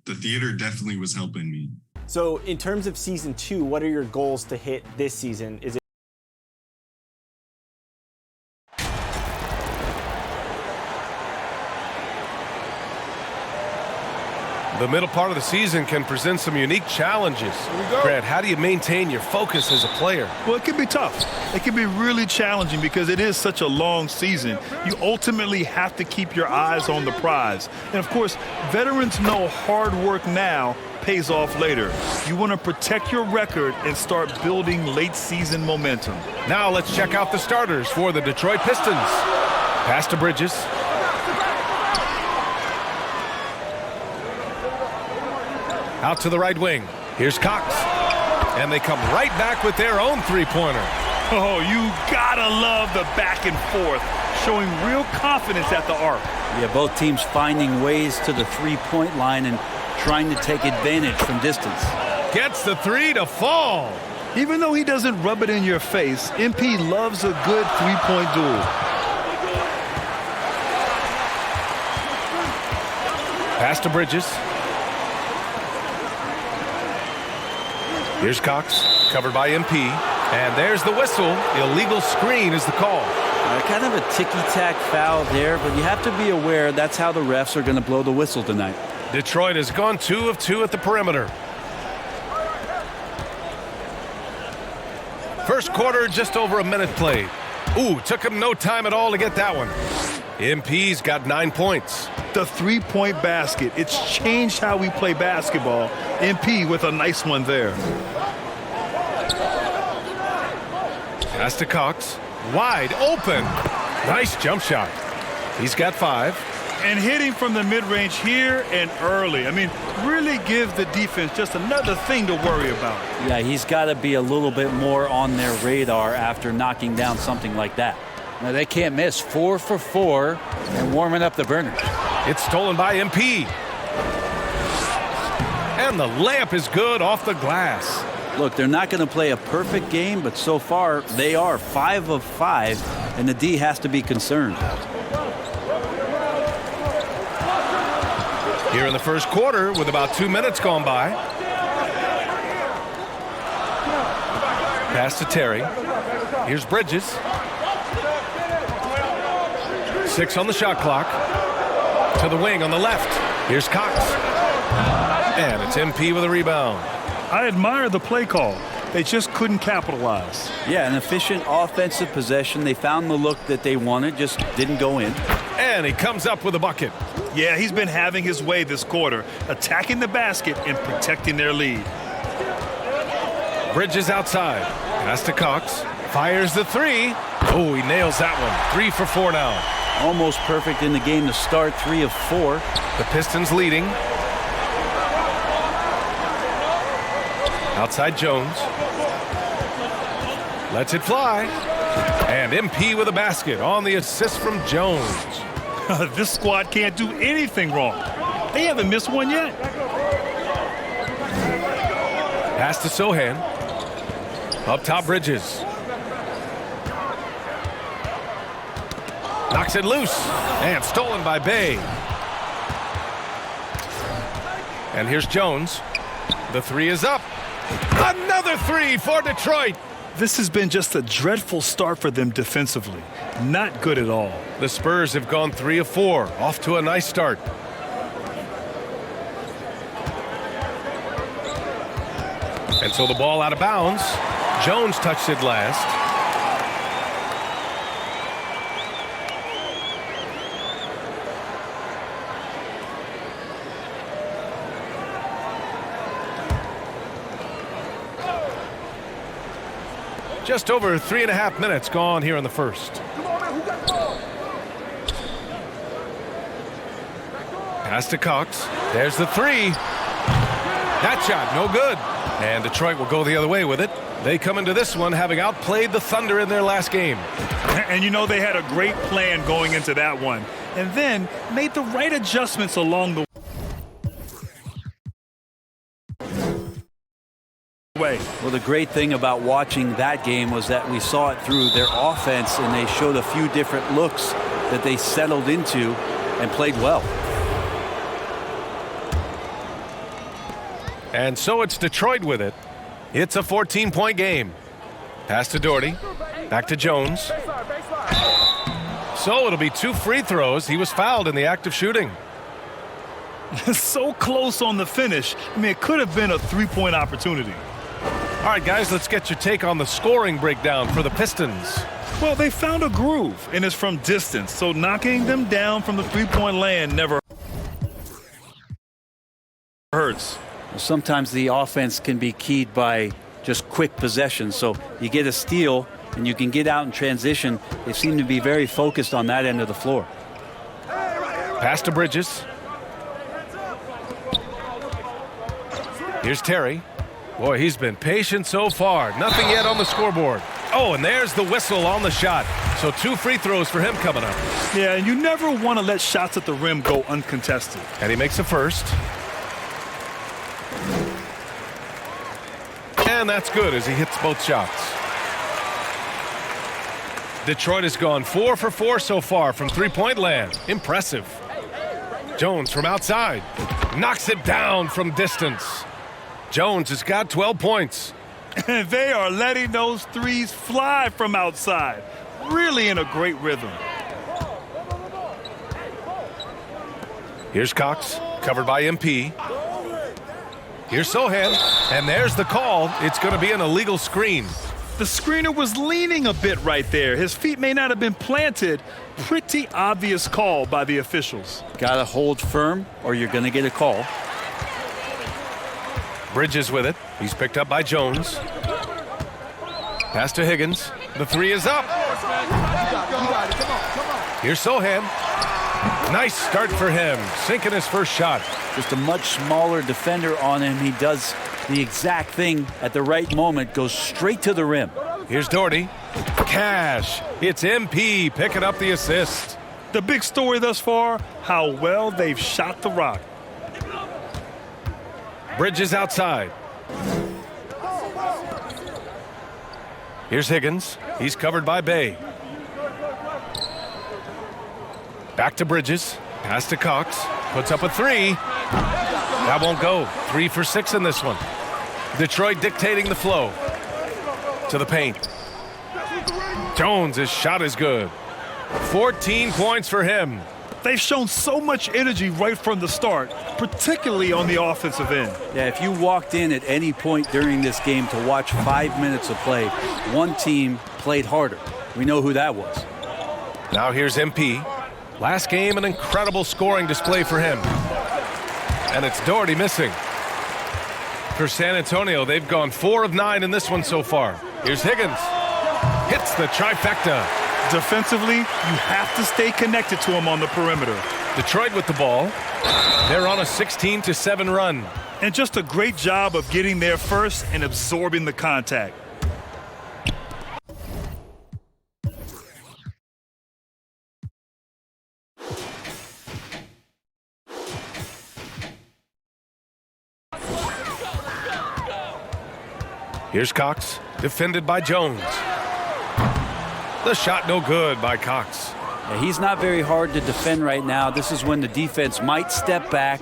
the theater definitely was helping me. So in terms of season 2, what are your goals to hit this season? Is it The middle part of the season can present some unique challenges. Grant, how do you maintain your focus as a player? Well, it can be tough. It can be really challenging because it is such a long season. You ultimately have to keep your eyes on the prize. And, of course, veterans know hard work now pays off later. You want to protect your record and start building late-season momentum. Now let's check out the starters for the Detroit Pistons. Pass to Bridges. Out to the right wing. Here's Cox. And they come right back with their own three-pointer. Oh, you gotta love the back and forth, showing real confidence at the arc. Yeah, both teams finding ways to the three-point line and trying to take advantage from distance. Gets the three to fall. Even though he doesn't rub it in your face, MP loves a good three-point duel. Pass to Bridges. Here's Cox, covered by MP. And there's the whistle. Illegal screen is the call. Kind of a ticky-tack foul there, but you have to be aware that's how the refs are going to blow the whistle tonight. Detroit has gone 2 of 2 at the perimeter. First quarter, just over a minute played. Ooh, took him no time at all to get that one. MP's got 9 points. The three-point basket. It's changed how we play basketball. MP with a nice one there. Pass to Cox. Wide open. Nice jump shot. He's got 5. And hitting from the mid-range here and early. I mean, really give the defense just another thing to worry about. Yeah, he's got to be a little bit more on their radar after knocking down something like that. Now, they can't miss. 4 for 4 and warming up the burners. It's stolen by MP. And the layup is good off the glass. Look, they're not going to play a perfect game, but so far they are 5 of 5, and the D has to be concerned. Here in the first quarter with about 2 minutes gone by. Pass to Terry. Here's Bridges. 6 on the shot clock. To the wing on the left. Here's Cox. And it's MP with a rebound. I admire the play call. They just couldn't capitalize. Yeah, an efficient offensive possession. They found the look that they wanted, just didn't go in. And he comes up with a bucket. Yeah, he's been having his way this quarter, attacking the basket and protecting their lead. Bridges outside. Pass to Cox. Fires the 3. Oh, he nails that one. 3 for 4 now. Almost perfect in the game to start. 3 of 4. The Pistons leading. Outside Jones. Lets it fly. And MP with a basket on the assist from Jones. This squad can't do anything wrong. They haven't missed one yet. Pass to Sohan. Up top, Bridges. Knocks it loose. And stolen by Bay. And here's Jones. The 3 is up. Another 3 for Detroit. This has been just a dreadful start for them defensively. Not good at all. The Spurs have gone 3 of 4. Off to a nice start. And so the ball out of bounds. Jones touched it last. Just over 3.5 minutes gone here in the first. Pass to Cox. There's the 3. That shot, no good. And Detroit will go the other way with it. They come into this one having outplayed the Thunder in their last game. And you know they had a great plan going into that one. And then made the right adjustments along the way. Well, the great thing about watching that game was that we saw it through their offense, and they showed a few different looks that they settled into and played well. And so it's Detroit with it. It's a 14-point game. Pass to Doherty. Back to Jones. So it'll be 2 free throws. He was fouled in the act of shooting. So close on the finish. I mean, it could have been a 3-point opportunity. All right, guys, let's get your take on the scoring breakdown for the Pistons. Well, they found a groove, and it's from distance. So knocking them down from the 3-point land never hurts. Sometimes the offense can be keyed by just quick possession. So you get a steal and you can get out in transition. They seem to be very focused on that end of the floor. Pass to Bridges. Here's Terry. Boy, he's been patient so far. Nothing yet on the scoreboard. Oh, and there's the whistle on the shot. So 2 free throws for him coming up. Yeah, and you never want to let shots at the rim go uncontested. And he makes a first. And that's good as he hits both shots. Detroit has gone 4 for 4 so far from 3-point land. Impressive. Jones from outside. Knocks it down from distance. Jones has got 12 points. And they are letting those threes fly from outside. Really in a great rhythm. Here's Cox, covered by MP. Here's Sohan, and there's the call. It's going to be an illegal screen. The screener was leaning a bit right there. His feet may not have been planted. Pretty obvious call by the officials. Got to hold firm or you're going to get a call. Bridges with it. He's picked up by Jones. Pass to Higgins. The 3 is up. Here's Sohan. Nice start for him. Sinking his first shot. Just a much smaller defender on him. He does the exact thing at the right moment. Goes straight to the rim. Here's Doherty. Cash. It's MP picking up the assist. The big story thus far, how well they've shot the rock. Bridges outside. Here's Higgins. He's covered by Bay. Back to Bridges. Pass to Cox. Puts up a 3. That won't go. 3 for 6 in this one. Detroit dictating the flow. To the paint. Jones, his shot is good. 14 points for him. They've shown so much energy right from the start, particularly on the offensive end. Yeah, if you walked in at any point during this game to watch 5 minutes of play, one team played harder. We know who that was. Now here's MP. Last game, an incredible scoring display for him. And it's Doherty missing. For San Antonio, they've gone 4 of 9 in this one so far. Here's Higgins. Hits the trifecta. Defensively, you have to stay connected to him on the perimeter. Detroit with the ball. They're on a 16-7 run. And just a great job of getting there first and absorbing the contact. Here's Cox, defended by Jones. The shot no good by Cox. Yeah, he's not very hard to defend right now. This is when the defense might step back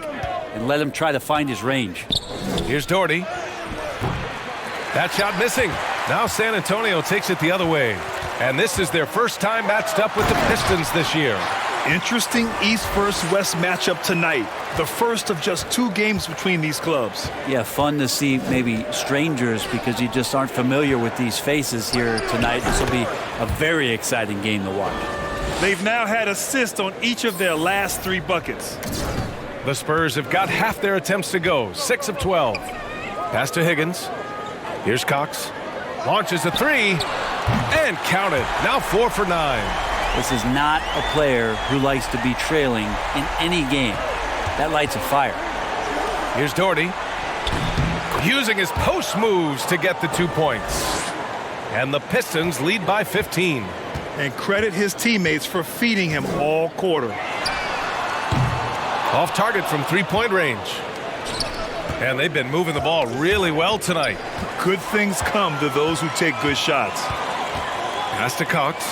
and let him try to find his range. Here's Doherty. That shot missing. Now San Antonio takes it the other way. And this is their first time matched up with the Pistons this year. Interesting East versus West matchup tonight. The first of just 2 games between these clubs. Yeah, fun to see maybe strangers because you just aren't familiar with these faces here tonight. This will be a very exciting game to watch. They've now had assists on each of their last 3 buckets. The Spurs have got half their attempts to go, 6 of 12. Pass to Higgins. Here's Cox. Launches a 3 and counted. Now 4 for 9. This is not a player who likes to be trailing in any game. That lights a fire. Here's Doherty. Using his post moves to get the 2 points. And the Pistons lead by 15. And credit his teammates for feeding him all quarter. Off target from 3-point range. And they've been moving the ball really well tonight. Good things come to those who take good shots. Pass to Cox.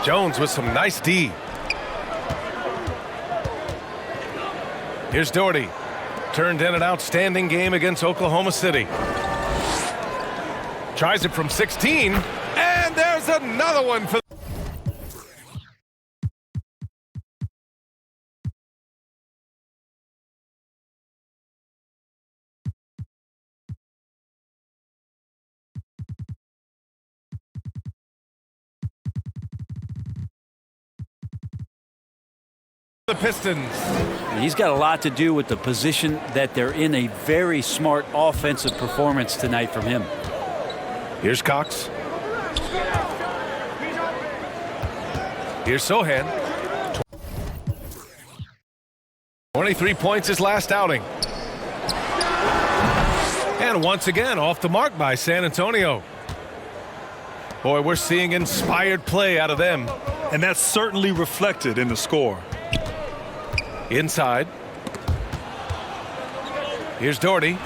Jones with some nice D. Here's Doherty. turned in an outstanding game against Oklahoma City. Tries it from 16, and there's another one for the Pistons. He's got a lot to do with the position that they're in. A very smart offensive performance tonight from him. Here's Cox. Here's Sohan. 23 points his last outing. And once again, off the mark by San Antonio. Boy, we're seeing inspired play out of them. And that's certainly reflected in the score. Inside. Here's Doherty.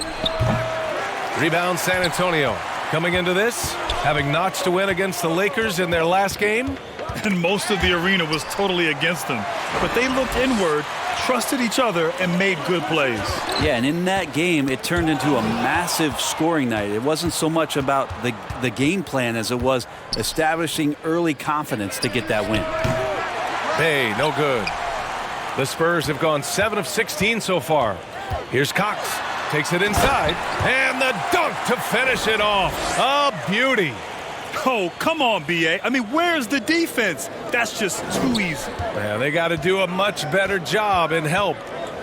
Rebound San Antonio. Coming into this, having notched a win against the Lakers in their last game. And most of the arena was totally against them. But they looked inward, trusted each other, and made good plays. Yeah, and in that game, it turned into a massive scoring night. It wasn't so much about the game plan as it was establishing early confidence to get that win. Hey, no good. The Spurs have gone 7 of 16 so far. Here's Cox. Takes it inside. And the dunk to finish it off. A beauty. Oh, come on, B.A. I mean, where's the defense? That's just too easy. Yeah, they got to do a much better job in help.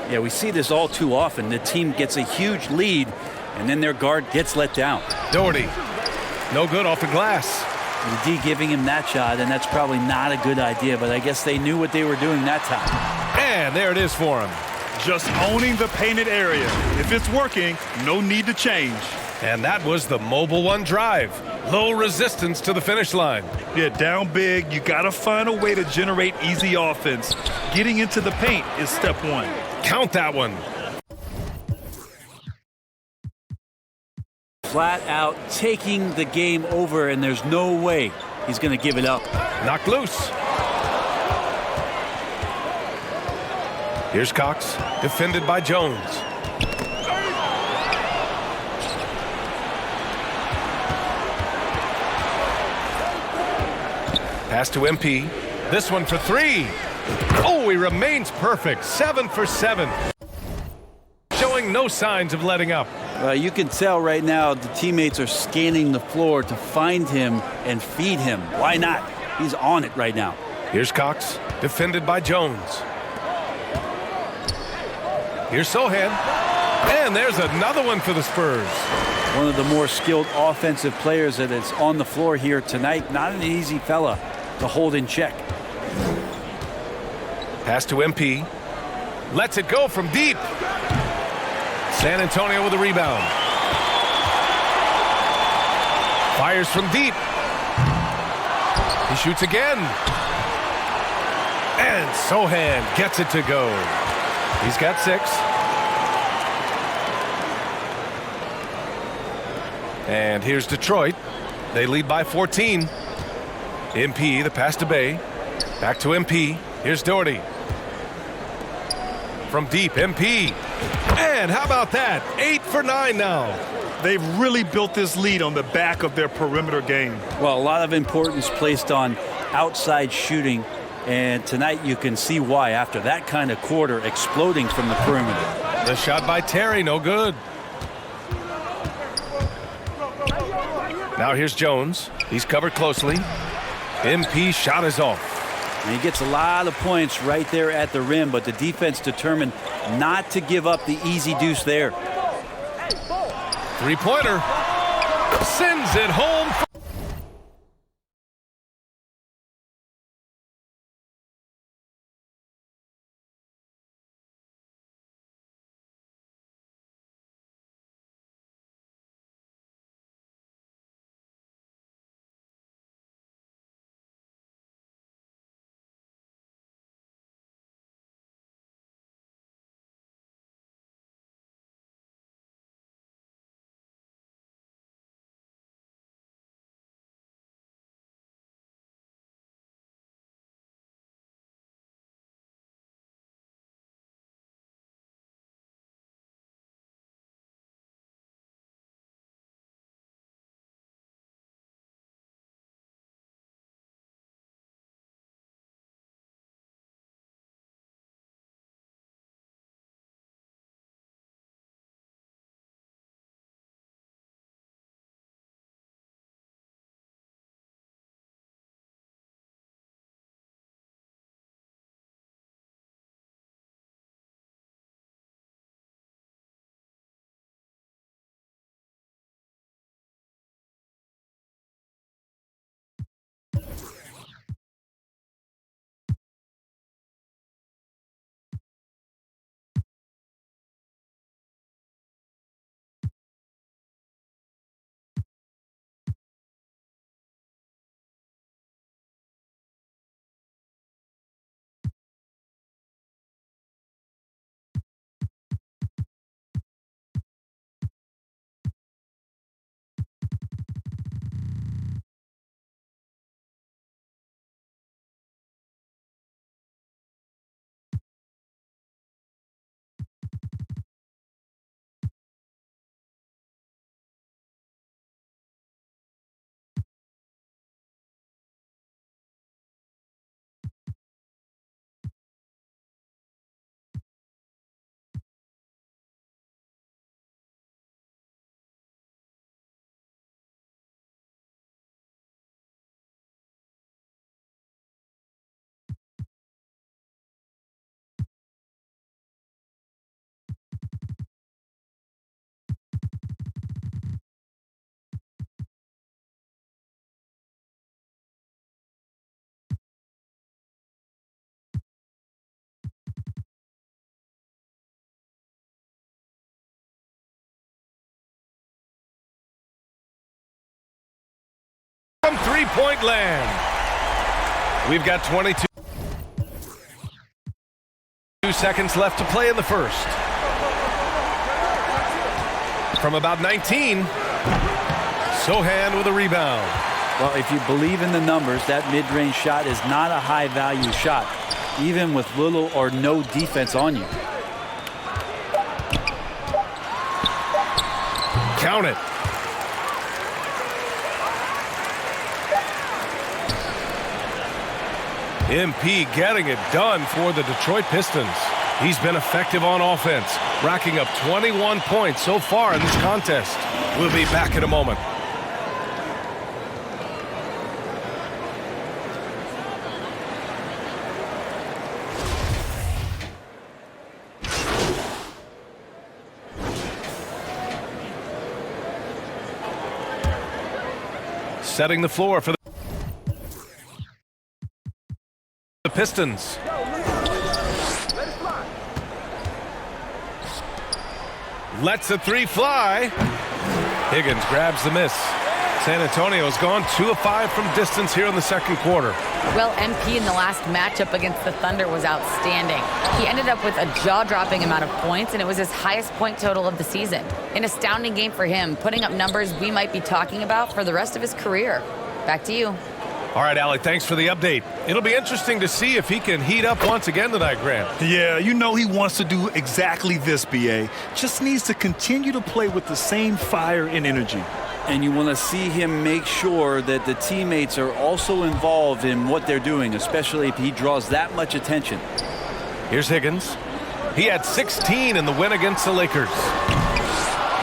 Yeah, we see this all too often. The team gets a huge lead, and then their guard gets let down. Doherty. No good off the glass. The D giving him that shot, and that's probably not a good idea, but I guess they knew what they were doing that time. And there it is for him. Just owning the painted area. If it's working, no need to change. And that was the Mobile One drive. Low resistance to the finish line. Yeah, down big. You got to find a way to generate easy offense. Getting into the paint is step one. Count that one. Flat out taking the game over, and there's no way he's going to give it up. Knocked loose. Here's Cox, defended by Jones. Pass to MP. This one for three. Oh, he remains perfect. 7 for 7. Showing no signs of letting up. You can tell right now the teammates are scanning the floor to find him and feed him. Why not? He's on it right now. Here's Cox, defended by Jones. Here's Sohan. And there's another one for the Spurs. One of the more skilled offensive players that is on the floor here tonight. Not an easy fella to hold in check. Pass to MP. Lets it go from deep. San Antonio with a rebound. Fires from deep. He shoots again. And Sohan gets it to go. He's got 6. And here's Detroit. They lead by 14. MP, the pass to Bay. Back to MP. Here's Doherty. From deep, MP. And how about that? 8 for 9 now. They've really built this lead on the back of their perimeter game. Well, a lot of importance placed on outside shooting. And tonight you can see why after that kind of quarter exploding from the perimeter. The shot by Terry, no good. Now here's Jones. He's covered closely. MP shot is off. And he gets a lot of points right there at the rim, but the defense determined not to give up the easy deuce there. Three-pointer. Sends it home. from three-point land. We've got 22 seconds left to play in the first. From about 19, Sohan with a rebound. Well, if you believe in the numbers, that mid-range shot is not a high-value shot, even with little or no defense on you. Count it. MP getting it done for the Detroit Pistons. He's been effective on offense, racking up 21 points so far in this contest. We'll be back in a moment. Setting the floor for the Pistons. Lets the three fly. Higgins grabs the miss. San Antonio's gone 2 of 5 from distance here in the second quarter. Well, MP in the last matchup against the Thunder was outstanding. He ended up with a jaw-dropping amount of points, and it was his highest point total of the season. An astounding game for him, putting up numbers we might be talking about for the rest of his career. Back to you. All right, Allie, thanks for the update. It'll be interesting to see if he can heat up once again tonight, Grant. Yeah, you know he wants to do exactly this, B.A. Just needs to continue to play with the same fire and energy. And you want to see him make sure that the teammates are also involved in what they're doing, especially if he draws that much attention. Here's Higgins. He had 16 in the win against the Lakers.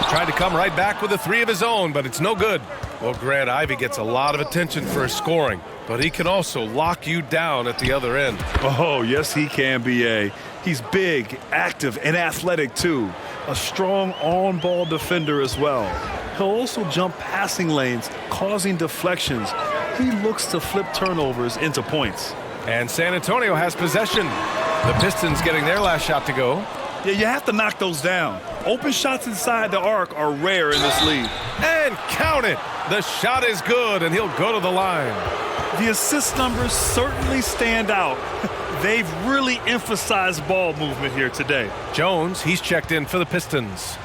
Tried to come right back with a 3 of his own, but it's no good. Well, Grant, Ivy gets a lot of attention for his scoring, but he can also lock you down at the other end. Oh, yes, he can, B.A. He's big, active, and athletic, too. A strong on-ball defender as well. He'll also jump passing lanes, causing deflections. He looks to flip turnovers into points. And San Antonio has possession. The Pistons getting their last shot to go. Yeah, you have to knock those down. Open shots inside the arc are rare in this league. And count it. The shot is good, and he'll go to the line. The assist numbers certainly stand out. They've really emphasized ball movement here today. Jones, he's checked in for the Pistons.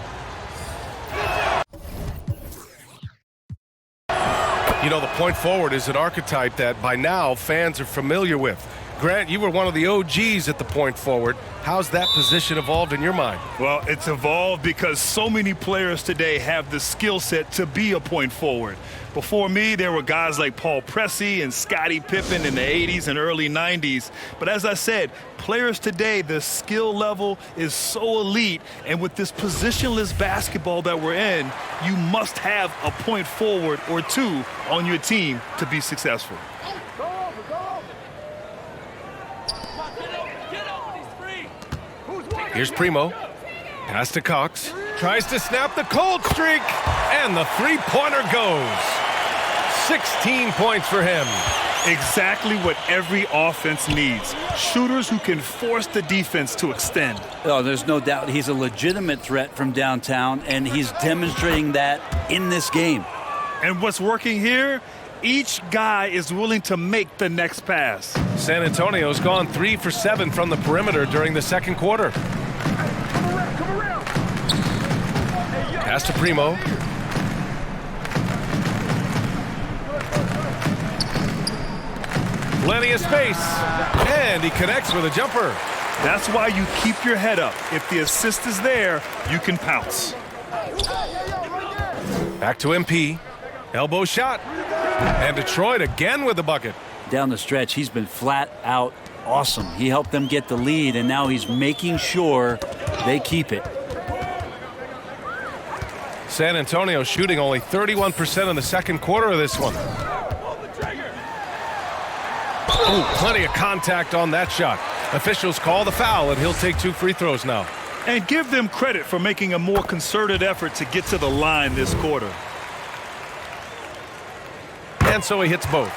You know, the point forward is an archetype that by now fans are familiar with. Grant, you were one of the OGs at the point forward. How's that position evolved in your mind? Well, it's evolved because so many players today have the skill set to be a point forward. Before me, there were guys like Paul Pressey and Scottie Pippen in the 80s and early 90s. But as I said, players today, the skill level is so elite. And with this positionless basketball that we're in, you must have a point forward or two on your team to be successful. Here's Primo. Pass to Cox. Tries to snap the cold streak. And the three-pointer goes. 16 points for him. Exactly what every offense needs. Shooters who can force the defense to extend. Oh, there's no doubt he's a legitimate threat from downtown, and he's demonstrating that in this game. And what's working here? Each guy is willing to make the next pass. San Antonio's gone 3 for 7 from the perimeter during the second quarter. Pass to Primo. Plenty of space. And he connects with a jumper. That's why you keep your head up. If the assist is there, you can pounce. Back to MP. Elbow shot. And Detroit again with the bucket. Down the stretch, he's been flat out awesome. He helped them get the lead, and now he's making sure they keep it. San Antonio shooting only 31% in the second quarter of this one. Ooh, plenty of contact on that shot. Officials call the foul, and he'll take 2 free throws now. And give them credit for making a more concerted effort to get to the line this quarter. And so he hits both.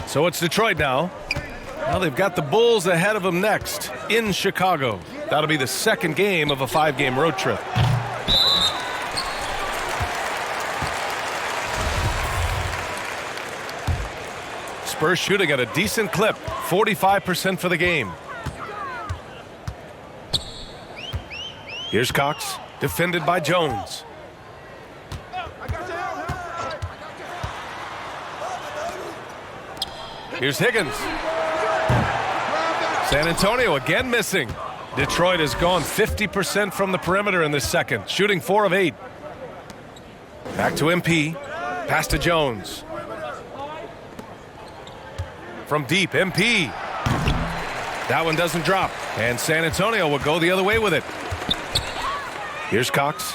So it's Detroit now. Now they've got the Bulls ahead of them next in Chicago. That'll be the second game of a 5-game road trip. Spurs shooting at a decent clip, 45% for the game. Here's Cox, defended by Jones. Here's Higgins. San Antonio again missing. Detroit has gone 50% from the perimeter in this second, shooting 4 of 8. Back to MP. Pass to Jones. From deep, MP. That one doesn't drop. And San Antonio will go the other way with it. Here's Cox.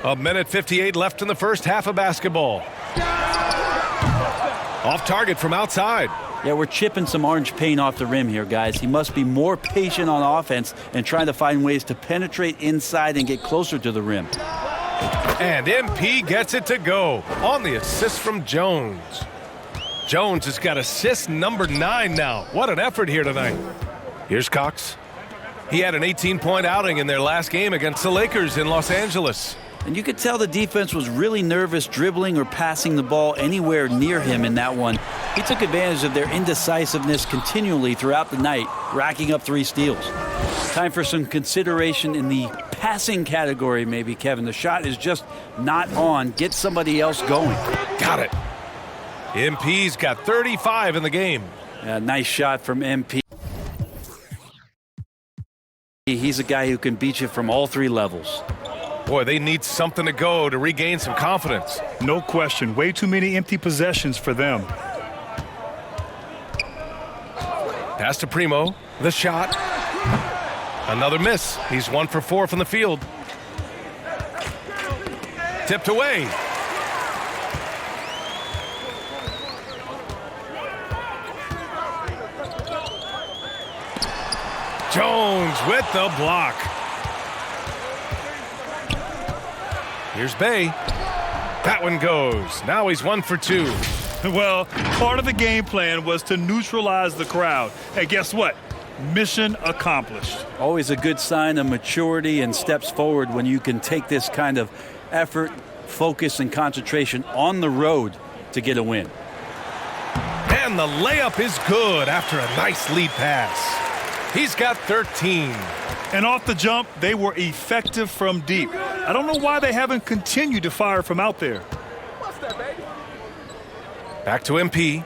A minute 58 left in the first half of basketball. Off target from outside. Yeah, we're chipping some orange paint off the rim here, guys. He must be more patient on offense and trying to find ways to penetrate inside and get closer to the rim. And MP gets it to go on the assist from Jones. Jones has got assist number 9 now. What an effort here tonight. Here's Cox. He had an 18-point outing in their last game against the Lakers in Los Angeles. And you could tell the defense was really nervous dribbling or passing the ball anywhere near him in that one. He took advantage of their indecisiveness continually throughout the night, racking up 3 steals. Time for some consideration in the passing category, maybe, Kevin. The shot is just not on. Get somebody else going. Got it. MP's got 35 in the game. Yeah, nice shot from MP. He's a guy who can beat you from all 3 levels. Boy, they need something to go to regain some confidence. No question. Way too many empty possessions for them. Pass to Primo. The shot. Another miss. He's 1 for 4 from the field. Tipped away. Jones with the block. Here's Bay. That one goes. Now he's 1 for 2. Well, part of the game plan was to neutralize the crowd. Hey, guess what? Mission accomplished. Always a good sign of maturity and steps forward when you can take this kind of effort, focus, and concentration on the road to get a win. And the layup is good after a nice lead pass. He's got 13. And off the jump, they were effective from deep. I don't know why they haven't continued to fire from out there. Back to MP.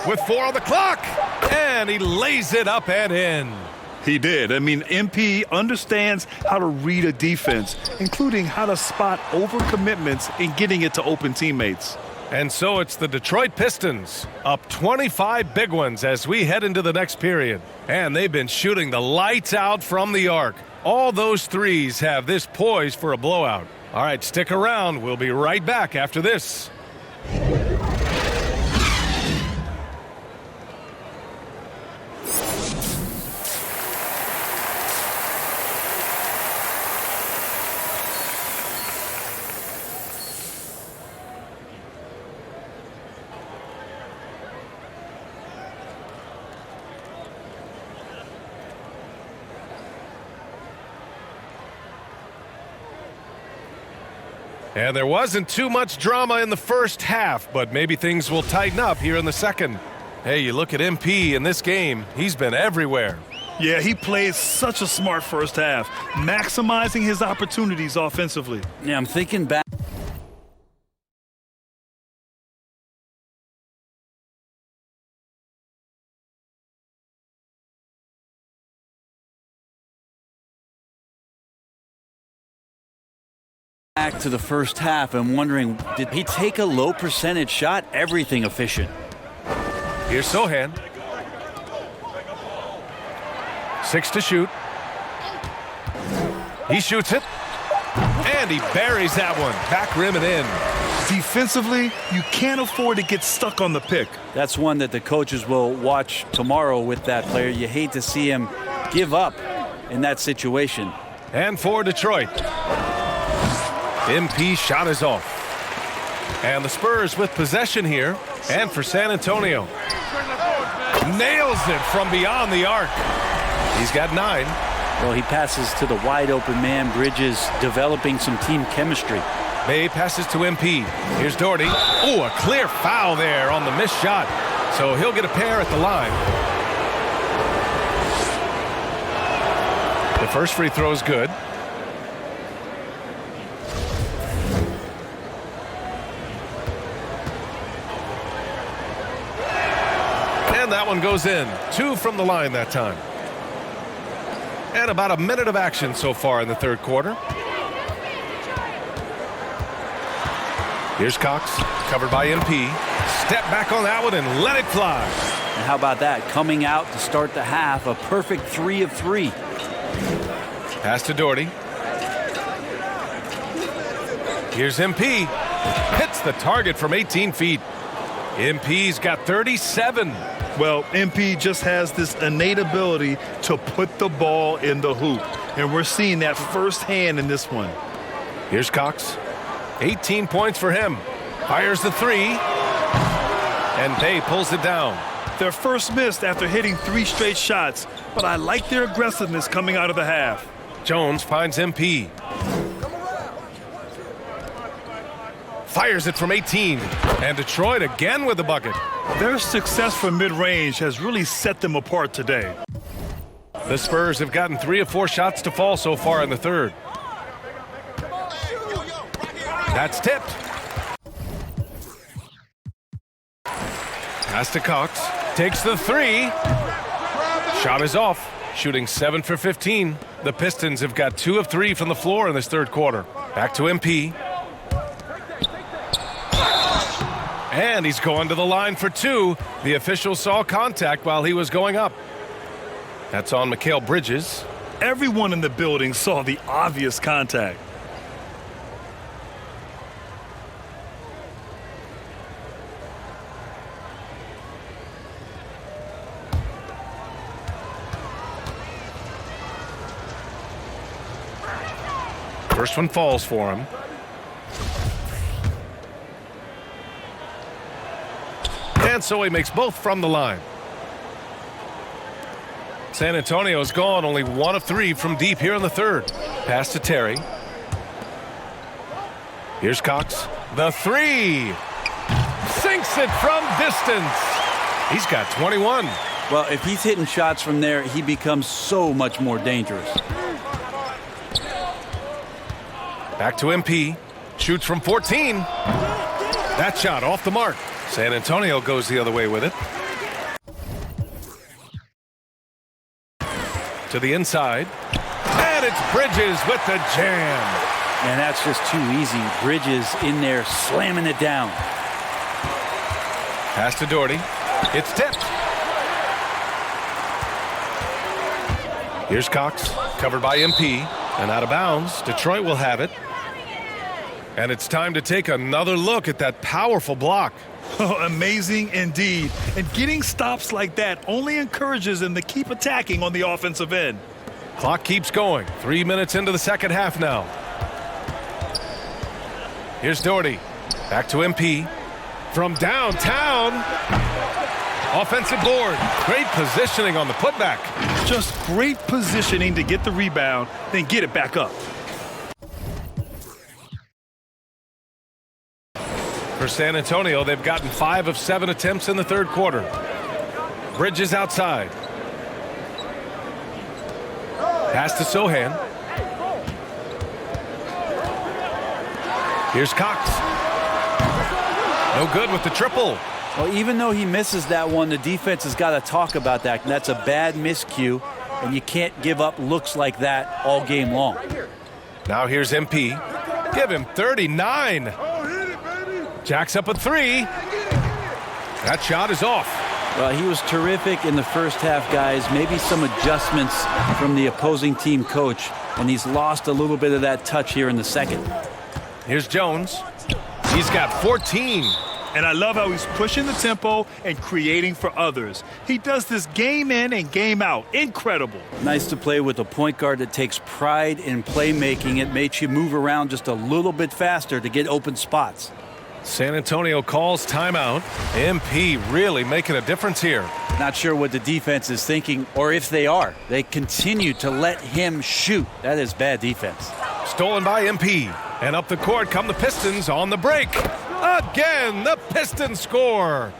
With 4 on the clock. And he lays it up and in. He did. I mean, MP understands how to read a defense, including how to spot overcommitments and getting it to open teammates. And so it's the Detroit Pistons up 25 big ones as we head into the next period. And they've been shooting the lights out from the arc. All those threes have this poised for a blowout. All right, stick around. We'll be right back after this. And there wasn't too much drama in the first half, but maybe things will tighten up here in the second. Hey, you look at MP in this game, he's been everywhere. Yeah, he played such a smart first half, maximizing his opportunities offensively. Yeah, I'm thinking back. Back to the first half, I'm wondering, did he take a low percentage shot? Everything efficient. Here's Sohan. 6 to shoot. He shoots it. And he buries that one. Back rim and in. Defensively, you can't afford to get stuck on the pick. That's one that the coaches will watch tomorrow with that player. You hate to see him give up in that situation. And for Detroit, MP shot is off. And the Spurs with possession here. And for San Antonio. Nails it from beyond the arc. He's got 9. Well, he passes to the wide open man. Bridges developing some team chemistry. May passes to MP. Here's Doherty. Oh, a clear foul there on the missed shot. So he'll get a pair at the line. The first free throw is good. And that one goes in. 2 from the line that time. And about a minute of action so far in the third quarter. Here's Cox, covered by MP. Step back on that one and let it fly. And how about that? Coming out to start the half, a perfect 3 of 3. Pass to Doherty. Here's MP. Hits the target from 18 feet. MP's got 37. Well, MP just has this innate ability to put the ball in the hoop. And we're seeing that firsthand in this one. Here's Cox. 18 points for him. Fires the 3. And Bay pulls it down. Their first missed after hitting 3 straight shots, but I like their aggressiveness coming out of the half. Jones finds MP. Fires it from 18. And Detroit again with the bucket. Their success from mid-range has really set them apart today. The Spurs have gotten 3 of 4 shots to fall so far in the third. That's tipped. Pass to Cox. Takes the 3. Shot is off. Shooting 7 for 15. The Pistons have got 2 of 3 from the floor in this third quarter. Back to MP. And he's going to the line for 2. The official saw contact while he was going up. That's on Mikal Bridges. Everyone in the building saw the obvious contact. First one falls for him. And so he makes both from the line. San Antonio's gone only 1 of 3 from deep here in the third. Pass to Terry. Here's Cox. The 3. Sinks it from distance. He's got 21. Well, if he's hitting shots from there, he becomes so much more dangerous. Back to MP. Shoots from 14. That shot off the mark. San Antonio goes the other way with it. To the inside. And it's Bridges with the jam. And that's just too easy. Bridges in there slamming it down. Pass to Doherty. It's tipped. Here's Cox, covered by MP. And out of bounds. Detroit will have it. And it's time to take another look at that powerful block. Oh, amazing indeed. And getting stops like that only encourages them to keep attacking on the offensive end. Clock keeps going. 3 minutes into the second half now. Here's Doherty. Back to MP. From downtown. Offensive board. Great positioning on the putback. Just great positioning to get the rebound, then get it back up. For San Antonio, they've gotten 5 of 7 attempts in the third quarter. Bridges outside. Pass to Sohan. Here's Cox. No good with the triple. Well, even though he misses that one, the defense has got to talk about that. That's a bad miscue, and you can't give up looks like that all game long. Now here's MP. Give him 39. Jacks up a 3. That shot is off. Well, he was terrific in the first half, guys. Maybe some adjustments from the opposing team coach, and he's lost a little bit of that touch here in the second. Here's Jones. He's got 14. And I love how he's pushing the tempo and creating for others. He does this game in and game out. Incredible. Nice to play with a point guard that takes pride in playmaking. It makes you move around just a little bit faster to get open spots. San Antonio calls timeout. MP really making a difference here. Not sure what the defense is thinking, or if they are. They continue to let him shoot. That is bad defense. Stolen by MP. And up the court come the Pistons on the break. Again, the Pistons score.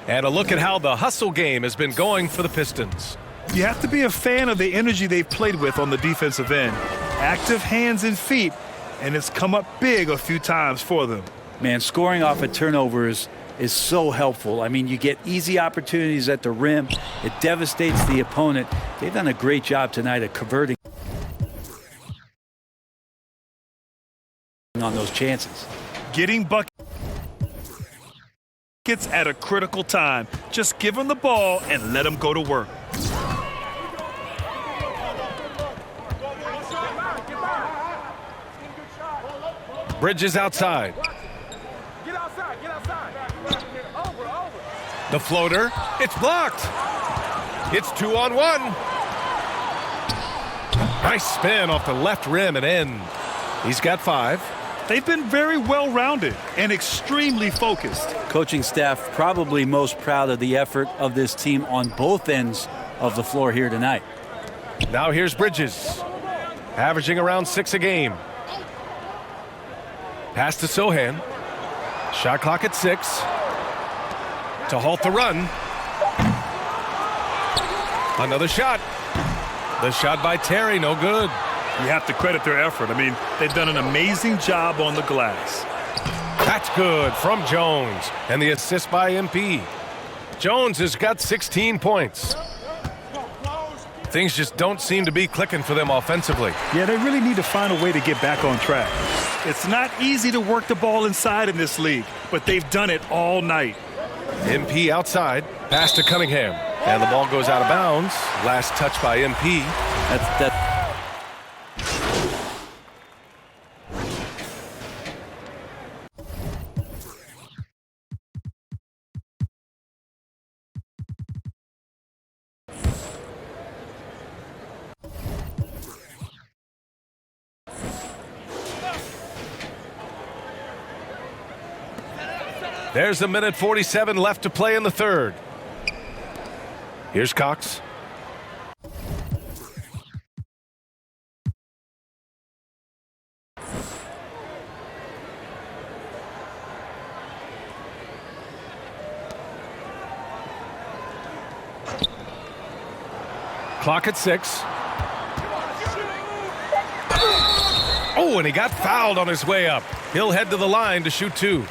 And a look at how the hustle game has been going for the Pistons. You have to be a fan of the energy they've played with on the defensive end. Active hands and feet, and it's come up big a few times for them. Man, scoring off of turnovers is so helpful. I mean, you get easy opportunities at the rim. It devastates the opponent. They've done a great job tonight of converting on those chances. Getting buckets at a critical time. Just give them the ball and let them go to work. Bridges outside. The floater, it's blocked. It's 2-on-1. Nice spin off the left rim and in. He's got 5. They've been very well-rounded and extremely focused. Coaching staff probably most proud of the effort of this team on both ends of the floor here tonight. Now here's Bridges, averaging around 6 a game. Pass to Sohan. Shot clock at 6. To halt the run. Another shot. The shot by Terry, no good. You have to credit their effort. I mean, they've done an amazing job on the glass. That's good from Jones. And the assist by MP. Jones has got 16 points. Things just don't seem to be clicking for them offensively. Yeah, they really need to find a way to get back on track. It's not easy to work the ball inside in this league, but they've done it all night. MP outside, pass to Cunningham. And the ball goes out of bounds. Last touch by MP. There's a minute 47 left to play in the third. Here's Cox. Clock at 6. Oh, and he got fouled on his way up. He'll head to the line to shoot 2.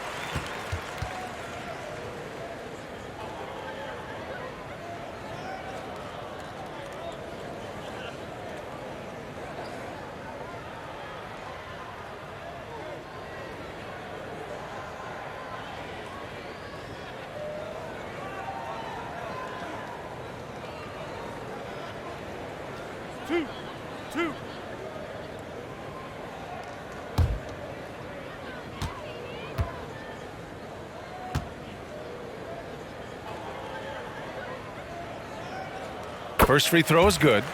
First free throw is good.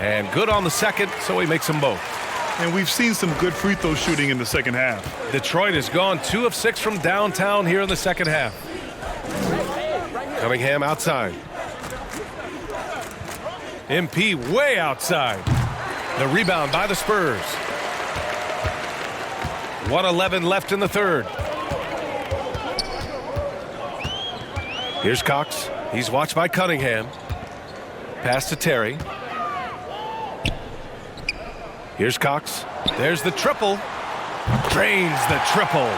And good on the second, so he makes them both. And we've seen some good free throw shooting in the second half. Detroit has gone 2 of 6 from downtown here in the second half. Cunningham outside. MP way outside. The rebound by the Spurs. 1:11 left in the third. Here's Cox. He's watched by Cunningham. Pass to Terry. Here's Cox. There's the triple. Drains the triple.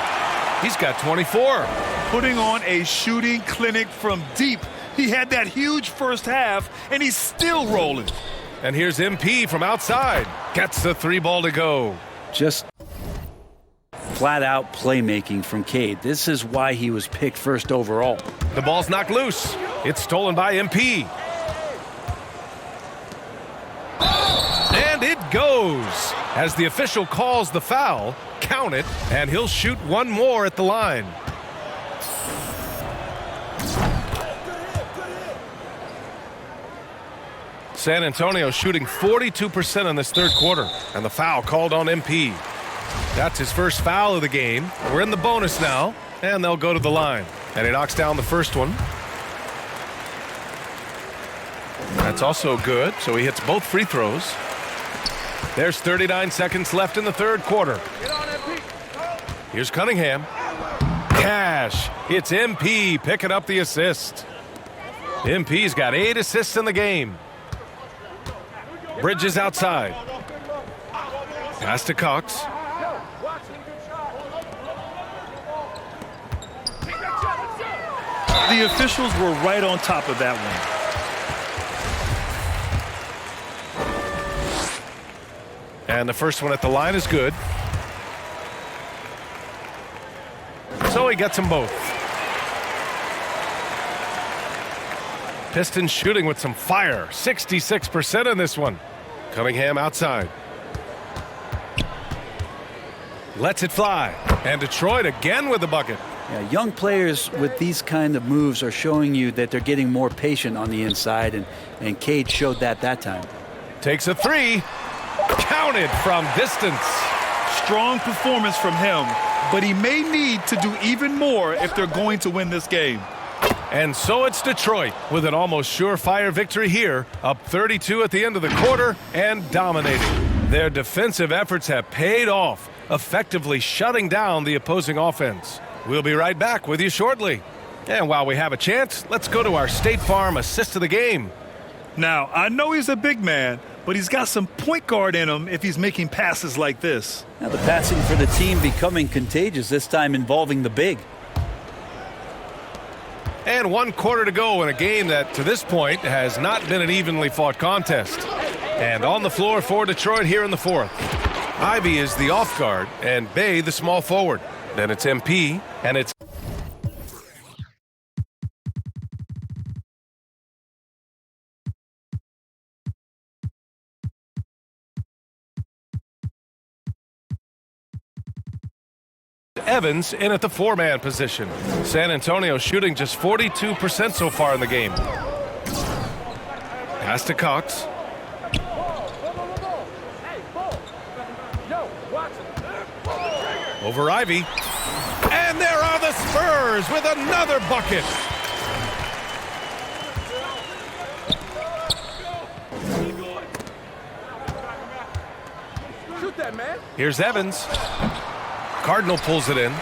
He's got 24. Putting on a shooting clinic from deep. He had that huge first half, and he's still rolling. And here's MP from outside. Gets the 3 ball to go. Just flat-out playmaking from Cade. This is why he was picked first overall. The ball's knocked loose. It's stolen by MP. And it goes. As the official calls the foul, count it, and he'll shoot one more at the line. San Antonio shooting 42% in this third quarter, and the foul called on MP. That's his first foul of the game. We're in the bonus now, and they'll go to the line. And he knocks down the first one. That's also good, so he hits both free throws. There's 39 seconds left in the third quarter. Here's Cunningham. Cash. It's MP picking up the assist. MP's got 8 assists in the game. Bridges outside. Pass to Cox. The officials were right on top of that one. And the first one at the line is good. So he gets them both. Pistons shooting with some fire. 66% in this one. Cunningham outside. Lets it fly. And Detroit again with the bucket. Yeah, young players with these kind of moves are showing you that they're getting more patient on the inside, and Cade showed that time. Takes a three. Counted from distance. Strong performance from him, but he may need to do even more if they're going to win this game. And so it's Detroit with an almost surefire victory here, up 32 at the end of the quarter and dominating. Their defensive efforts have paid off, effectively shutting down the opposing offense. We'll be right back with you shortly. And while we have a chance, let's go to our State Farm assist of the game. Now, I know he's a big man, but he's got some point guard in him if he's making passes like this. Now the passing for the team becoming contagious, this time involving the big. And 1 quarter to go in a game that, to this point, has not been an evenly fought contest. And on the floor for Detroit here in the fourth. Ivy is the off guard, and Bay the small forward. Then it's MP, and it's Evans in at the 4-man position. San Antonio shooting just 42% so far in the game. Pass to Cox. Over Ivy. And there are the Spurs with another bucket. Shoot that, man. Here's Evans. Cardinal pulls it in.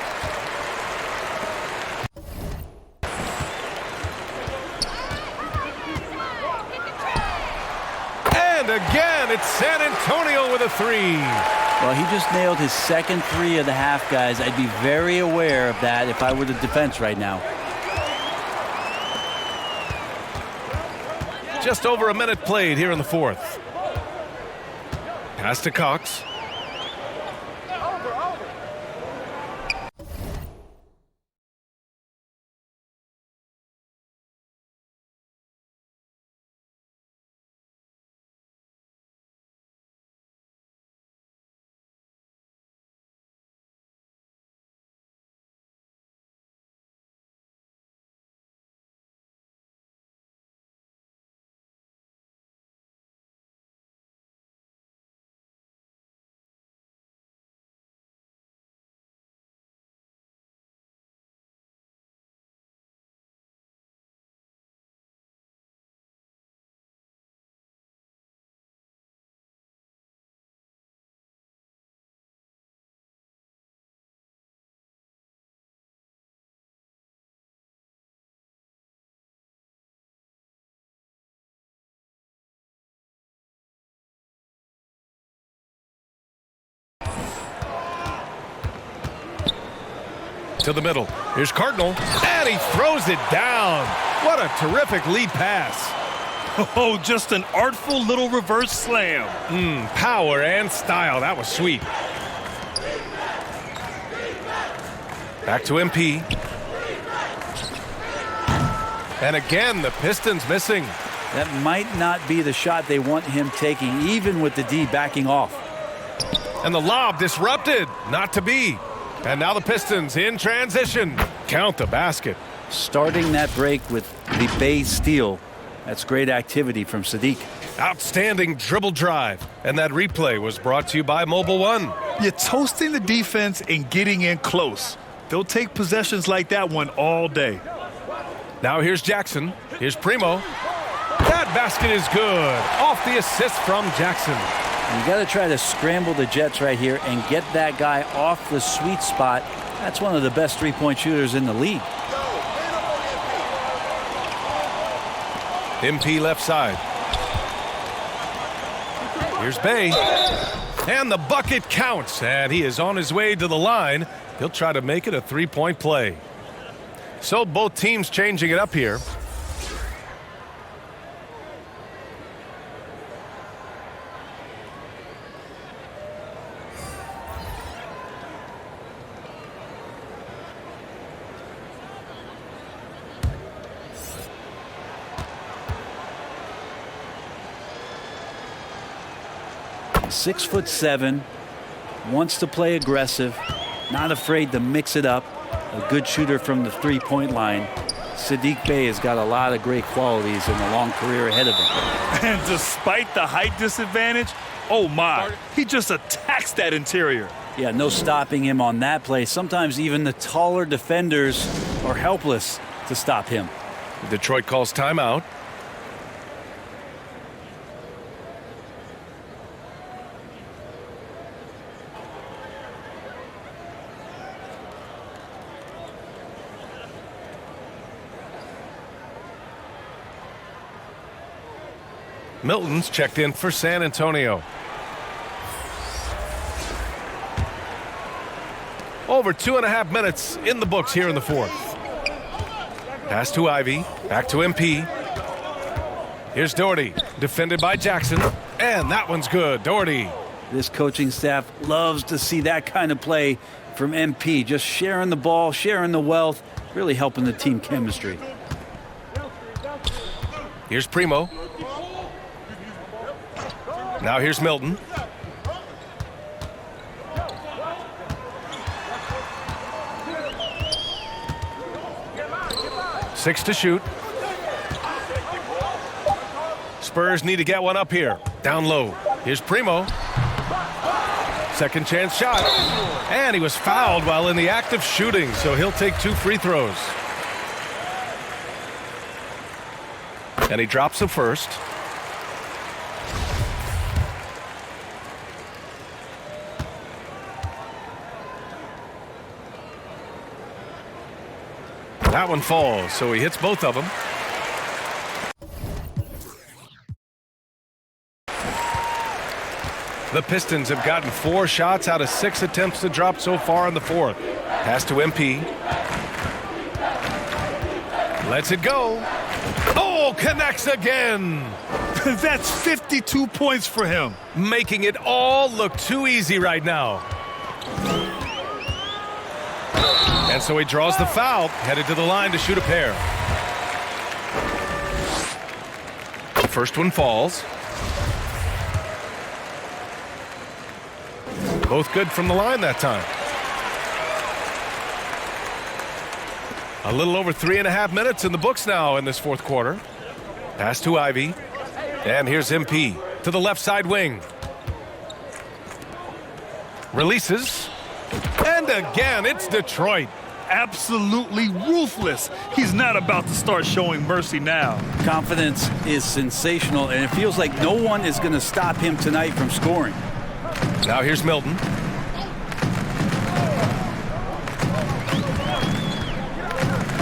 And again, it's San Antonio with a three. Well, he just nailed his second three of the half, guys. I'd be very aware of that if I were the defense right now. Just over a minute played here in the fourth. Pass to Cox. To the middle. Here's Cardinal. And he throws it down. What a terrific lead pass. Oh, just an artful little reverse slam. Power and style. That was sweet. Back to MP. And again, the Pistons missing. That might not be the shot they want him taking, even with the D backing off. And the lob disrupted. Not to be. And now the Pistons in transition. Count the basket. Starting that break with the Bay steal That's great activity from Sadiq. Outstanding dribble drive. And that replay was brought to you by Mobile One. You're toasting the defense and getting in close. They'll take possessions like that one all day. Now here's Jackson. Here's Primo. That basket is good. Off the assist from Jackson. You got to try to scramble the Jets right here and get that guy off the sweet spot. That's one of the best three-point shooters in the league. MP left side. Here's Bay. And the bucket counts. And he is on his way to the line. He'll try to make it a three-point play. So both teams changing it up here. Six 6'7", wants to play aggressive, not afraid to mix it up. A good shooter from the three-point line. Sadiq Bey has got a lot of great qualities and a long career ahead of him. And despite the height disadvantage, oh my, he just attacks that interior. Yeah, no stopping him on that play. Sometimes even the taller defenders are helpless to stop him. Detroit calls timeout. Milton's checked in for San Antonio. Over 2.5 minutes in the books here in the fourth. Pass to Ivy. Back to MP. Here's Doherty. Defended by Jackson. And that one's good. Doherty. This coaching staff loves to see that kind of play from MP. Just sharing the ball, sharing the wealth, really helping the team chemistry. Here's Primo. Now here's Milton. Six to shoot. Spurs need to get one up here. Down low. Here's Primo. Second chance shot. And he was fouled while in the act of shooting, so he'll take 2 free throws. And he drops the first. That one falls, so he hits both of them. The Pistons have gotten 4 shots out of 6 attempts to drop so far in the fourth. Pass to MP. Lets it go. Oh, connects again. That's 52 points for him. Making it all look too easy right now. And so he draws the foul, headed to the line to shoot a pair. The first one falls. Both good from the line that time. A little over 3.5 minutes in the books now in this fourth quarter. Pass to Ivy. And here's MP to the left side wing. Releases. And again, it's Detroit. Absolutely ruthless. He's not about to start showing mercy now. Confidence is sensational, and it feels like no one is going to stop him tonight from scoring. Now here's Milton.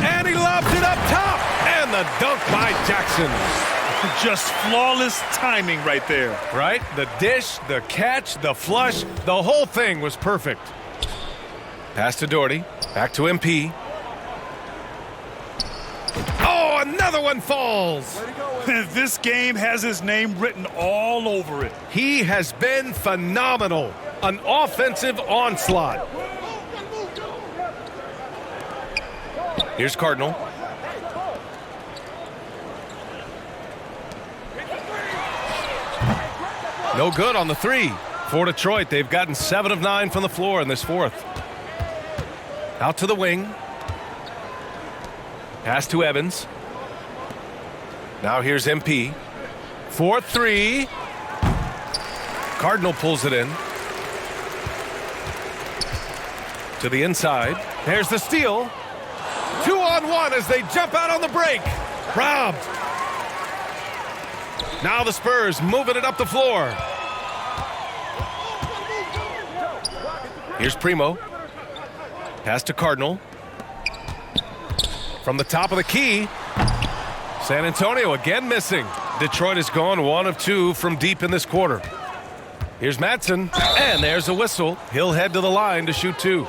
And he lobs it up top. And the dunk by Jackson. Just flawless timing right there. Right? The dish, the catch, the flush, the whole thing was perfect. Pass to Doherty. Back to MP. Oh, another one falls. This game has his name written all over it. He has been phenomenal. An offensive onslaught. Here's Cardinal. No good on the three. For Detroit, they've gotten 7 of 9 from the floor in this fourth. Out to the wing. Pass to Evans. Now here's MP. 4-3. Cardinal pulls it in. To the inside. There's the steal. 2-on-1 as they jump out on the break. Robbed. Now the Spurs moving it up the floor. Here's Primo. Pass to Cardinal. From the top of the key. San Antonio again missing. Detroit has gone 1 of 2 from deep in this quarter. Here's Madsen, and there's a whistle. He'll head to the line to shoot 2.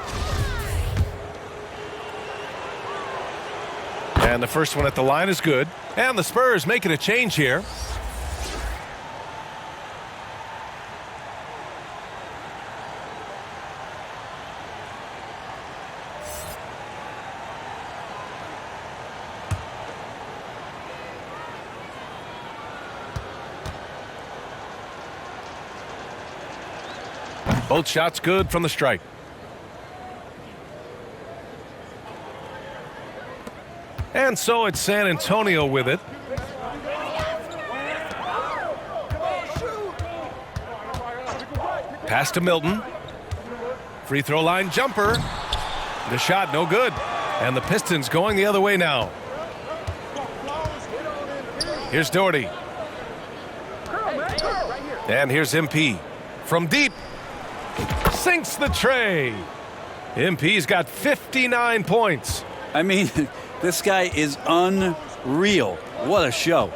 And the first one at the line is good. And the Spurs making a change here. Both shots good from the stripe. And so it's San Antonio with it. Pass to Milton. Free throw line jumper. The shot no good. And the Pistons going the other way now. Here's Doherty. And here's MP. From deep. Sinks the tray. MP's got 59 points. I mean, this guy is unreal. What a show.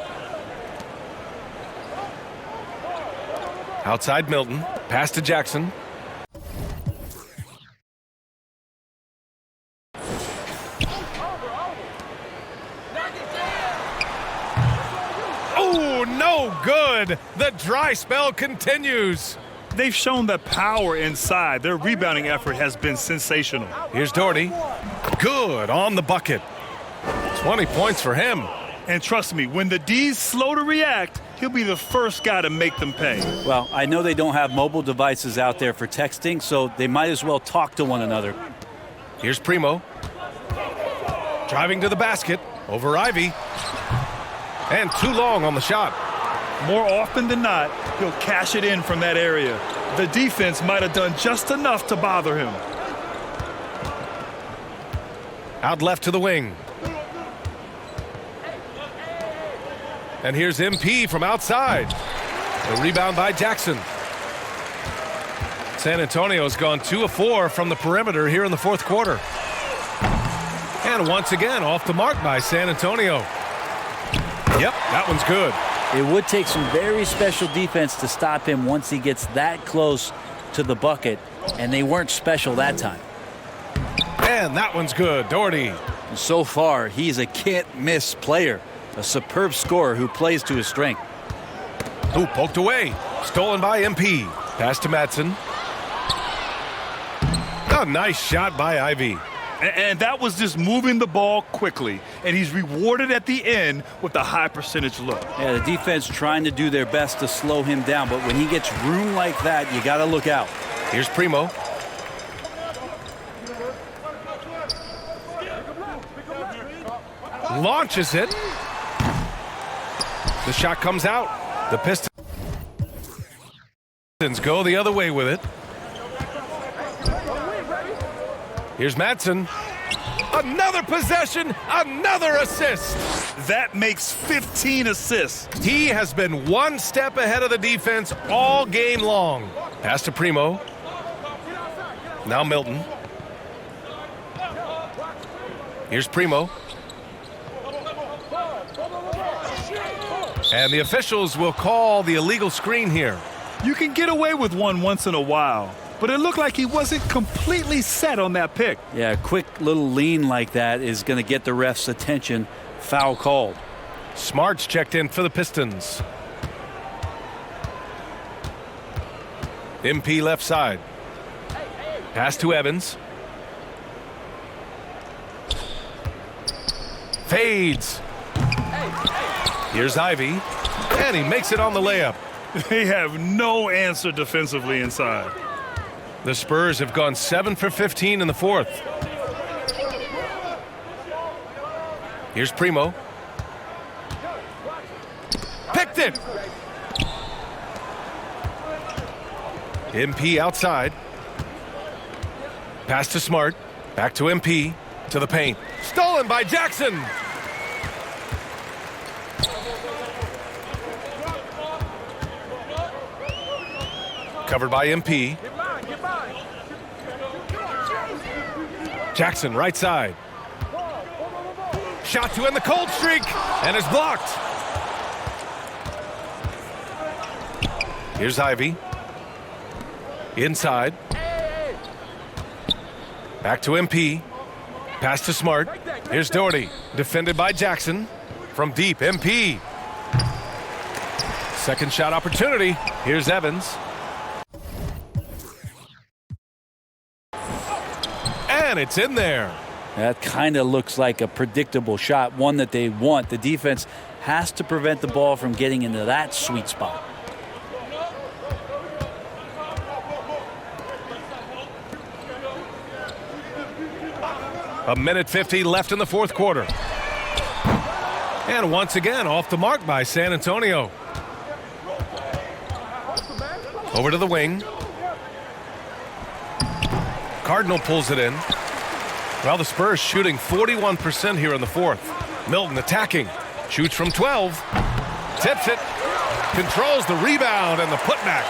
Outside Milton. Pass to Jackson. Oh, no good. The dry spell continues. They've shown that power inside. Their rebounding effort has been sensational. Here's Doherty. Good on the bucket. 20 points for him. And trust me, when the D's slow to react, he'll be the first guy to make them pay. Well, I know they don't have mobile devices out there for texting, so they might as well talk to one another. Here's Primo. Driving to the basket. Over Ivy. And too long on the shot. More often than not, he'll cash it in from that area. The defense might have done just enough to bother him. Out left to the wing. And here's MP from outside. The rebound by Jackson. San Antonio's gone 2 of 4 from the perimeter here in the fourth quarter. And once again, off the mark by San Antonio. Yep, that one's good. It would take some very special defense to stop him once he gets that close to the bucket, and they weren't special that time. And that one's good. Doherty. So far, he's a can't-miss player, a superb scorer who plays to his strength. Ooh, poked away. Stolen by MP. Pass to Madsen. A nice shot by Ivy. And that was just moving the ball quickly. And he's rewarded at the end with a high percentage look. Yeah, the defense trying to do their best to slow him down, but when he gets room like that, you got to look out. Here's Primo. Launches it. The shot comes out. The Pistons go the other way with it. Here's Madsen. Another possession, another assist. That makes 15 assists. He has been one step ahead of the defense all game long. Pass to Primo. Now Milton. Here's Primo. And the officials will call the illegal screen here. You can get away with one once in a while, but it looked like he wasn't completely set on that pick. Yeah, a quick little lean like that is going to get the ref's attention. Foul called. Smart's checked in for the Pistons. MP left side. Pass to Evans. Fades. Here's Ivy. And he makes it on the layup. They have no answer defensively inside. The Spurs have gone 7 for 15 in the fourth. Here's Primo. Tipped it. MP outside. Pass to Smart. Back to MP. To the paint. Stolen by Jackson. Covered by MP. Jackson, right side. Shot to end the cold streak, and is blocked. Here's Ivy. Inside. Back to MP. Pass to Smart. Here's Doherty. Defended by Jackson. From deep, MP. Second shot opportunity. Here's Evans. And it's in there. That kind of looks like a predictable shot, one that they want. The defense has to prevent the ball from getting into that sweet spot. A minute 50 left in the fourth quarter. And once again, off the mark by San Antonio. Over to the wing. Cardinal pulls it in. Well, the Spurs shooting 41% here in the fourth. Milton attacking. Shoots from 12. Tips it. Controls the rebound and the putback.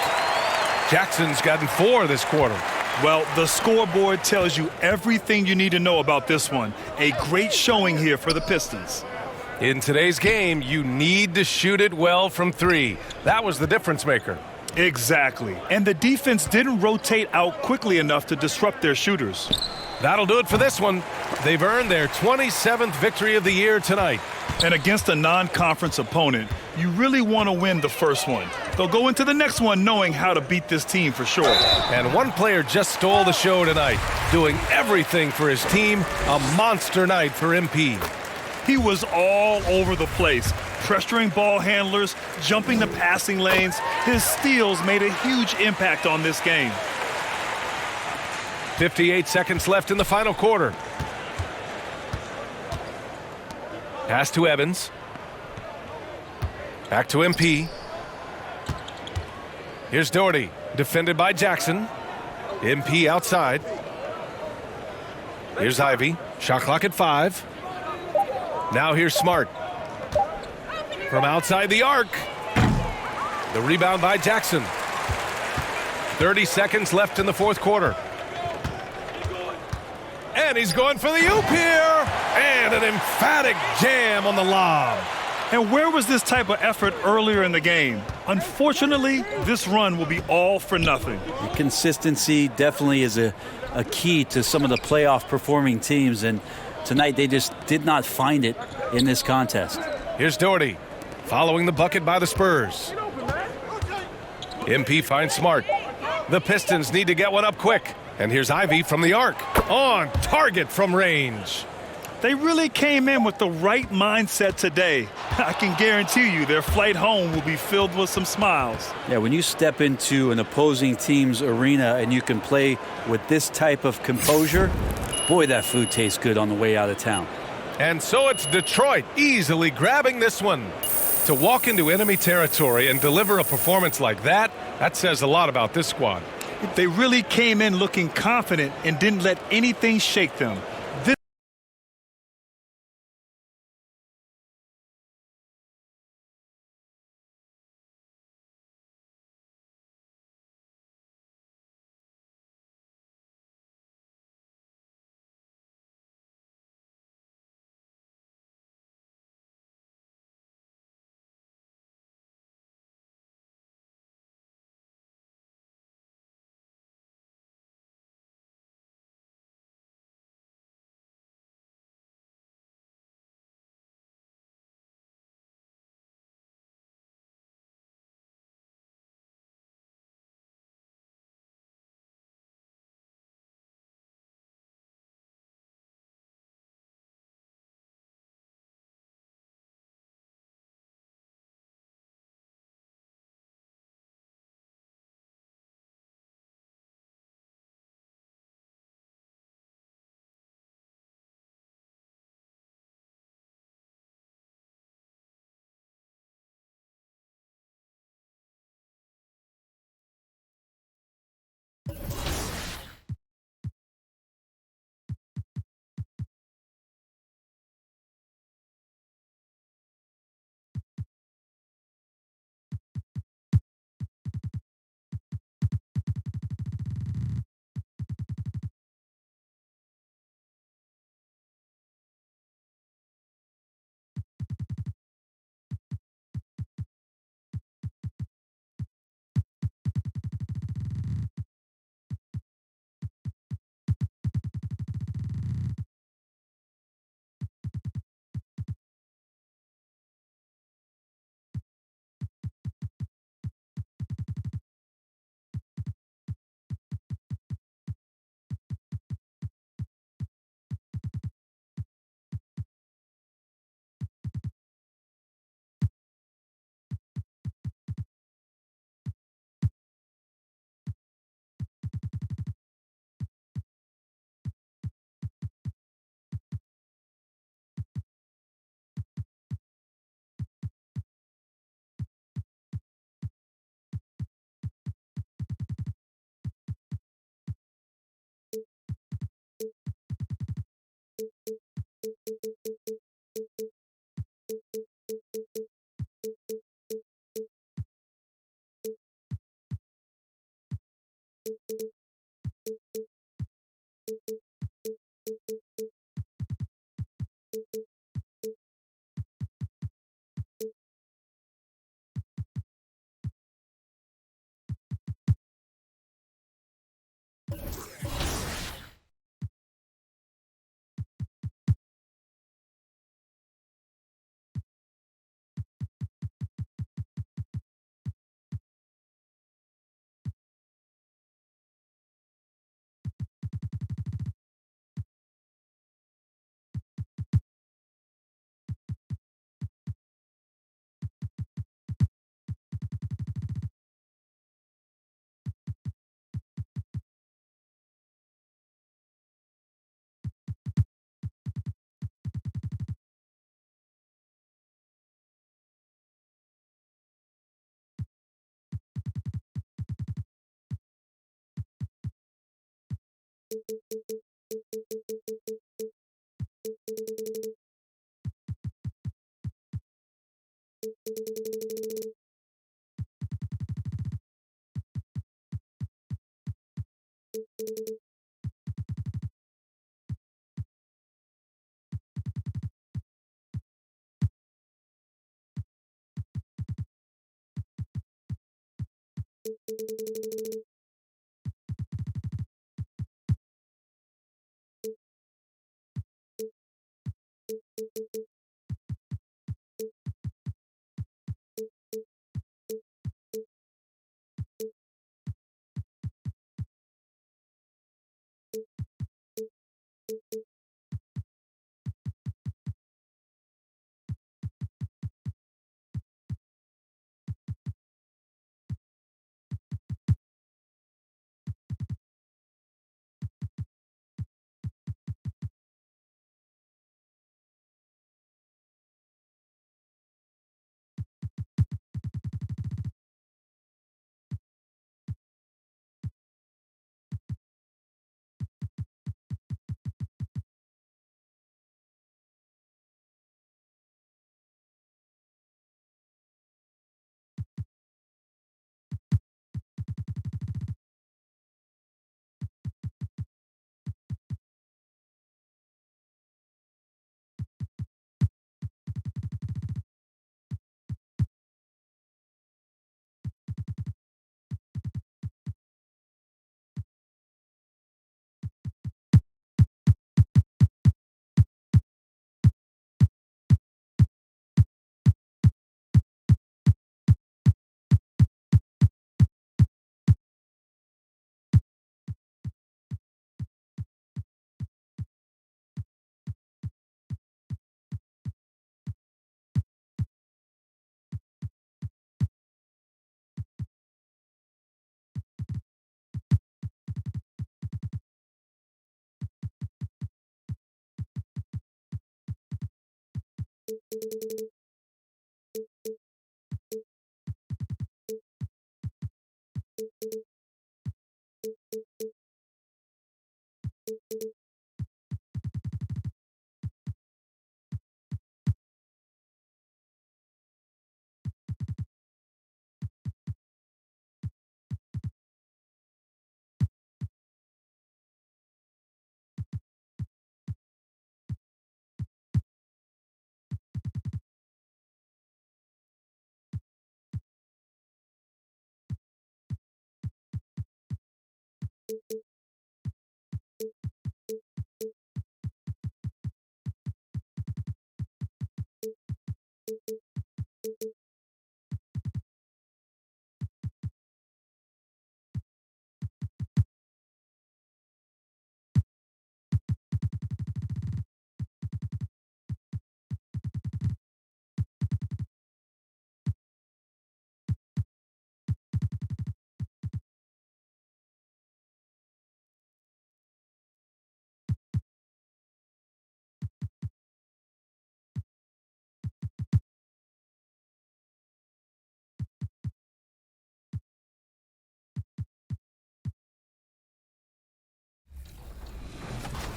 Jackson's gotten 4 this quarter. Well, the scoreboard tells you everything you need to know about this one. A great showing here for the Pistons. In today's game, you need to shoot it well from 3. That was the difference maker. Exactly. And the defense didn't rotate out quickly enough to disrupt their shooters. That'll do it for this one. They've earned their 27th victory of the year tonight. And against a non-conference opponent, you really want to win the first one. They'll go into the next one knowing how to beat this team for sure. And one player just stole the show tonight, doing everything for his team. A monster night for MP. He was all over the place, pressuring ball handlers, jumping the passing lanes. His steals made a huge impact on this game. 58 seconds left in the final quarter. Pass to Evans. Back to MP. Here's Doherty, defended by Jackson. MP outside. Here's Ivy. Shot clock at 5. Now here's Smart. From outside the arc. The rebound by Jackson. 30 seconds left in the fourth quarter. And he's going for the oop here. And an emphatic jam on the lob. And where was this type of effort earlier in the game? Unfortunately, this run will be all for nothing. Consistency definitely is a key to some of the playoff performing teams, and tonight they just did not find it in this contest. Here's Doherty, following the bucket by the Spurs. MP finds Smart. The Pistons need to get one up quick. And here's Ivy from the arc. On target from range. They really came in with the right mindset today. I can guarantee you their flight home will be filled with some smiles. Yeah, when you step into an opposing team's arena and you can play with this type of composure, boy, that food tastes good on the way out of town. And so it's Detroit easily grabbing this one. To walk into enemy territory and deliver a performance like that, that says a lot about this squad. They really came in looking confident and didn't let anything shake them.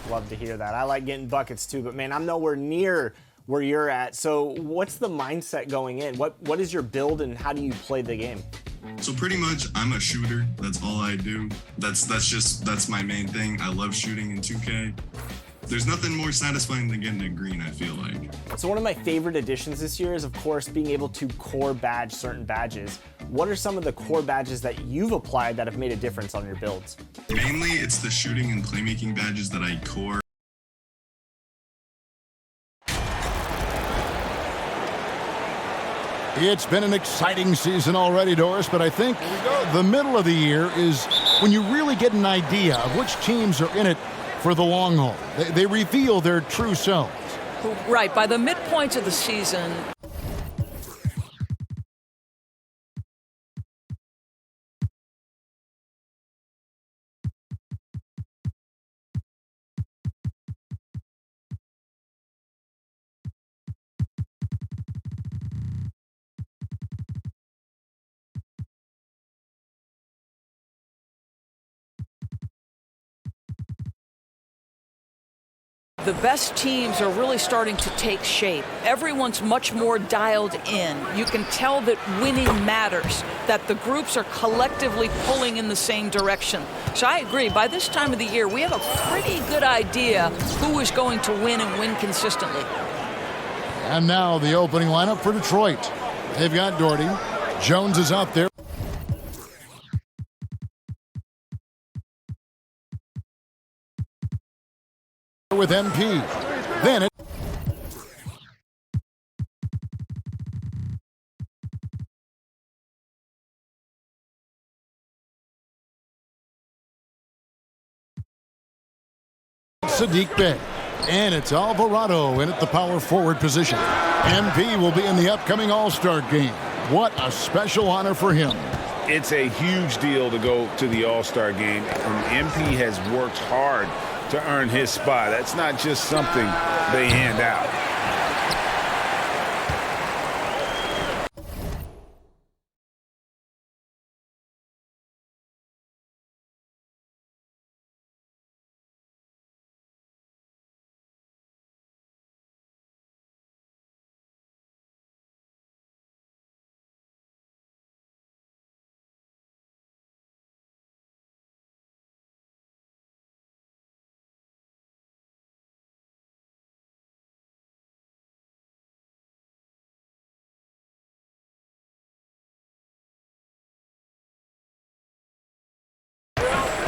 Love to hear that. I like getting buckets too, but man, I'm nowhere near where you're at. So what's the mindset going in? What is your build and how do you play the game? So pretty much I'm a shooter. That's all I do. That's my main thing. I love shooting in 2K. There's nothing more satisfying than getting a green, I feel like. So one of my favorite additions this year is, of course, being able to core badge certain badges. What are some of the core badges that you've applied that have made a difference on your builds? Mainly, it's the shooting and playmaking badges that I core. It's been an exciting season already, Doris, but I think the middle of the year is when you really get an idea of which teams are in it for the long haul. They reveal their true selves. Right. By the midpoint of the season, the best teams are really starting to take shape. Everyone's much more dialed in. You can tell that winning matters, that the groups are collectively pulling in the same direction. So I agree, by this time of the year, we have a pretty good idea who is going to win and win consistently. And now the opening lineup for Detroit. They've got Doherty. Jones is out there with MP. Then it Sadiq Bey. And it's Alvarado in at the power forward position. MP will be in the upcoming All-Star game. What a special honor for him. It's a huge deal to go to the All-Star game. And MP has worked hard to earn his spot. That's not just something they hand out.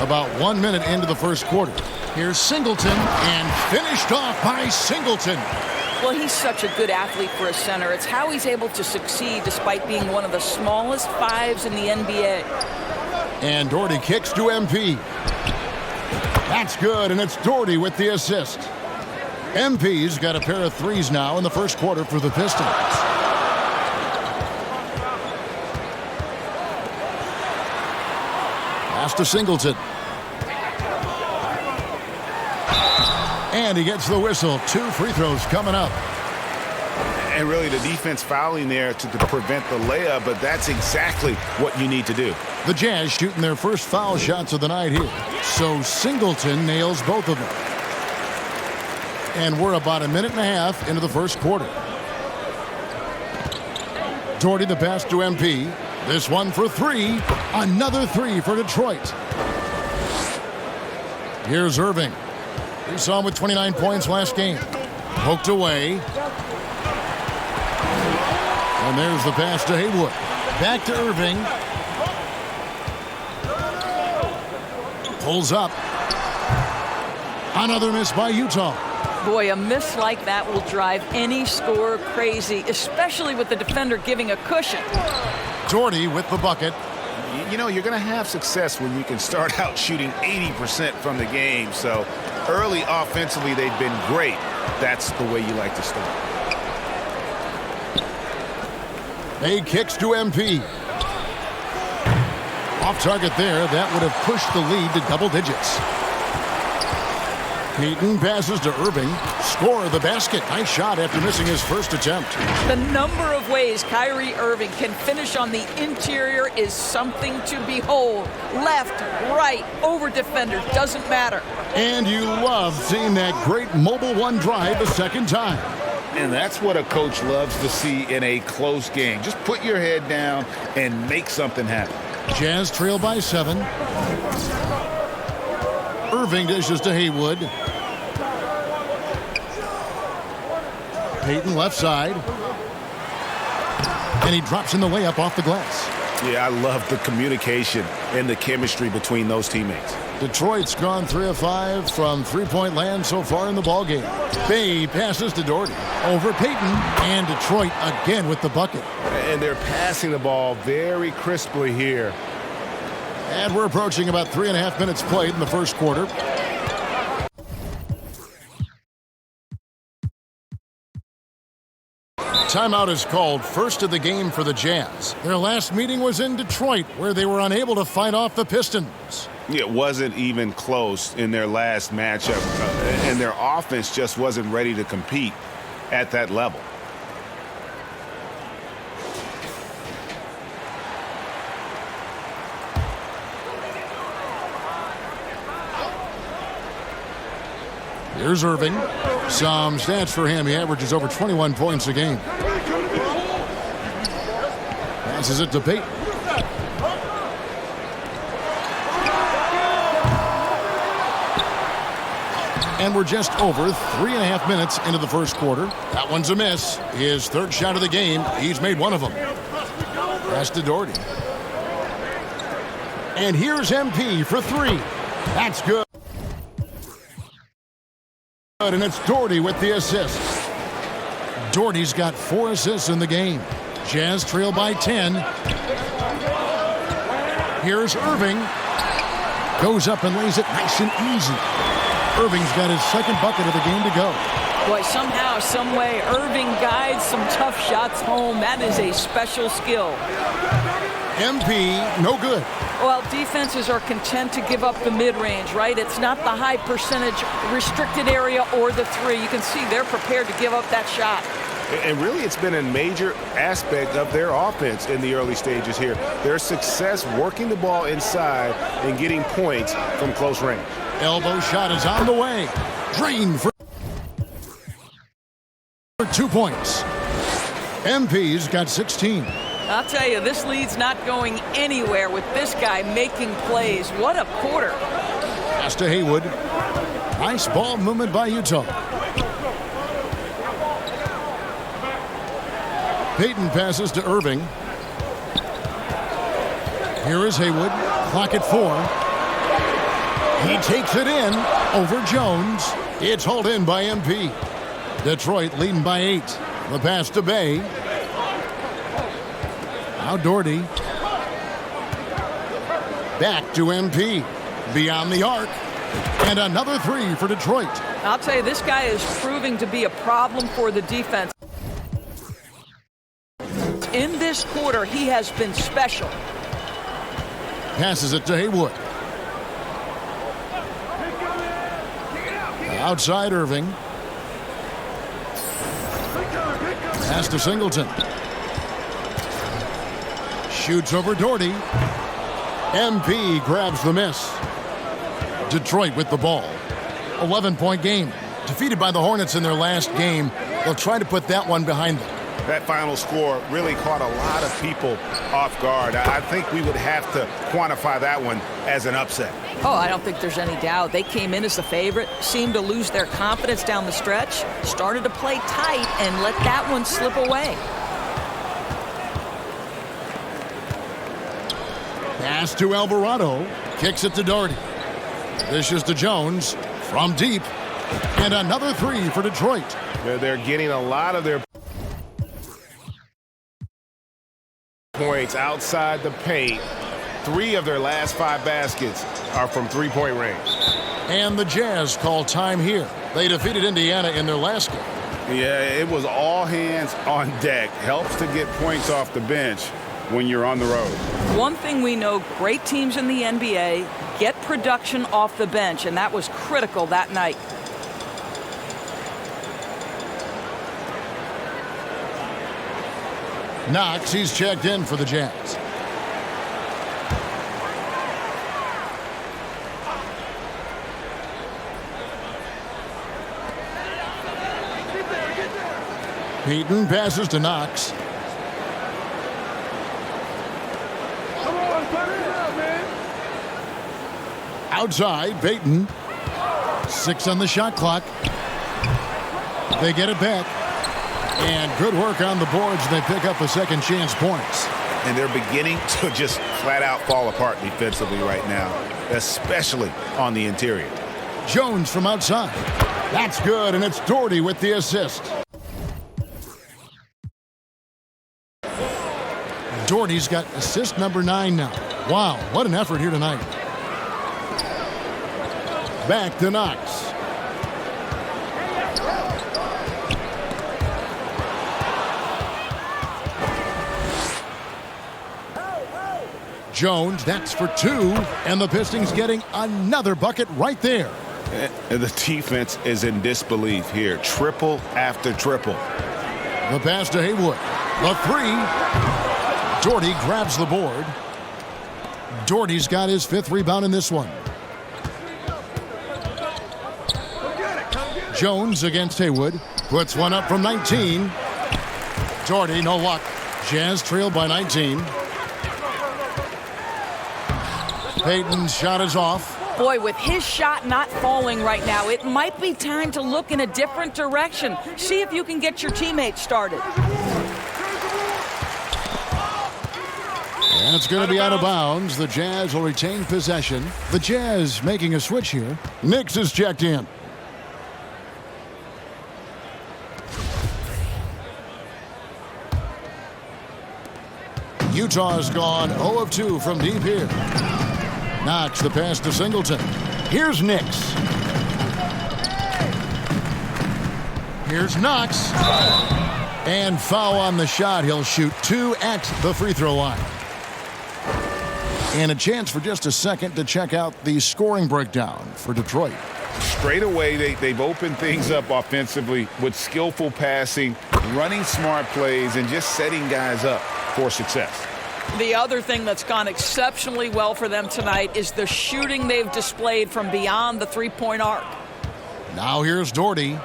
About 1 minute into the first quarter. Here's Singleton, and finished off by Singleton. Well, he's such a good athlete for a center. It's how he's able to succeed despite being one of the smallest fives in the NBA. And Doherty kicks to MP. That's good, and it's Doherty with the assist. MP's got a pair of threes now in the first quarter for the Pistons. Pass to Singleton. And he gets the whistle. 2 free throws coming up. And really the defense fouling there to prevent the layup, but that's exactly what you need to do. The Jazz shooting their first foul shots of the night here. So Singleton nails both of them. And we're about a minute and a half into the first quarter. Doherty the pass to MP. This one for 3. Another 3 for Detroit. Here's Irving. We saw him with 29 points last game. Poked away. And there's the pass to Haywood. Back to Irving. Pulls up. Another miss by Utah. Boy, a miss like that will drive any scorer crazy, especially with the defender giving a cushion. Doherty with the bucket. You know, you're going to have success when you can start out shooting 80% from the game. So early offensively, they've been great. That's the way you like to start. He kicks to MP. Off target there. That would have pushed the lead to double digits. Payton passes to Irving. Score the basket. Nice shot after missing his first attempt. The number of ways Kyrie Irving can finish on the interior is something to behold. Left, right, over defender, doesn't matter. And you love seeing that great mobile one drive a second time. And that's what a coach loves to see in a close game. Just put your head down and make something happen. Jazz trail by 7. Irving dishes to Haywood. Payton left side. And he drops in the layup off the glass. Yeah, I love the communication and the chemistry between those teammates. Detroit's gone 3 of 5 from three-point land so far in the ballgame. Bey passes to Doherty. Over Payton. And Detroit again with the bucket. And they're passing the ball very crisply here. And we're approaching about 3.5 minutes played in the first quarter. Timeout is called, first of the game for the Jazz. Their last meeting was in Detroit, where they were unable to fight off the Pistons. It wasn't even close in their last matchup, and their offense just wasn't ready to compete at that level. Here's Irving. Some stats for him. He averages over 21 points a game. Passes it to Peyton. And we're just over 3.5 minutes into the first quarter. That one's a miss. His third shot of the game. He's made one of them. Pass to Doherty. And here's MP for three. That's good. And it's Doherty with the assist. Doherty's got 4 assists in the game. Jazz trail by 10. Here's Irving. Goes up and lays it nice and easy. Irving's got his second bucket of the game to go. Boy, somehow, some way, Irving guides some tough shots home. That is a special skill. MP, no good. Well, defenses are content to give up the mid-range, right? It's not the high percentage restricted area or the three. You can see they're prepared to give up that shot. And really, it's been a major aspect of their offense in the early stages here. Their success working the ball inside and getting points from close range. Elbow shot is on the way. Drained for 2 points. MP's got 16. I'll tell you, this lead's not going anywhere with this guy making plays. What a quarter. Pass to Haywood. Nice ball movement by Utah. Peyton passes to Irving. Here is Haywood. Clock at 4. He takes it in over Jones. It's hauled in by MP. Detroit leading by 8. The pass to Bay. Now Doherty. Back to MP. Beyond the arc. And another 3 for Detroit. I'll tell you, this guy is proving to be a problem for the defense. In this quarter, he has been special. Passes it to Haywood. Outside Irving. Pass to Singleton. Shoots over Doherty. MP grabs the miss. Detroit with the ball. 11-point game. Defeated by the Hornets in their last game. They'll try to put that one behind them. That final score really caught a lot of people off guard. I think we would have to quantify that one as an upset. Oh, I don't think there's any doubt. They came in as the favorite, seemed to lose their confidence down the stretch, started to play tight, and let that one slip away. Pass to Alvarado. Kicks it to Doherty. This is to Jones from deep. And another 3 for Detroit. They're getting a lot of their points outside the paint. 3 of their last 5 baskets are from three-point range. And the Jazz call time here. They defeated Indiana in their last game. Yeah, it was all hands on deck. Helps to get points off the bench when you're on the road. One thing we know, great teams in the NBA get production off the bench, and that was critical that night. Knox, he's checked in for the Jazz. Peyton passes to Knox. Outside, Peyton. 6 on the shot clock. They get it back. And good work on the boards. They pick up a second chance points. And they're beginning to just flat out fall apart defensively right now, especially on the interior. Jones from outside. That's good, and it's Doherty with the assist. Doherty's got assist number 9 now. Wow, what an effort here tonight. Back to Knox. Jones, that's for 2, and the Pistons getting another bucket right there. And the defense is in disbelief here. Triple after triple. The pass to Haywood. The 3. Doherty grabs the board. Doherty's got his 5th rebound in this one. Jones against Haywood. Puts one up from 19. Doherty, no luck. Jazz trailed by 19. Payton's shot is off. Boy, with his shot not falling right now, it might be time to look in a different direction. See if you can get your teammates started. And it's going to be out of bounds. The Jazz will retain possession. The Jazz making a switch here. Nix is checked in. Utah's gone 0 of 2 from deep here. Knox the pass to Singleton. Here's Nix. Here's Knox. And foul on the shot. He'll shoot 2 at the free throw line. And a chance for just a second to check out the scoring breakdown for Detroit. Straight away, they've opened things up offensively with skillful passing, running smart plays, and just setting guys up for success. The other thing that's gone exceptionally well for them tonight is the shooting they've displayed from beyond the three-point arc. Now here's Doherty.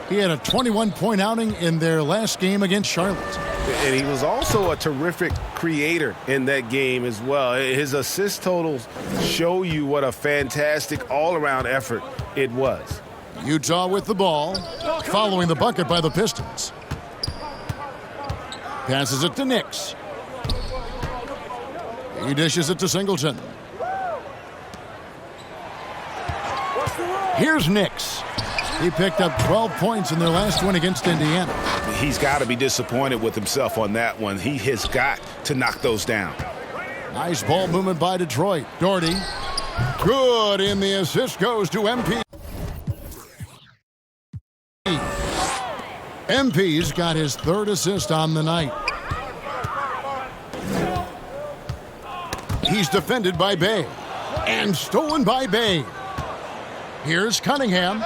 He had a 21-point outing in their last game against Charlotte. And he was also a terrific creator in that game as well. His assist totals show you what a fantastic all-around effort it was. Utah with the ball, following the bucket by the Pistons. Passes it to Nix. He dishes it to Singleton. Here's Nix. He picked up 12 points in their last win against Indiana. He's got to be disappointed with himself on that one. He has got to knock those down. Nice ball movement by Detroit. Doherty. Good, and the assist goes to MP. MP's got his third assist on the night. He's defended by Bay. And stolen by Bay. Here's Cunningham.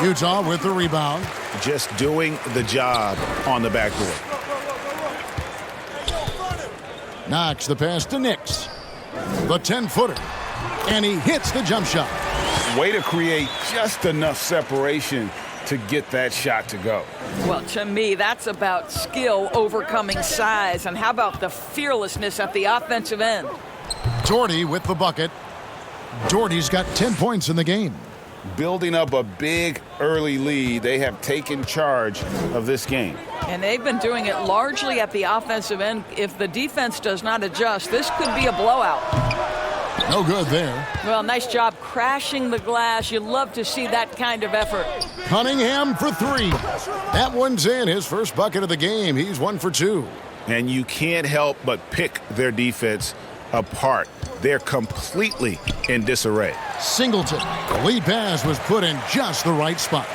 Utah with the rebound. Just doing the job on the backboard. Knox the pass to Nix. The 10-footer. And he hits the jump shot. Way to create just enough separation to get that shot to go. Well, to me, that's about skill overcoming size. And how about the fearlessness at the offensive end? Doherty with the bucket. Doherty's got 10 points in the game. Building up a big early lead, they have taken charge of this game. And they've been doing it largely at the offensive end. If the defense does not adjust, this could be a blowout. No good there. Well, nice job crashing the glass. You love to see that kind of effort. Cunningham for 3. That one's in. His first bucket of the game. He's 1 for 2. And you can't help but pick their defense apart. They're completely in disarray. Singleton. The lead pass was put in just the right spot.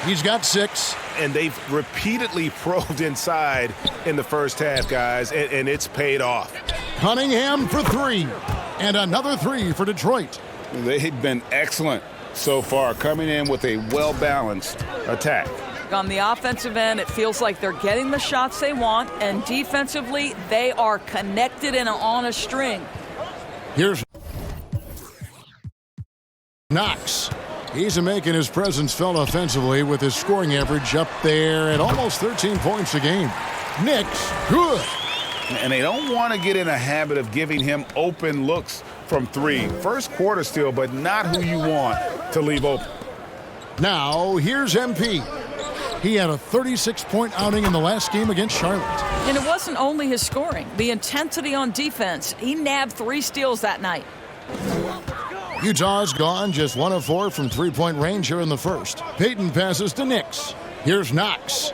He's got 6. And they've repeatedly probed inside in the first half, guys, and it's paid off. Cunningham for 3. And another 3 for Detroit. They've been excellent so far, coming in with a well-balanced attack. On the offensive end, it feels like they're getting the shots they want, and defensively, they are connected and on a string. Here's Knox. He's making his presence felt offensively with his scoring average up there at almost 13 points a game. Nix, good. And they don't want to get in a habit of giving him open looks from 3. First quarter still, but not who you want to leave open. Now, here's MP. He had a 36-point outing in the last game against Charlotte. And it wasn't only his scoring. The intensity on defense. He nabbed 3 steals that night. Utah's gone just 1 of 4 from three-point range here in the first. Payton passes to Nix. Here's Knox.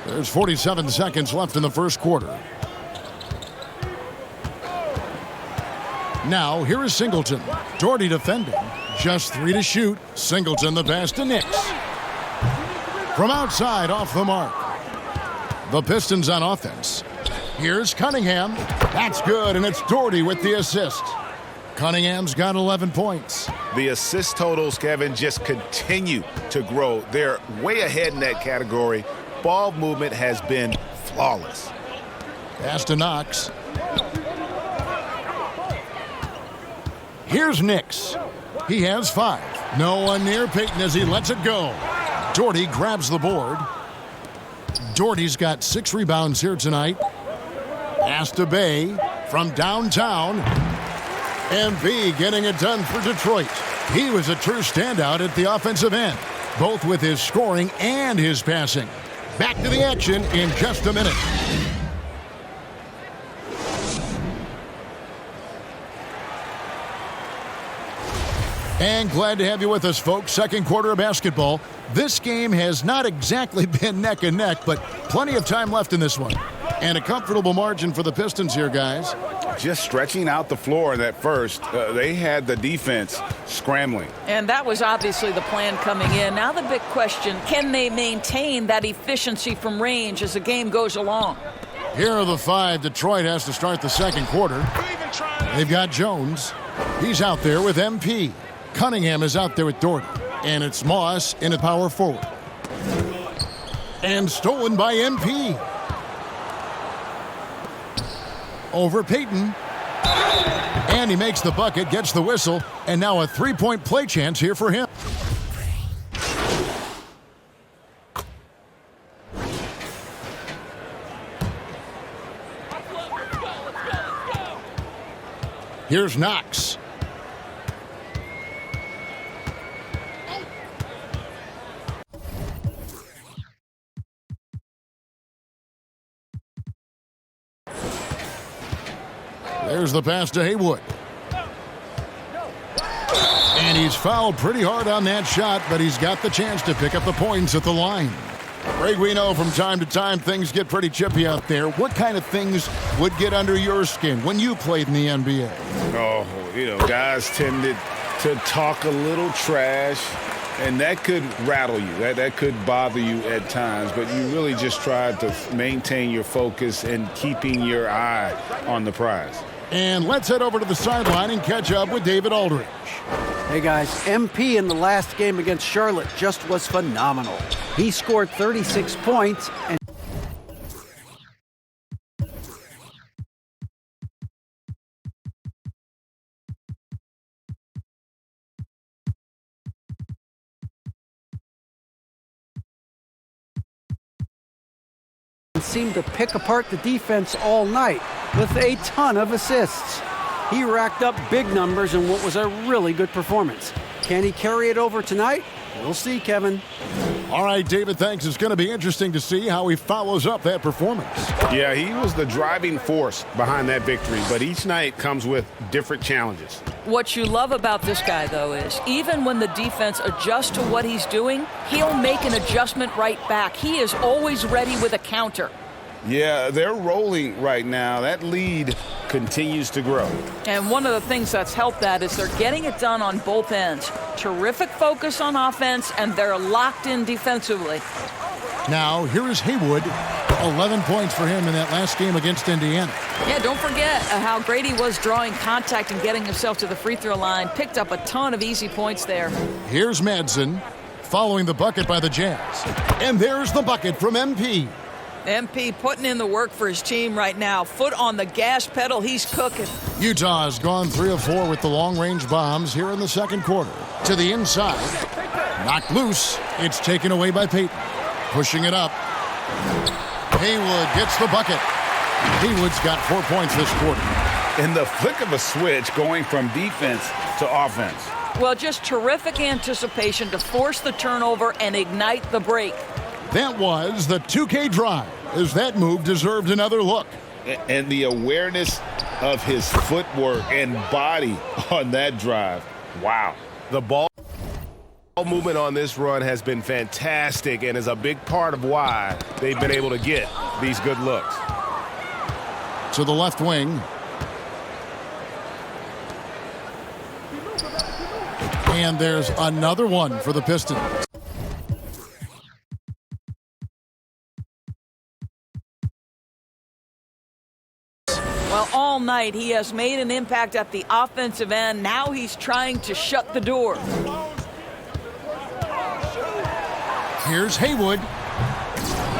There's 47 seconds left in the first quarter. Now, here is Singleton. Doherty defending. Just 3 to shoot. Singleton the pass to Nix. From outside, off the mark. The Pistons on offense. Here's Cunningham. That's good, and it's Doherty with the assist. Cunningham's got 11 points. The assist totals, Kevin, just continue to grow. They're way ahead in that category. Ball movement has been flawless. Pass to Knox. Here's Nix. He has 5. No one near Payton as he lets it go. Doherty grabs the board. Doherty's got 6 rebounds here tonight. Pass to Bay from downtown. MP getting it done for Detroit. He was a true standout at the offensive end, both with his scoring and his passing. Back to the action in just a minute. And glad to have you with us, folks. Second quarter of basketball. This game has not exactly been neck and neck, but plenty of time left in this one. And a comfortable margin for the Pistons here, guys. Just stretching out the floor in that first. They had the defense scrambling. And that was obviously the plan coming in. Now the big question, can they maintain that efficiency from range as the game goes along? Here are the 5 Detroit has to start the second quarter. They've got Jones. He's out there with MP. Cunningham is out there with Doherty. And it's Moss in at power forward. And stolen by MP. Over Payton. And he makes the bucket, gets the whistle, and now a 3-point play chance here for him. Here's Knox. There's the pass to Haywood. And he's fouled pretty hard on that shot, but he's got the chance to pick up the points at the line. Greg, we know from time to time things get pretty chippy out there. What kind of things would get under your skin when you played in the NBA? Oh, guys tended to talk a little trash, and that could rattle you. That could bother you at times, but you really just tried to maintain your focus and keeping your eye on the prize. And let's head over to the sideline and catch up with David Aldridge. Hey guys, MP in the last game against Charlotte just was phenomenal. He scored 36 points and seemed to pick apart the defense all night with a ton of assists. He racked up big numbers in what was a really good performance. Can he carry it over tonight? We'll see, Kevin. All right, David, thanks. It's going to be interesting to see how he follows up that performance. Yeah, he was the driving force behind that victory, but each night comes with different challenges. What you love about this guy, though, is even when the defense adjusts to what he's doing, he'll make an adjustment right back. He is always ready with a counter. Yeah, they're rolling right now. That lead continues to grow. And one of the things that's helped that is they're getting it done on both ends. Terrific focus on offense, and they're locked in defensively. Now, here is Haywood. 11 points for him in that last game against Indiana. Yeah, don't forget how great he was drawing contact and getting himself to the free throw line. Picked up a ton of easy points there. Here's Madsen following the bucket by the Jazz. And there's the bucket from MP. MP putting in the work for his team right now. Foot on the gas pedal, he's cooking. Utah has gone 3 of 4 with the long-range bombs here in the second quarter. To the inside. Knocked loose. It's taken away by Payton. Pushing it up. Haywood gets the bucket. Haywood's got 4 points this quarter. In the flick of a switch, going from defense to offense. Well, just terrific anticipation to force the turnover and ignite the break. That was the 2K drive, as that move deserved another look. And the awareness of his footwork and body on that drive. Wow. The ball movement on this run has been fantastic and is a big part of why they've been able to get these good looks. To the left wing. And there's another one for the Pistons. Well, all night he has made an impact at the offensive end. Now he's trying to shut the door. Here's Haywood.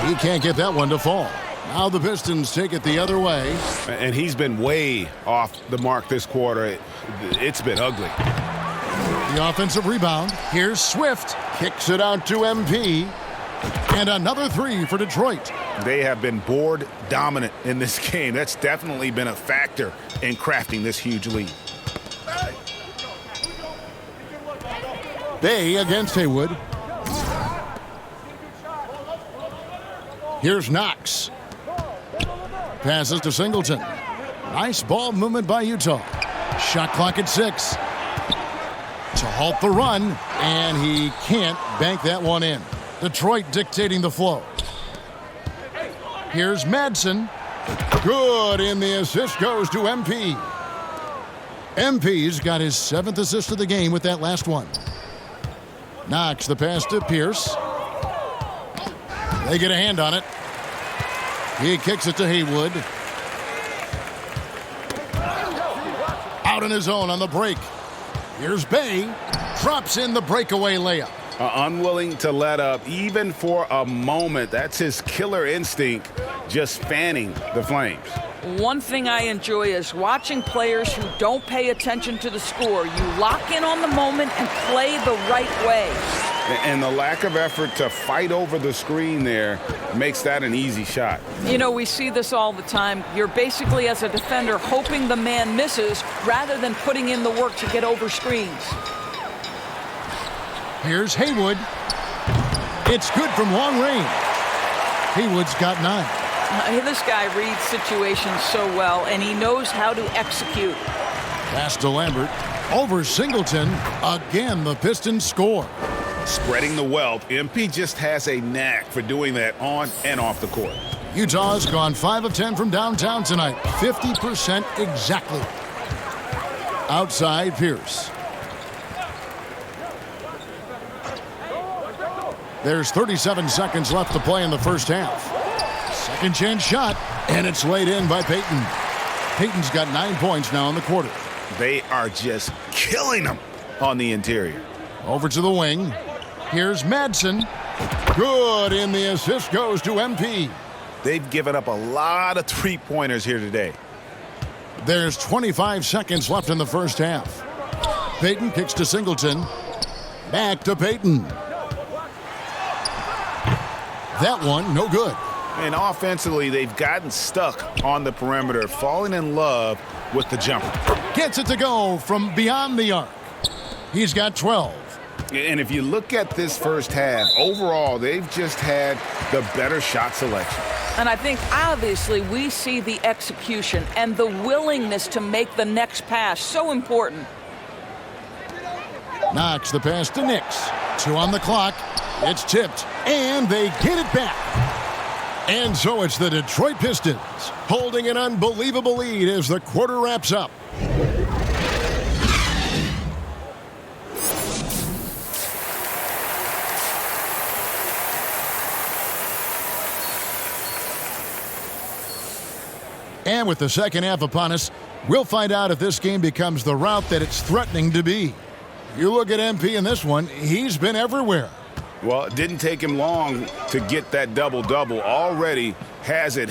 He can't get that one to fall. Now the Pistons take it the other way. And he's been way off the mark this quarter. It's been ugly. The offensive rebound. Here's Swift. Kicks it out to MP. And another three for Detroit. They have been board dominant in this game. That's definitely been a factor in crafting this huge lead. Bay against Haywood. Here's Knox. Passes to Singleton. Nice ball movement by Utah. Shot clock at 6. To halt the run, and he can't bank that one in. Detroit dictating the flow. Here's Madsen. Good, and the assist goes to MP. MP's got his 7th assist of the game with that last one. Knox the pass to Pierce. They get a hand on it. He kicks it to Haywood. Out on his own on the break. Here's Bay. Drops in the breakaway layup. Unwilling to let up even for a moment. That's his killer instinct, just fanning the flames. One thing I enjoy is watching players who don't pay attention to the score. You lock in on the moment and play the right way. And the lack of effort to fight over the screen there makes that an easy shot. You know, we see this all the time. You're basically, as a defender, hoping the man misses rather than putting in the work to get over screens. Here's Haywood. It's good from long range. Haywood's got 9. This guy reads situations so well, and he knows how to execute. Pass to Lambert. Over Singleton. Again, the Pistons score. Spreading the wealth, MP just has a knack for doing that on and off the court. Utah's gone 5 of 10 from downtown tonight. 50% exactly. Outside Pierce. There's 37 seconds left to play in the first half. Second chance shot, and it's laid in by Payton. Payton's got 9 points now in the quarter. They are just killing them on the interior. Over to the wing. Here's Madsen. Good, and the assist goes to MP. They've given up a lot of three-pointers here today. There's 25 seconds left in the first half. Payton kicks to Singleton. Back to Payton. That one, no good. And offensively, they've gotten stuck on the perimeter, falling in love with the jumper. Gets it to go from beyond the arc. He's got 12. And if you look at this first half, overall, they've just had the better shot selection. And I think, obviously, we see the execution and the willingness to make the next pass so important. Knox the pass to Nix. 2 on the clock. It's tipped, and they get it back. And so it's the Detroit Pistons holding an unbelievable lead as the quarter wraps up. And with the second half upon us, we'll find out if this game becomes the route that it's threatening to be. You look at MP in this one, he's been everywhere. Well, it didn't take him long to get that double-double. Already has it.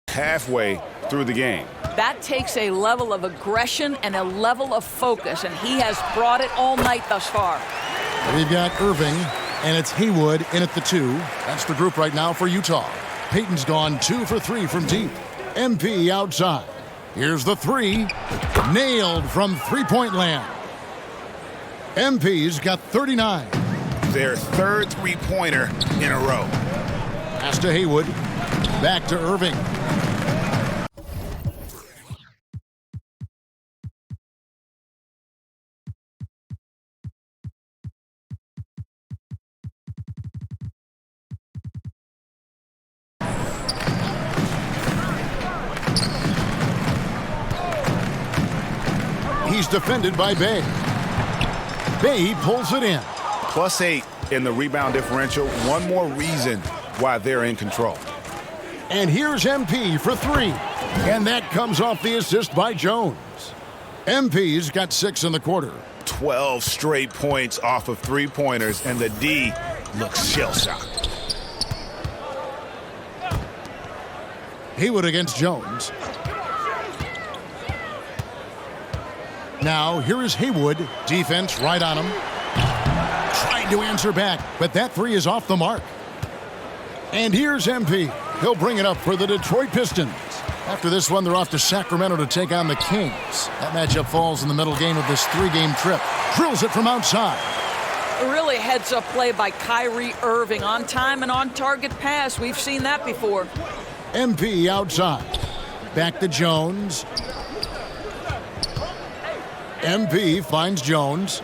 Halfway through the game. That takes a level of aggression and a level of focus, and he has brought it all night thus far. We've got Irving, and it's Haywood in at the 2. That's the group right now for Utah. Peyton's gone 2 for 3 from deep. MP outside. Here's the 3. Nailed from three-point land. MP's got 39. Their third three-pointer in a row. Pass to Haywood. Back to Irving. He's defended by Bay. Bay pulls it in. +8 in the rebound differential. One more reason why they're in control. And here's MP for 3. And that comes off the assist by Jones. MP's got 6 in the quarter. 12 straight points off of three-pointers, and the D looks shell-shocked. Haywood against Jones. Now, here is Haywood. Defense right on him. Trying to answer back, but that 3 is off the mark. And here's MP. He'll bring it up for the Detroit Pistons. After this one, they're off to Sacramento to take on the Kings. That matchup falls in the middle game of this 3-game trip. Drills it from outside. A really heads-up play by Kyrie Irving. On time and on target pass. We've seen that before. MP outside. Back to Jones. MP finds Jones.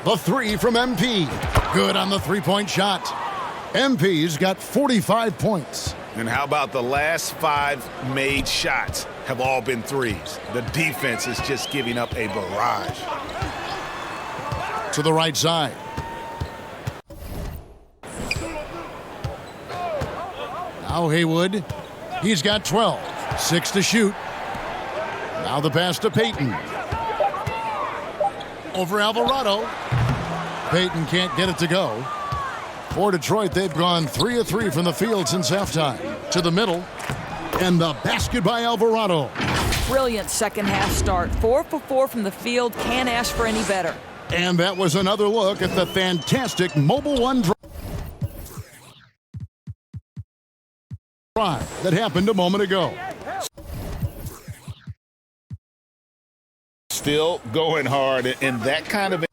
The 3 from MP. Good on the three-point shot. MP's got 45 points. And how about the last 5 made shots have all been threes? The defense is just giving up a barrage. To the right side. Now Haywood. He's got 12. 6 to shoot. Now the pass to Peyton. Over Alvarado. Peyton can't get it to go. For Detroit, they've gone 3 of 3 from the field since halftime. To the middle. And the basket by Alvarado. Brilliant second-half start. 4 for 4 from the field. Can't ask for any better. And that was another look at the fantastic Mobile One drive that happened a moment ago. Still going hard, and that kind of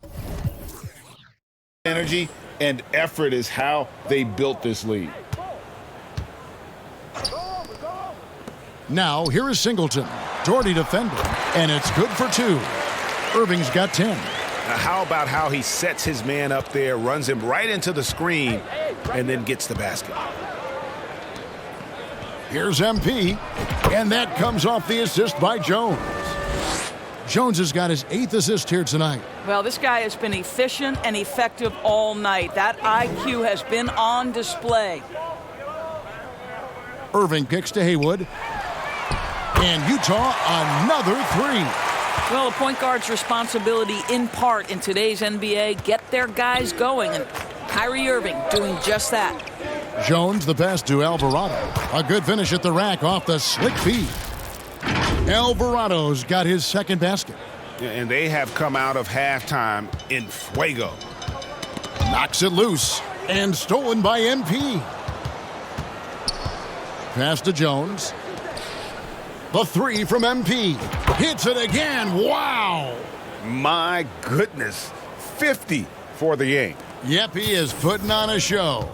energy and effort is how they built this lead. Now, here is Singleton. Doherty defending, and it's good for 2. Irving's got 10. Now, how about how he sets his man up there, runs him right into the screen, and then gets the basket. Here's MP, and that comes off the assist by Jones. Jones has got his 8th assist here tonight. Well, this guy has been efficient and effective all night. That IQ has been on display. Irving kicks to Haywood. And Utah, another 3. Well, a point guard's responsibility in part in today's NBA, get their guys going, and Kyrie Irving doing just that. Jones, the pass to Alvarado. A good finish at the rack off the slick feed. Alvarado's got his 2nd basket. And they have come out of halftime in fuego. Knocks it loose and stolen by MP. Pass to Jones. The 3 from MP. Hits it again. Wow. My goodness. 50 for the game. Yep, he is putting on a show.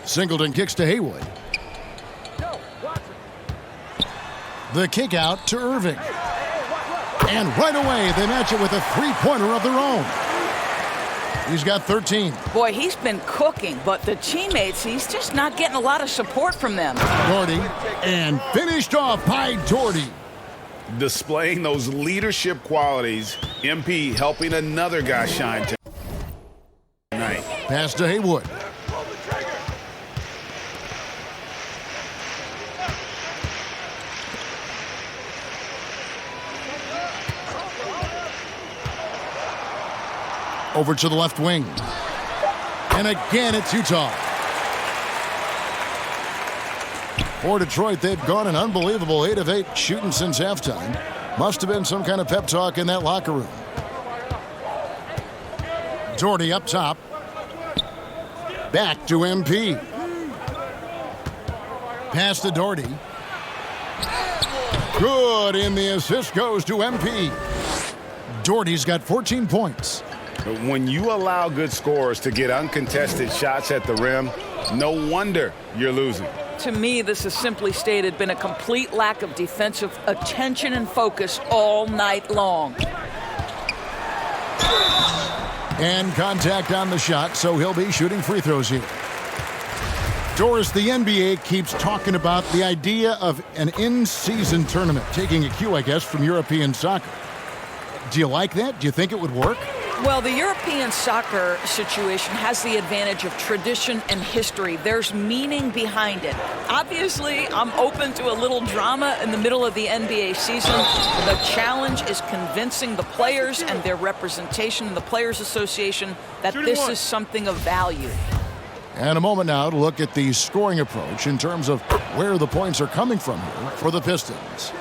Singleton kicks to Haywood. The kick out to Irving. And right away, they match it with a 3-pointer of their own. He's got 13. Boy, he's been cooking, but the teammates, he's just not getting a lot of support from them. Doherty, and finished off by Doherty. displaying those leadership qualities. MP helping another guy shine tonight. Pass to Haywood. Over to the left wing. And again, it's Utah. For Detroit, they've gone an unbelievable 8 of 8 shooting since halftime. Must have been some kind of pep talk in that locker room. Doherty up top. Back to MP. Pass to Doherty. Good, and the assist goes to MP. Doherty's got 14 points. But when you allow good scorers to get uncontested shots at the rim, no wonder you're losing. To me, this has simply stated been a complete lack of defensive attention and focus all night long. And contact on the shot, so he'll be shooting free throws here. Doris, the NBA keeps talking about the idea of an in-season tournament, taking a cue, I guess, from European soccer. Do you like that? Do you think it would work? Well, the European soccer situation has the advantage of tradition and history. There's meaning behind it. Obviously, I'm open to a little drama in the middle of the NBA season. The challenge is convincing the players and their representation in the Players Association that this is something of value. And a moment now to look at the scoring approach in terms of where the points are coming from here for the Pistons.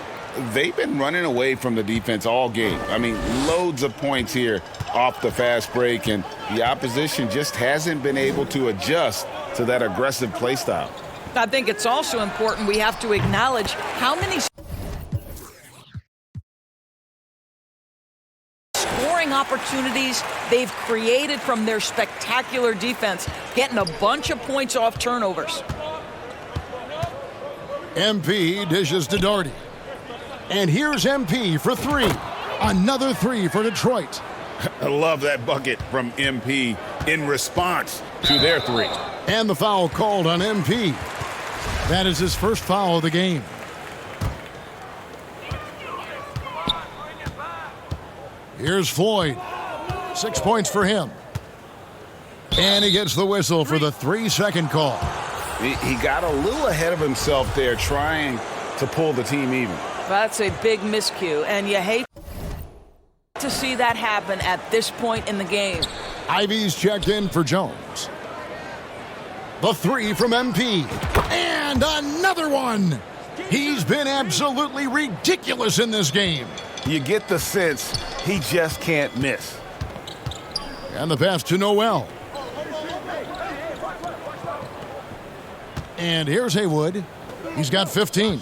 They've been running away from the defense all game. I mean, loads of points here off the fast break, and the opposition just hasn't been able to adjust to that aggressive play style. I think it's also important we have to acknowledge how many scoring opportunities they've created from their spectacular defense, getting a bunch of points off turnovers. MP dishes to Doherty. And here's MP for 3. Another 3 for Detroit. I love that bucket from MP in response to their 3. And the foul called on MP. That is his first foul of the game. Here's Floyd. 6 points for him. And he gets the whistle for the 3-second call. He got a little ahead of himself there trying to pull the team even. That's a big miscue, and you hate to see that happen at this point in the game. Ivy's checked in for Jones. The 3 from MP. And another one. He's been absolutely ridiculous in this game. You get the sense he just can't miss. And the pass to Noel. And here's Haywood. He's got 15.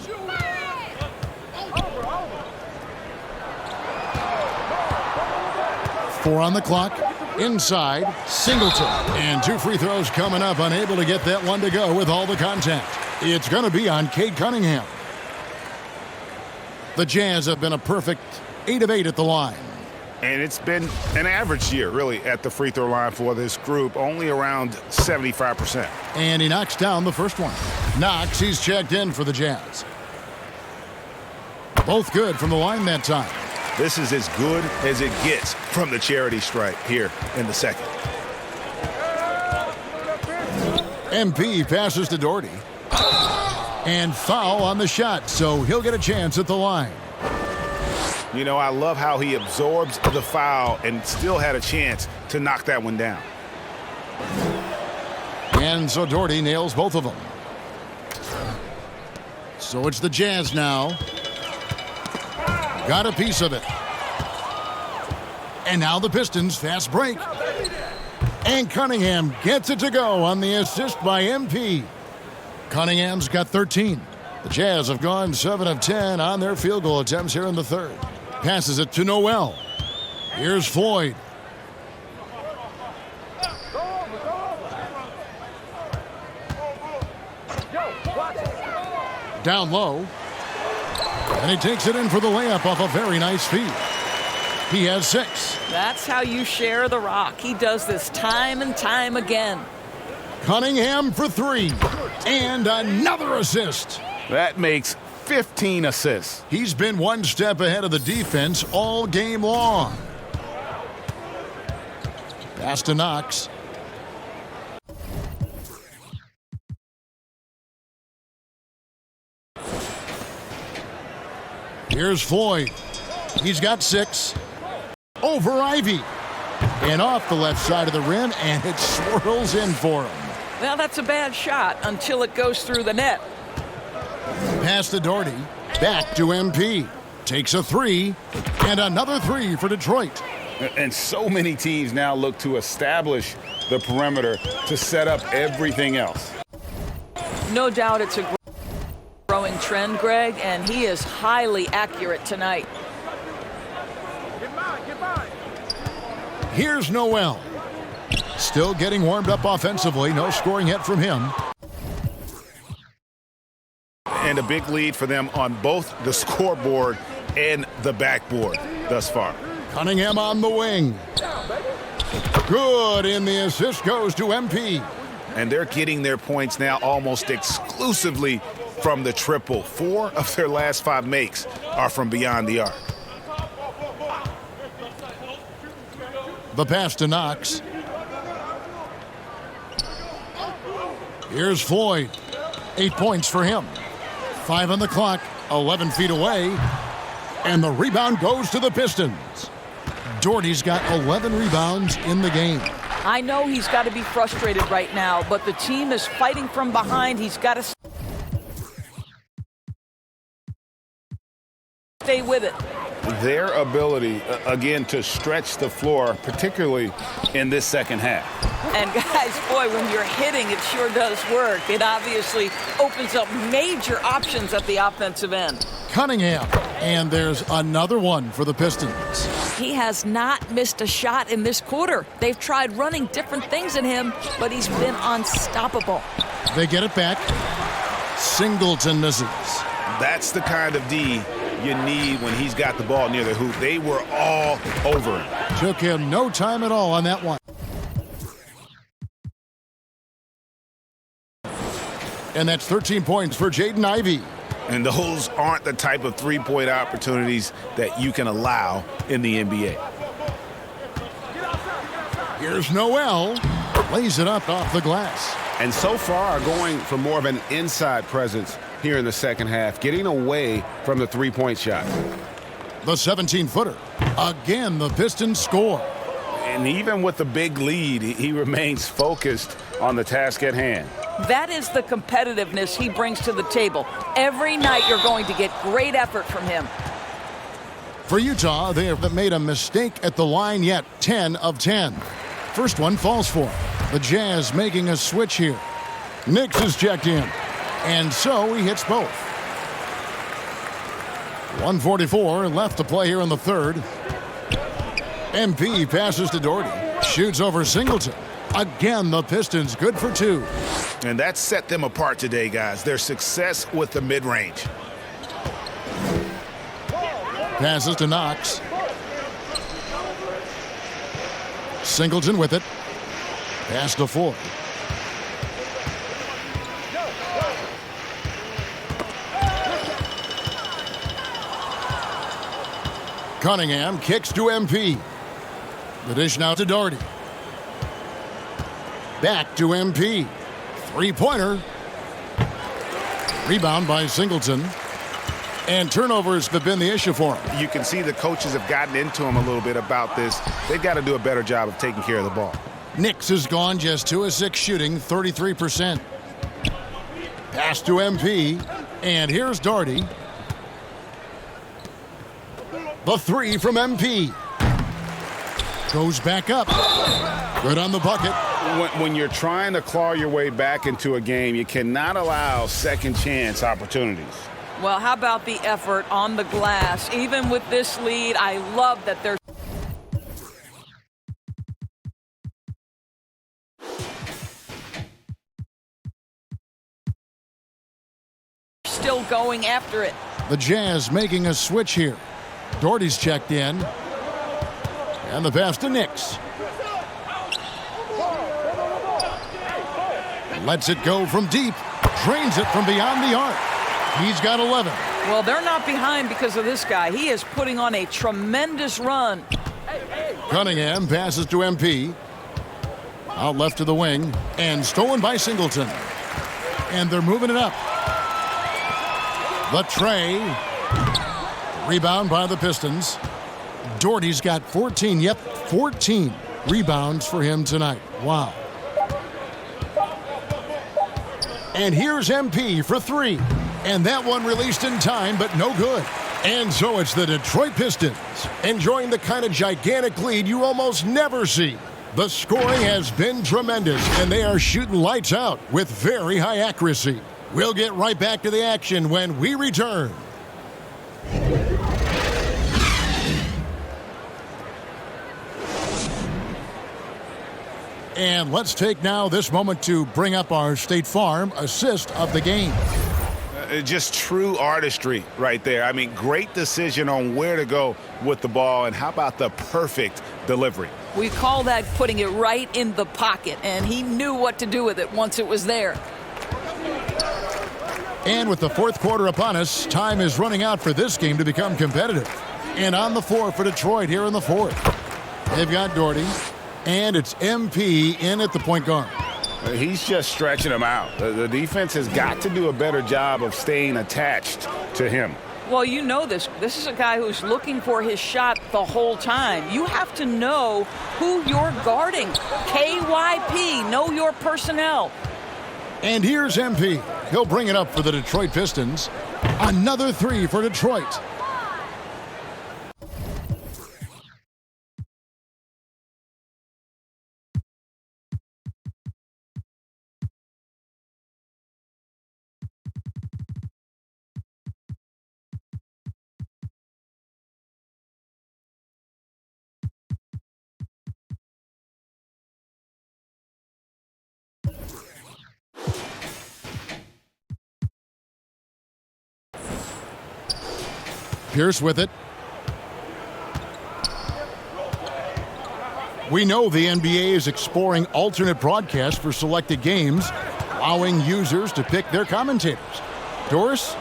Four on the clock. Inside, Singleton. And 2 free throws coming up. Unable to get that one to go with all the contact. It's going to be on Cade Cunningham. The Jazz have been a perfect 8 of 8 at the line. And it's been an average year, really, at the free throw line for this group, only around 75%. And he knocks down the first one. Knox, he's checked in for the Jazz. Both good from the line that time. This is as good as it gets from the charity stripe here in the second. MP passes to Doherty. And foul on the shot, so he'll get a chance at the line. You know, I love how he absorbs the foul and still had a chance to knock that one down. And so Doherty nails both of them. So it's the Jazz now. Got a piece of it. And now the Pistons, fast break. And Cunningham gets it to go on the assist by MP. Cunningham's got 13. The Jazz have gone 7 of 10 on their field goal attempts here in the third. Passes it to Noel. Here's Floyd. Down low. And he takes it in for the layup off a very nice feed. He has 6. That's how you share the rock. He does this time and time again. Cunningham for 3. And another assist. That makes 15 assists. He's been one step ahead of the defense all game long. Pass to Knox. Here's Floyd. He's got 6. Over Ivy. And off the left side of the rim, and it swirls in for him. Well, that's a bad shot until it goes through the net. Pass to Doherty. Back to MP. Takes a 3. And another 3 for Detroit. And so many teams now look to establish the perimeter to set up everything else. No doubt it's a growing trend, Greg, and he is highly accurate tonight. Here's Noel. Still getting warmed up offensively. No scoring yet from him. And a big lead for them on both the scoreboard and the backboard thus far. Cunningham on the wing. Good, and the assist goes to MP. And they're getting their points now almost exclusively from the triple. 4 of their last 5 makes are from beyond the arc. The pass to Knox. Here's Floyd. 8 points for him. 5 on the clock, 11 feet away. And the rebound goes to the Pistons. Doherty's got 11 rebounds in the game. I know he's got to be frustrated right now, but the team is fighting from behind. He's got to stay with it. Their ability, again, to stretch the floor, particularly in this second half. And guys, boy, when you're hitting, it sure does work. It obviously opens up major options at the offensive end. Cunningham, and there's another one for the Pistons. He has not missed a shot in this quarter. They've tried running different things at him, but he's been unstoppable. They get it back. Singleton misses. That's the kind of D you need when he's got the ball near the hoop. They were all over him. Took him no time at all on that one. And that's 13 points for Jaden Ivey. And those aren't the type of three-point opportunities that you can allow in the NBA. Here's Noel. Lays it up off the glass. And so far going for more of an inside presence here in the second half, getting away from the three-point shot. The 17-footer. Again, the Pistons score. And even with the big lead, he remains focused on the task at hand. That is the competitiveness he brings to the table. Every night you're going to get great effort from him. For Utah, they have made a mistake at the line yet. 10 of 10. First one falls for him. The Jazz making a switch here. Nix is checked in. And so he hits both. 1:44 left to play here in the third. MP passes to Doherty. Shoots over Singleton. Again, the Pistons good for 2. And that set them apart today, guys. Their success with the mid-range. Passes to Knox. Singleton with it. Pass to Floyd. Cunningham kicks to MP. The dish now to Doherty. Back to MP. Three-pointer. Rebound by Singleton. And turnovers have been the issue for him. You can see the coaches have gotten into him a little bit about this. They've got to do a better job of taking care of the ball. Nix is gone, just 2 of 6 shooting, 33%. Pass to MP. And here's Doherty. The 3 from MP. Goes back up. Good on the bucket. When you're trying to claw your way back into a game, you cannot allow second chance opportunities. Well, how about the effort on the glass? Even with this lead, I love that they're still going after it. The Jazz making a switch here. Doherty's checked in. And the pass to Nix. Lets it go from deep. Drains it from beyond the arc. He's got 11. Well, they're not behind because of this guy. He is putting on a tremendous run. Cunningham passes to MP. Out left to the wing. And stolen by Singleton. And they're moving it up. The tray. Rebound by the Pistons. Doherty's got 14. Yep, 14 rebounds for him tonight. Wow. And here's MP for 3. And that one released in time, but no good. And so it's the Detroit Pistons enjoying the kind of gigantic lead you almost never see. The scoring has been tremendous, and they are shooting lights out with very high accuracy. We'll get right back to the action when we return. And let's take now this moment to bring up our State Farm assist of the game. Just true artistry right there. I mean, great decision on where to go with the ball, and how about the perfect delivery? We call that putting it right in the pocket, and he knew what to do with it once it was there. And with the fourth quarter upon us, time is running out for this game to become competitive. And on the floor for Detroit here in the fourth. They've got Doherty, and it's MP in at the point guard. He's just stretching him out. The defense has got to do a better job of staying attached to him. Well, you know this. This is a guy who's looking for his shot the whole time. You have to know who you're guarding. KYP, know your personnel. And here's MP. He'll bring it up for the Detroit Pistons. Another 3 for Detroit. Pierce with it. We know the NBA is exploring alternate broadcasts for selected games, allowing users to pick their commentators. Doris,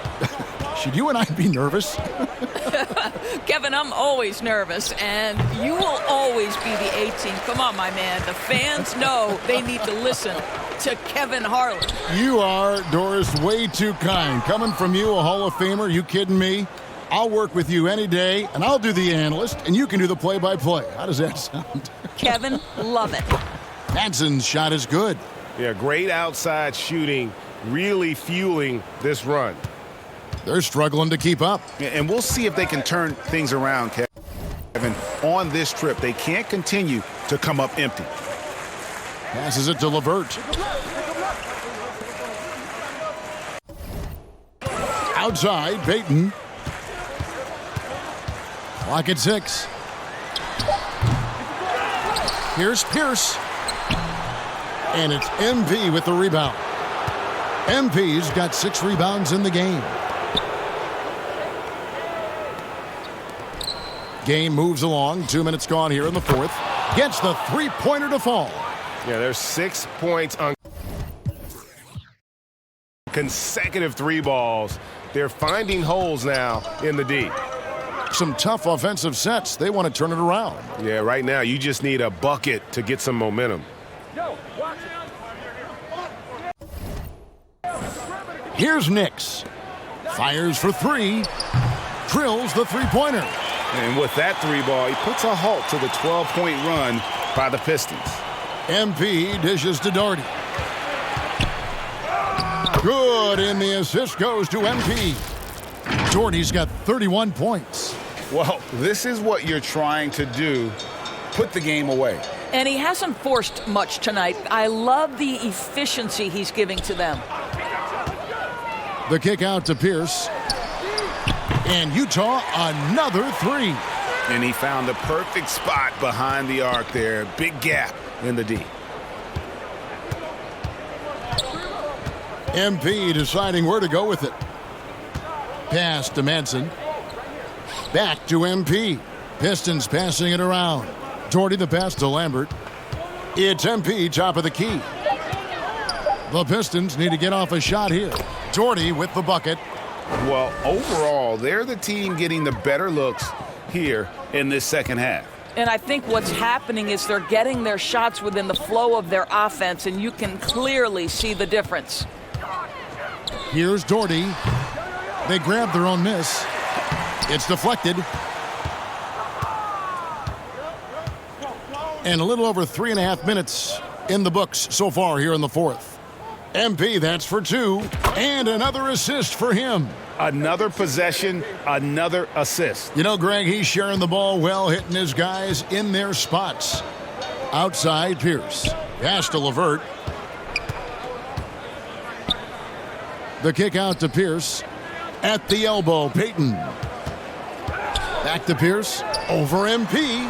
should you and I be nervous? Kevin, I'm always nervous, and you will always be the 18. Come on, my man. The fans know they need to listen to Kevin Harlan. You are, Doris, way too kind. Coming from you, a Hall of Famer, you kidding me? I'll work with you any day, and I'll do the analyst, and you can do the play-by-play. How does that sound? Kevin, love it. Manson's shot is good. Yeah, great outside shooting, really fueling this run. They're struggling to keep up. And we'll see if they can turn things around, Kevin. On this trip, they can't continue to come up empty. Passes it to LeVert. Outside, Payton. Clock at 6. Here's Pierce. And it's MP with the rebound. MP's got 6 rebounds in the game. Game moves along. 2 minutes gone here in the fourth. Gets the three-pointer to fall. Yeah, there's 6 points on consecutive 3 balls. They're finding holes now in the D. Some tough offensive sets. They want to turn it around. Yeah, right now you just need a bucket to get some momentum. Here's Nix. Fires for 3. Drills the three-pointer. And with that 3 ball, he puts a halt to the 12-point run by the Pistons. MP dishes to Doherty. Good, and the assist goes to MP. Doherty's got 31 points. Well, this is what you're trying to do. Put the game away. And he hasn't forced much tonight. I love the efficiency he's giving to them. The kick out to Pierce. And Utah, another 3. And he found the perfect spot behind the arc there. Big gap in the D. MP deciding where to go with it. Pass to Manson. Back to MP. Pistons passing it around. Doherty the pass to Lambert. It's MP top of the key. The Pistons need to get off a shot here. Doherty with the bucket. Well, overall, they're the team getting the better looks here in this second half. And I think what's happening is they're getting their shots within the flow of their offense, and you can clearly see the difference. Here's Doherty. They grab their own miss. It's deflected. And a little over 3.5 minutes in the books so far here in the fourth. MP, that's for 2. And another assist for him. Another possession, another assist. You know, Greg, he's sharing the ball well, hitting his guys in their spots. Outside, Pierce. Pass to LeVert. The kick out to Pierce. At the elbow, Payton. Back to Pierce. Over MP.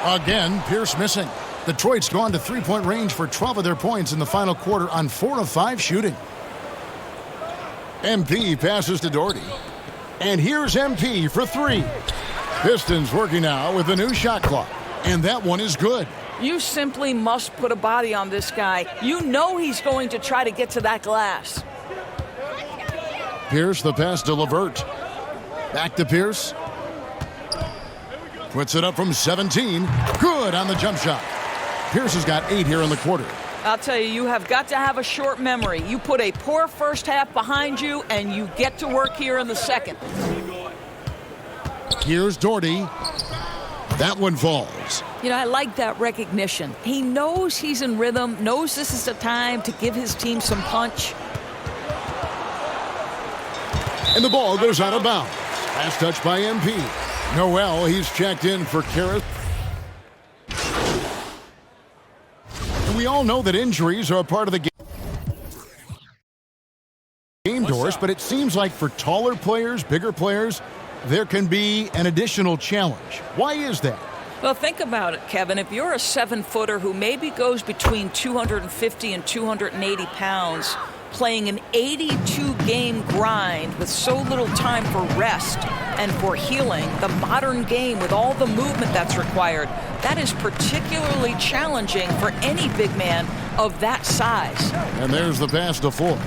Again, Pierce missing. Detroit's gone to three-point range for 12 of their points in the final quarter on 4 of 5 shooting. MP passes to Doherty. And here's MP for 3. Pistons working now with a new shot clock. And that one is good. You simply must put a body on this guy. You know he's going to try to get to that glass. Pierce, the pass to LeVert. Back to Pierce. Puts it up from 17. Good on the jump shot. Pierce has got 8 here in the quarter. I'll tell you, you have got to have a short memory. You put a poor first half behind you, and you get to work here in the second. Here's Doherty. That one falls. You know, I like that recognition. He knows he's in rhythm, knows this is the time to give his team some punch. And the ball goes out of bounds. Last touch by MP. Noel, he's checked in for Karras. We all know that injuries are a part of the game, Doris, but it seems like for taller players, bigger players, there can be an additional challenge. Why is that? Well, think about it, Kevin. If you're a 7-footer who maybe goes between 250 and 280 pounds, playing an 82-game grind with so little time for rest and for healing, the modern game with all the movement that's required, that is particularly challenging for any big man of that size. And there's the pass to Floyd.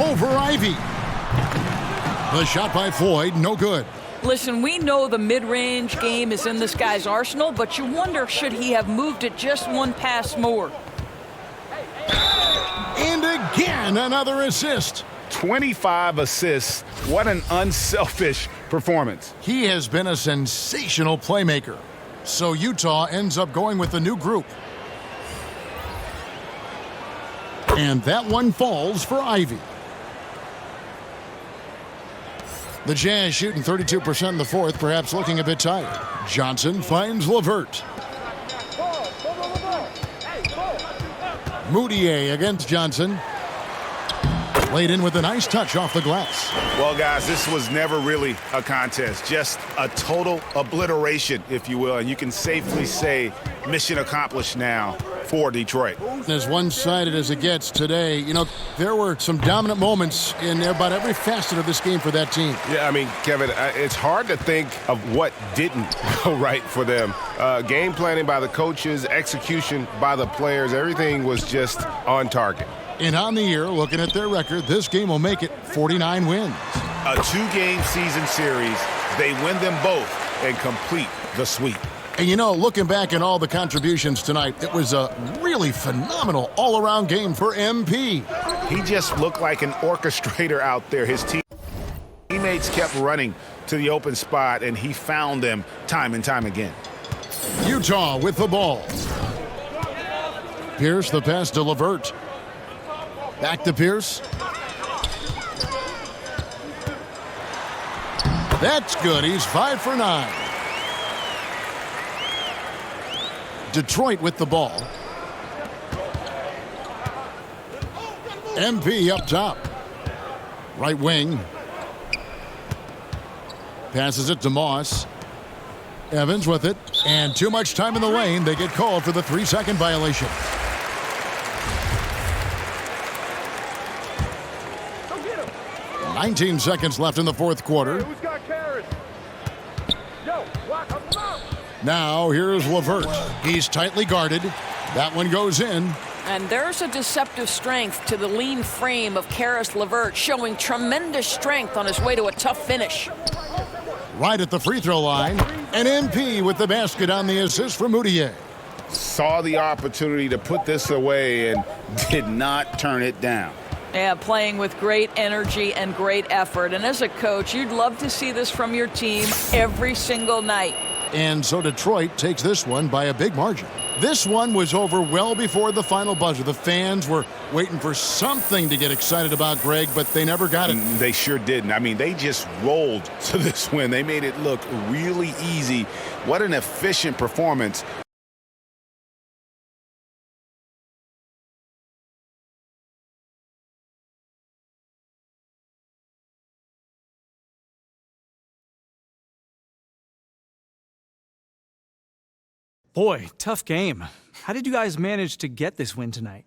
Over Ivy. The shot by Floyd, no good. Listen, we know the mid-range game is in this guy's arsenal, but you wonder, should he have moved it just one pass more? And again, another assist. 25 assists. What an unselfish performance. He has been a sensational playmaker. So Utah ends up going with a new group. And that one falls for Ivy. The Jazz shooting 32% in the fourth, perhaps looking a bit tired. Johnson finds LeVert. Moutier against Johnson. Laid in with a nice touch off the glass. Well, guys, this was never really a contest. Just a total obliteration, if you will. And you can safely say mission accomplished now for Detroit. As one-sided as it gets today, you know, there were some dominant moments in about every facet of this game for that team. Yeah, I mean, Kevin, it's hard to think of what didn't go right for them. Game planning by the coaches, execution by the players, everything was just on target. And on the year, looking at their record, this game will make it 49 wins. A 2-game season series. They win them both and complete the sweep. And you know, looking back at all the contributions tonight, it was a really phenomenal all-around game for MP. He just looked like an orchestrator out there. His teammates kept running to the open spot, and he found them time and time again. Utah with the ball. Pierce, the pass to LeVert. Back to Pierce. That's good. He's 5 for 9. Detroit with the ball. MP up top. Right wing. Passes it to Moss. Evans with it. And too much time in the lane. They get called for the 3-second violation. Go get him. 19 seconds left in the fourth quarter. Who's got carrots? Yo, walk up. Now here's LeVert. He's tightly guarded. That one goes in. And there's a deceptive strength to the lean frame of Karis LeVert, showing tremendous strength on his way to a tough finish. Right at the free throw line, and MP with the basket on the assist from Moutier. Saw the opportunity to put this away and did not turn it down. Yeah, playing with great energy and great effort. And as a coach, you'd love to see this from your team every single night. And so Detroit takes this one by a big margin. This one was over well before the final buzzer. The fans were waiting for something to get excited about, Greg, but they never got it. They sure didn't. I mean, they just rolled to this win. They made it look really easy. What an efficient performance. Boy, tough game. How did you guys manage to get this win tonight?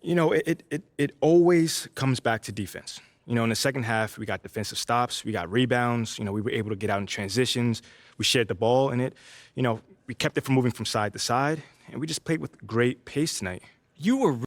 You know, it always comes back to defense. You know, in the second half, we got defensive stops, we got rebounds. You know, we were able to get out in transitions. We shared the ball, and we kept it from moving from side to side, and we just played with great pace tonight. You were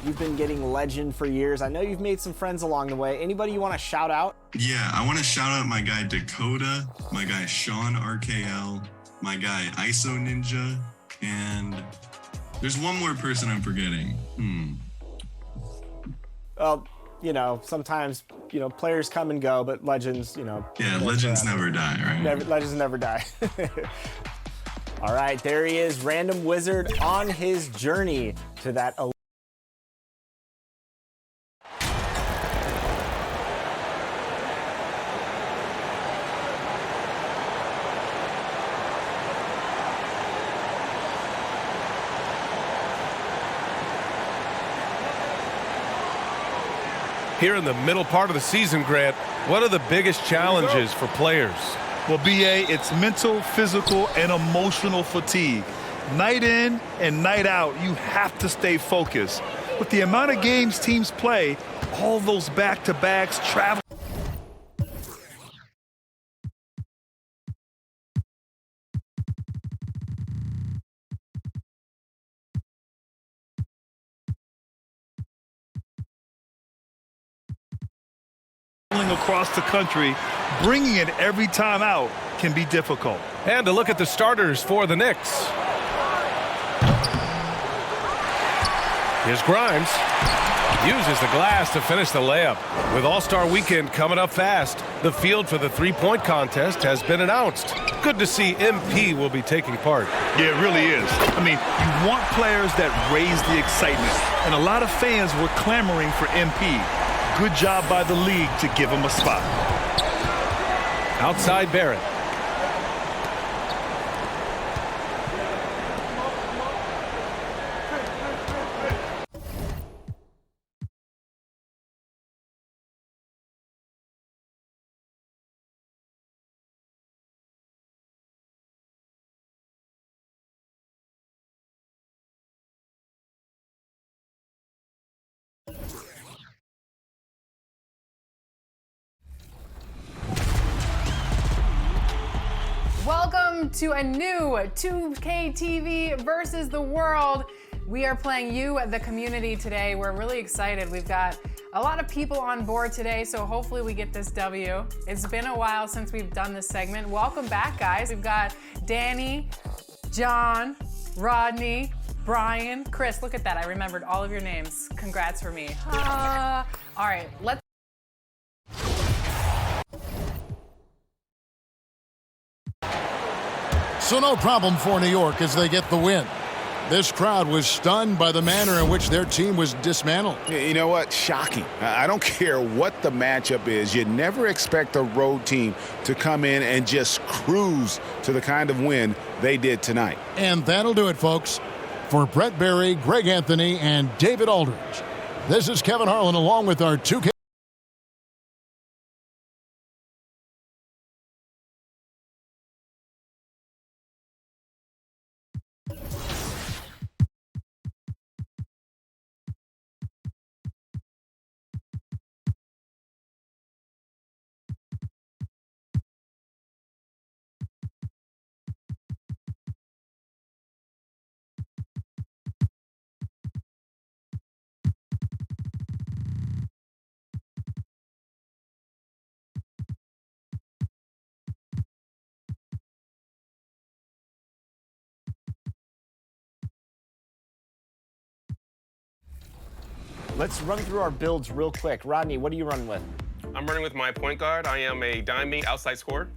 You've been getting legend for years. I know you've made some friends along the way. Anybody you want to shout out? Yeah, I want to shout out my guy Dakota, my guy Sean RKL, my guy ISO Ninja, and there's one more person I'm forgetting. Well, you know, sometimes, you know, players come and go, but legends, you know. Yeah, legends never die, right? Legends never die. All right, there he is, Random Wizard on his journey to that Here in the middle part of the season, Grant, what are the biggest challenges for players? Well, BA, it's mental, physical, and emotional fatigue. Night in and night out, you have to stay focused. With the amount of games teams play, all those back-to-backs, travel. Across the country, bringing it every time out can be difficult. And to look at the starters for the Knicks. Here's Grimes. Uses the glass to finish the layup. With All-Star Weekend coming up fast, the field for the three-point contest has been announced. Good to see MP will be taking part. Yeah, it really is. I mean, you want players that raise the excitement, and a lot of fans were clamoring for MP. Good job by the league to give him a spot. Outside Barrett. Welcome to a new 2K TV versus the world. We are playing you, the community, today. We're really excited. We've got a lot of people on board today, so hopefully we get this W. It's been a while since we've done this segment. Welcome back, guys. We've got Danny, John, Rodney, Brian, Chris. Look at that. I remembered all of your names. Congrats for me. All right, let's. So no problem for New York as they get the win. This crowd was stunned by the manner in which their team was dismantled. You know what? Shocking. I don't care what the matchup is. You never expect a road team to come in and just cruise to the kind of win they did tonight. And that'll do it, folks. For Brett Berry, Greg Anthony, and David Aldridge, this is Kevin Harlan along with our 2K. Let's run through our builds real quick. Rodney, what are you running with? I'm running with my point guard. I am a diamond outside scorer.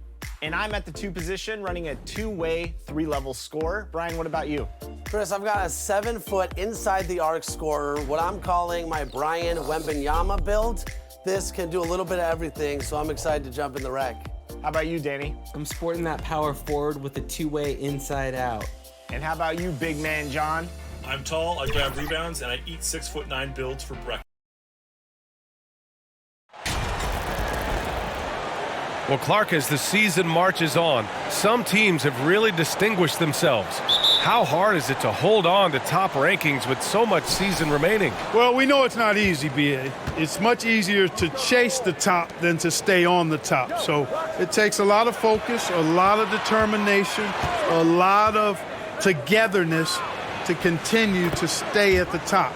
And I'm at the 2 position, running a 2-way, 3-level scorer. Brian, what about you? Chris, I've got a 7-foot inside the arc scorer, what I'm calling my Brian Wembanyama build. This can do a little bit of everything, so I'm excited to jump in the wreck. How about you, Danny? I'm sporting that power forward with a 2-way inside out. And how about you, big man John? I'm tall, I grab rebounds, and I eat 6'9" builds for breakfast. Well, Clark, as the season marches on, some teams have really distinguished themselves. How hard is it to hold on to top rankings with so much season remaining? Well, we know it's not easy, B.A. It's much easier to chase the top than to stay on the top. So it takes a lot of focus, a lot of determination, a lot of togetherness to continue to stay at the top.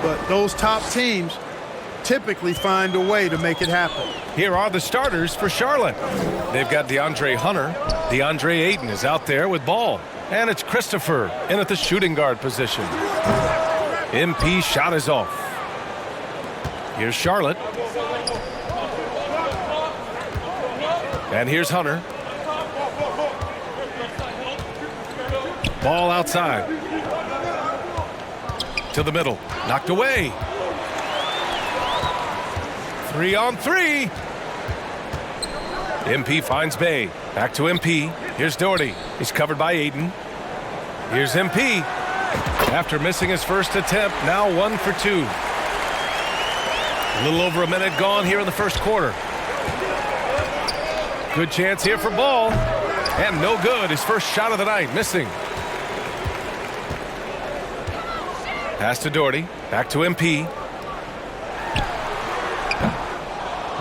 But those top teams typically find a way to make it happen. Here are the starters for Charlotte. They've got DeAndre Hunter. DeAndre Ayton is out there with ball. And it's Christopher in at the shooting guard position. MP shot is off. Here's Charlotte. And here's Hunter. Ball outside. To the middle. Knocked away. 3-on-3. MP finds Bay. Back to MP. Here's Doherty. He's covered by Ayton. Here's MP. After missing his first attempt, now 1 for 2. A little over a minute gone here in the first quarter. Good chance here for Ball. And no good. His first shot of the night, missing. Pass to Doherty. Back to MP.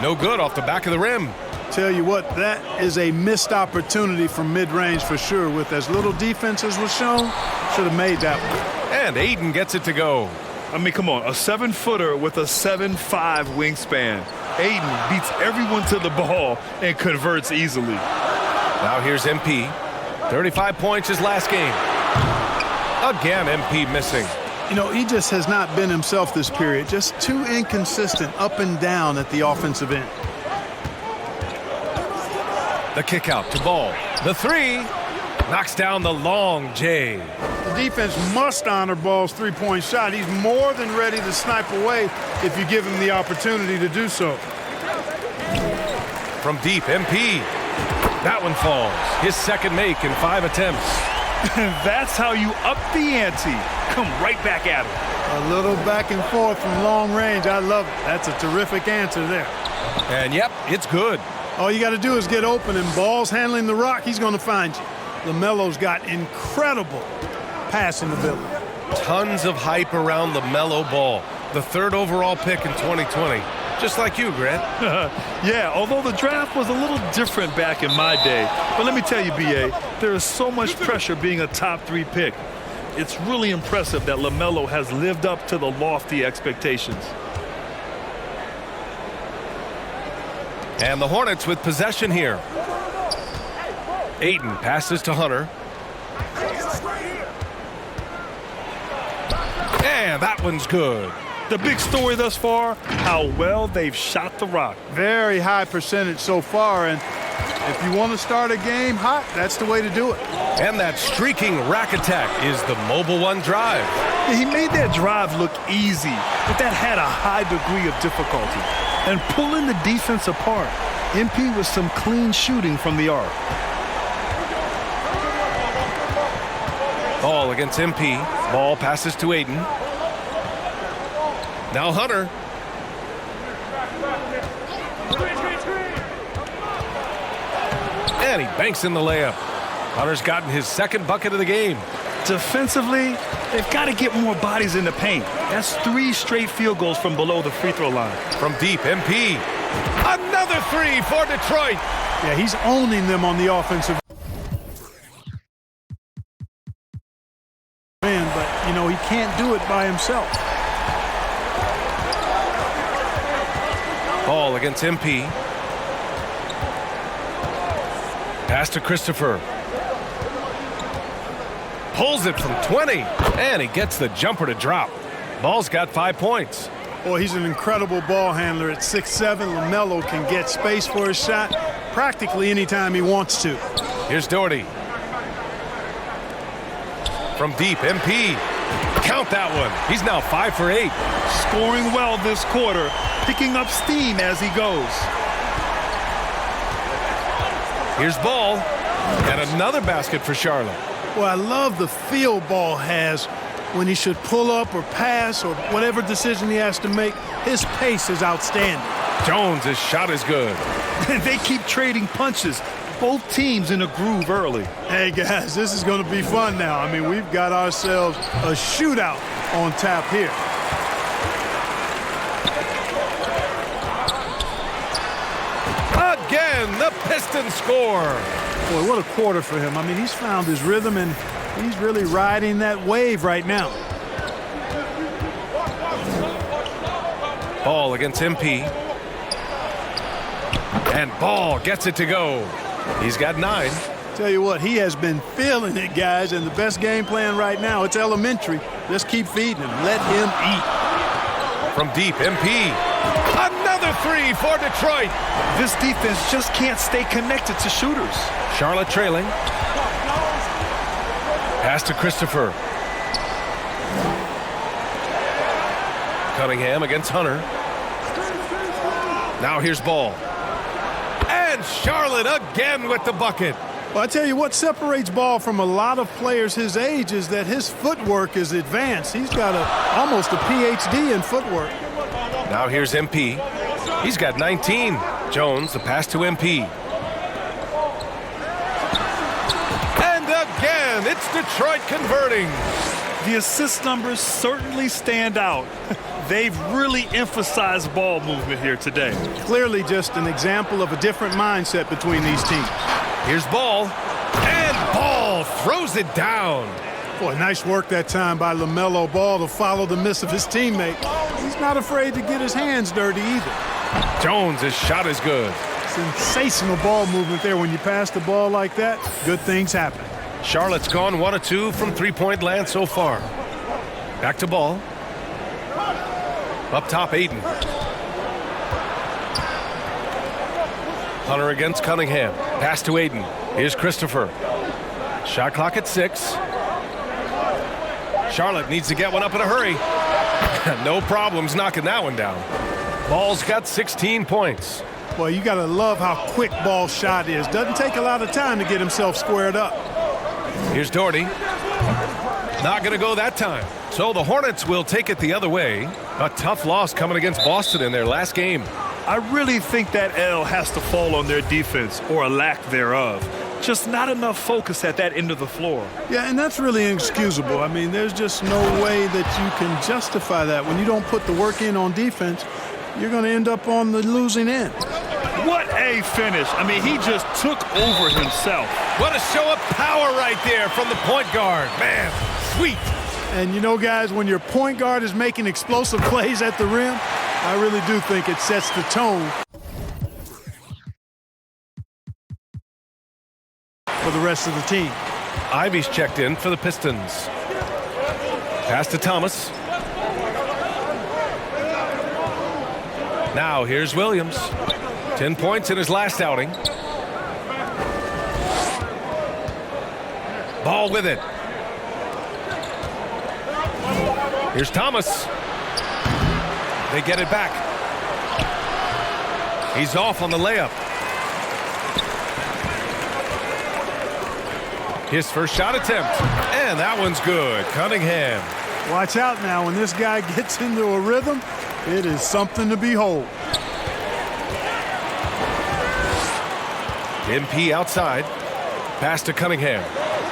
No good off the back of the rim. Tell you what, that is a missed opportunity from mid-range for sure. With as little defense as was shown, should have made that one. And Aiden gets it to go. I mean, come on, a 7-footer with a 7'5" wingspan. Aiden beats everyone to the ball and converts easily. Now here's MP. 35 points his last game. Again, MP missing. You know, he just has not been himself this period. Just too inconsistent up and down at the offensive end. The kick out to Ball. The three knocks down the long J. The defense must honor Ball's three-point shot. He's more than ready to snipe away if you give him the opportunity to do so. From deep, MP. That one falls. His second make in 5 attempts. That's how you up the ante. Come right back at him. A little back and forth from long range. I love it. That's a terrific answer there. And yep, it's good. All you got to do is get open, and Ball's handling the rock. He's going to find you. LaMelo's got incredible passing ability. Tons of hype around LaMelo Ball, the 3rd overall pick in 2020. Just like you, Grant. Yeah, although the draft was a little different back in my day. But let me tell you, B.A., there is so much pressure being a top 3 pick. It's really impressive that LaMelo has lived up to the lofty expectations. And the Hornets with possession here. Ayton passes to Hunter. And that one's good. The big story thus far, how well they've shot the rock. Very high percentage so far, and if you want to start a game hot, that's the way to do it. And that streaking rack attack is the Mobile One drive. Yeah, he made that drive look easy, but that had a high degree of difficulty. And pulling the defense apart, MP with some clean shooting from the arc. Ball against MP. Ball passes to Ayton. Now Hunter. And he banks in the layup. Hunter's gotten his 2nd bucket of the game. Defensively, they've got to get more bodies in the paint. That's 3 straight field goals from below the free throw line. From deep, MP. Another 3 for Detroit. Yeah, he's owning them on the offensive end, but, you know, he can't do it by himself. Ball against MP. Pass to Christopher. Pulls it from 20, and he gets the jumper to drop. Ball's got 5 points. Boy, he's an incredible ball handler at 6'7". LaMelo can get space for his shot practically anytime he wants to. Here's Doherty. From deep, MP. Count that one. He's now 5 for 8. Scoring well this quarter, picking up steam as he goes. Here's Ball, and another basket for Charlotte. Well, I love the feel Ball has when he should pull up or pass or whatever decision he has to make. His pace is outstanding. Jones' shot is good. They keep trading punches. Both teams in a groove early. Hey, guys, this is going to be fun now. I mean, we've got ourselves a shootout on tap here. Again, the Pistons score. Boy, what a quarter for him. I mean, he's found his rhythm, and he's really riding that wave right now. Ball against MP. And Ball gets it to go. He's got 9. Tell you what, he has been feeling it, guys, and the best game plan right now, it's elementary. Just keep feeding him. Let him eat. From deep, MP. Another 3 for Detroit. This defense just can't stay connected to shooters. Charlotte trailing. Pass to Christopher. Cunningham against Hunter. Now here's Ball. And Charlotte again with the bucket. Well, I tell you what separates Ball from a lot of players his age is that his footwork is advanced. He's got almost a PhD in footwork. Now here's MP. He's got 19. Jones, the pass to MP. And again, it's Detroit converting. The assist numbers certainly stand out. They've really emphasized ball movement here today. Clearly just an example of a different mindset between these teams. Here's Ball. And Ball throws it down. Boy, nice work that time by LaMelo Ball to follow the miss of his teammate. He's not afraid to get his hands dirty either. Jones' shot is good. Sensational ball movement there. When you pass the ball like that, good things happen. Charlotte's gone 1 of 2 from three-point land so far. Back to Ball. Up top, Aiden. Hunter against Cunningham. Pass to Aiden. Here's Christopher. Shot clock at 6. Charlotte needs to get one up in a hurry. No problems knocking that one down. Ball's got 16 points. Boy, you got to love how quick Ball's shot is. Doesn't take a lot of time to get himself squared up. Here's Doherty. Not going to go that time. So the Hornets will take it the other way. A tough loss coming against Boston in their last game. I really think that L has to fall on their defense, or a lack thereof. Just not enough focus at that end of the floor. Yeah, and that's really inexcusable. I mean, there's just no way that you can justify that. When you don't put the work in on defense, you're going to end up on the losing end. What a finish. I mean, he just took over himself. What a show of power right there from the point guard. Man, sweet. And you know, guys, when your point guard is making explosive plays at the rim, I really do think it sets the tone for the rest of the team. Ivy's checked in for the Pistons. Pass to Thomas. Now here's Williams. 10 points in his last outing. Ball with it. Here's Thomas. They get it back. He's off on the layup. His first shot attempt. And that one's good. Cunningham. Watch out now. When this guy gets into a rhythm, it is something to behold. MP outside. Pass to Cunningham.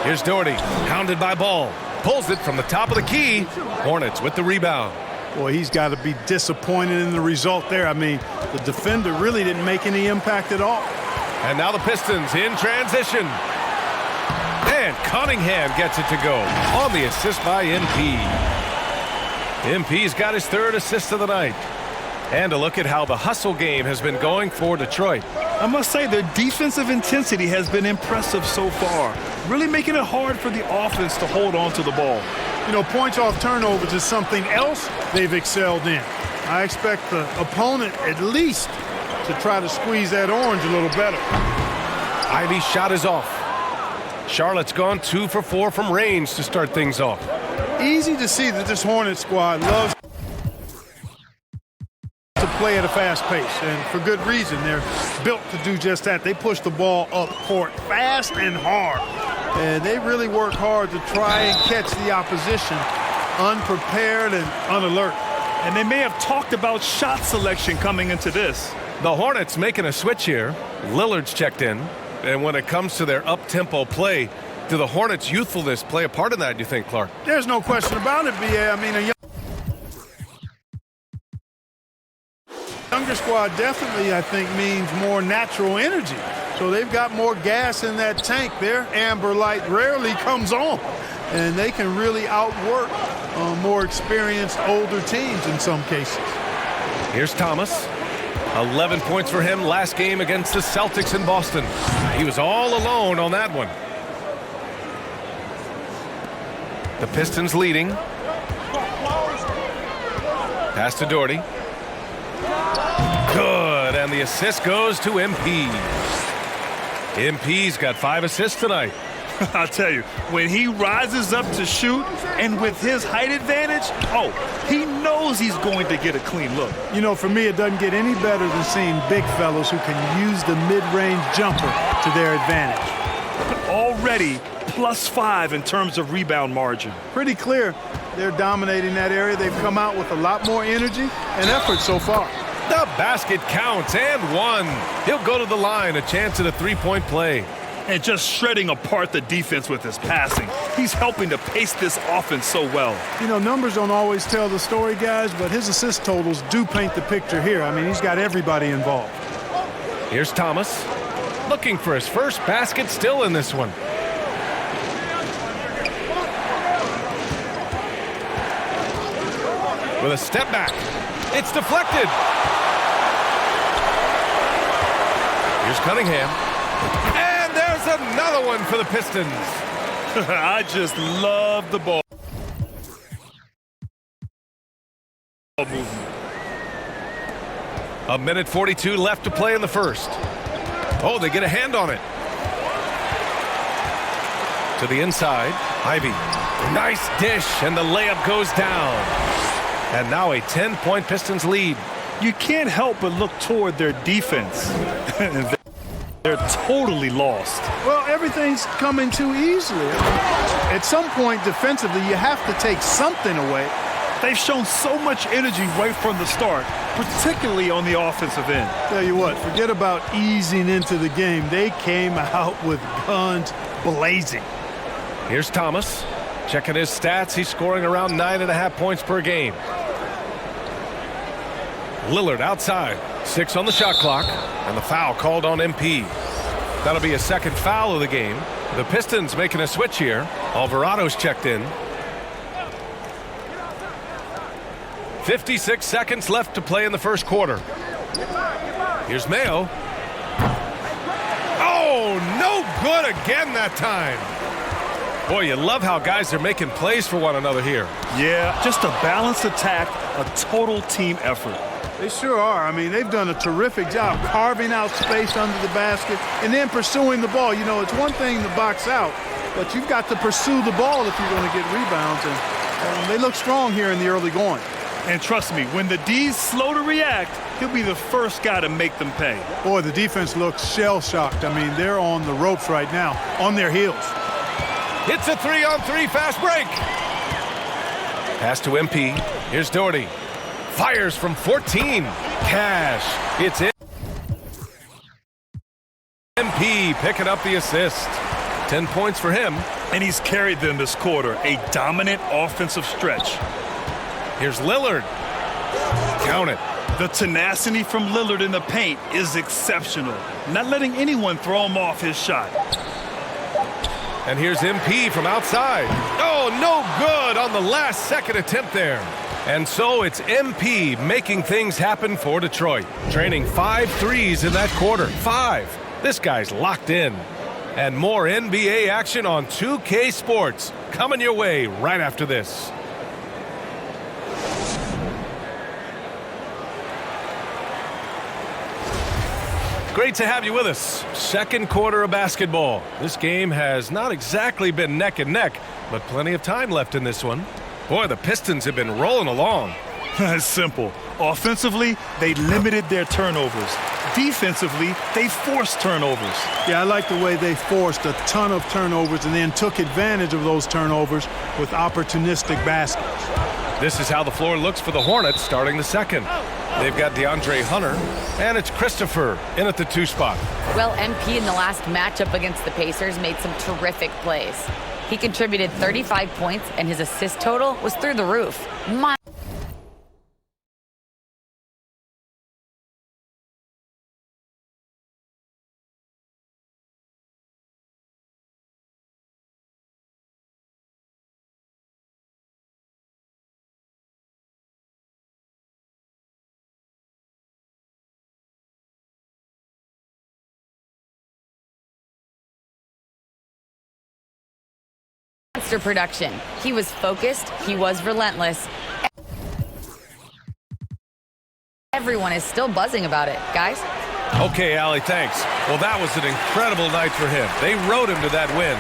Here's Doherty. Hounded by Ball. Pulls it from the top of the key. Hornets with the rebound. Boy, he's got to be disappointed in the result there. I mean, the defender really didn't make any impact at all. And now the Pistons in transition. And Cunningham gets it to go on the assist by MP. MP's got his third assist of the night. And a look at how the hustle game has been going for Detroit. I must say their defensive intensity has been impressive so far, really making it hard for the offense to hold on to the ball. You know, points off turnovers is something else they've excelled in. I expect the opponent at least to try to squeeze that orange a little better. Ivy's shot is off. Charlotte's gone 2 for 4 from range to start things off. Easy to see that this Hornet squad loves to play at a fast pace, and for good reason. They're built to do just that. They push the ball up court fast and hard, and they really work hard to try and catch the opposition unprepared and unalert. And they may have talked about shot selection coming into this. The Hornets making a switch here. Lillard's checked in, and when it comes to their up-tempo play, do the Hornets' youthfulness play a part in that, you think, Clark? There's no question about it, B.A. I mean, a younger squad definitely, I think, means more natural energy. So they've got more gas in that tank. Their amber light rarely comes on, and they can really outwork more experienced older teams in some cases. Here's Thomas. 11 points for him last game against the Celtics in Boston. He was all alone on that one. The Pistons leading. Pass to Doherty. Good, and the assist goes to MP. MP's got 5 assists tonight. I'll tell you, when he rises up to shoot, and with his height advantage, he knows he's going to get a clean look. You know, for me, it doesn't get any better than seeing big fellas who can use the mid-range jumper to their advantage. Already +5 in terms of rebound margin. Pretty clear They're dominating that area. They've come out with a lot more energy and effort so far. The basket counts and one. He'll go to the line, a chance at a three-point play. And just shredding apart the defense with his passing. He's helping to pace this offense so well. You know, numbers don't always tell the story, guys, but his assist totals do paint the picture here. I mean, he's got everybody involved. Here's Thomas, looking for his first basket, still in this one. With a step back, it's deflected. Here's Cunningham. And there's another one for the Pistons. I just love the ball movement. A minute 42 left to play in the first. Oh, they get a hand on it. To the inside, Ivy. Nice dish, and the layup goes down. And now a 10-point Pistons lead. You can't help but look toward their defense. They're totally lost. Well, everything's coming too easily. At some point, defensively, you have to take something away. They've shown so much energy right from the start, particularly on the offensive end. Tell you what, forget about easing into the game. They came out with guns blazing. Here's Thomas. Checking his stats, he's scoring around 9.5 points per game. Lillard outside. 6 on the shot clock, and the foul called on MP. That'll be a second foul of the game. The Pistons making a switch here. Alvarado's checked in. 56 seconds left to play in the first quarter. Here's Mayo. Oh, no good again that time. Boy, you love how guys are making plays for one another here. Yeah, just a balanced attack, a total team effort. They sure are. I mean, they've done a terrific job carving out space under the basket and then pursuing the ball. You know, it's one thing to box out, but you've got to pursue the ball if you're going to get rebounds. And they look strong here in the early going. And trust me, when the D's slow to react, he'll be the first guy to make them pay. Boy, the defense looks shell-shocked. I mean, they're on the ropes right now, on their heels. It's a 3-on-3 fast break. Pass to MP. Here's Doherty. Fires from 14. Cash. It's in. MP picking up the assist. 10 points for him. And he's carried them this quarter. A dominant offensive stretch. Here's Lillard. Count it. The tenacity from Lillard in the paint is exceptional. Not letting anyone throw him off his shot. And here's MP from outside. Oh, no good on the last second attempt there. And so it's MP making things happen for Detroit. Training 5 threes in that quarter. 5. This guy's locked in. And more NBA action on 2K Sports coming your way right after this. Great to have you with us. Second quarter of basketball. This game has not exactly been neck and neck, but plenty of time left in this one. Boy, the Pistons have been rolling along. It's simple. Offensively, they limited their turnovers. Defensively, they forced turnovers. Yeah, I like the way they forced a ton of turnovers and then took advantage of those turnovers with opportunistic baskets. This is how the floor looks for the Hornets starting the second. They've got DeAndre Hunter, and it's Christopher in at the 2 spot. Well, MP in the last matchup against the Pacers made some terrific plays. He contributed 35 points, and his assist total was through the roof. Production. He was focused. He was relentless. Everyone is still buzzing about it, guys. Okay, Allie, thanks. Well, that was an incredible night for him. They rode him to that win.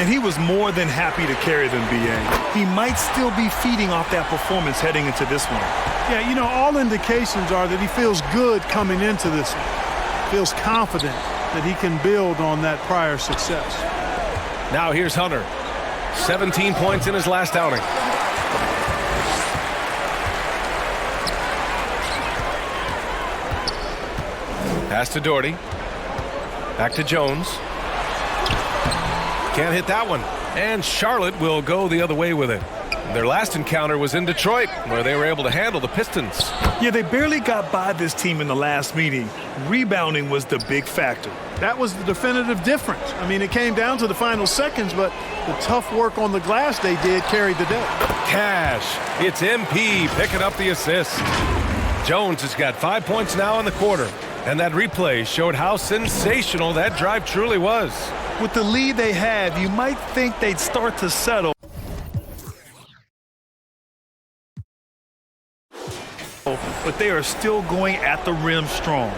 And he was more than happy to carry them, B.A. He might still be feeding off that performance heading into this one. Yeah, you know, all indications are that he feels good coming into this one. Feels confident that he can build on that prior success. Now here's Hunter. 17 points in his last outing. Pass to Doherty. Back to Jones. Can't hit that one. And Charlotte will go the other way with it. Their last encounter was in Detroit, where they were able to handle the Pistons. Yeah, they barely got by this team in the last meeting. Rebounding was the big factor. That was the definitive difference. I mean, it came down to the final seconds, but the tough work on the glass they did carried the day. Cash. It's MP picking up the assist. Jones has got 5 points now in the quarter. And that replay showed how sensational that drive truly was. With the lead they have, you might think they'd start to settle. But they are still going at the rim strong.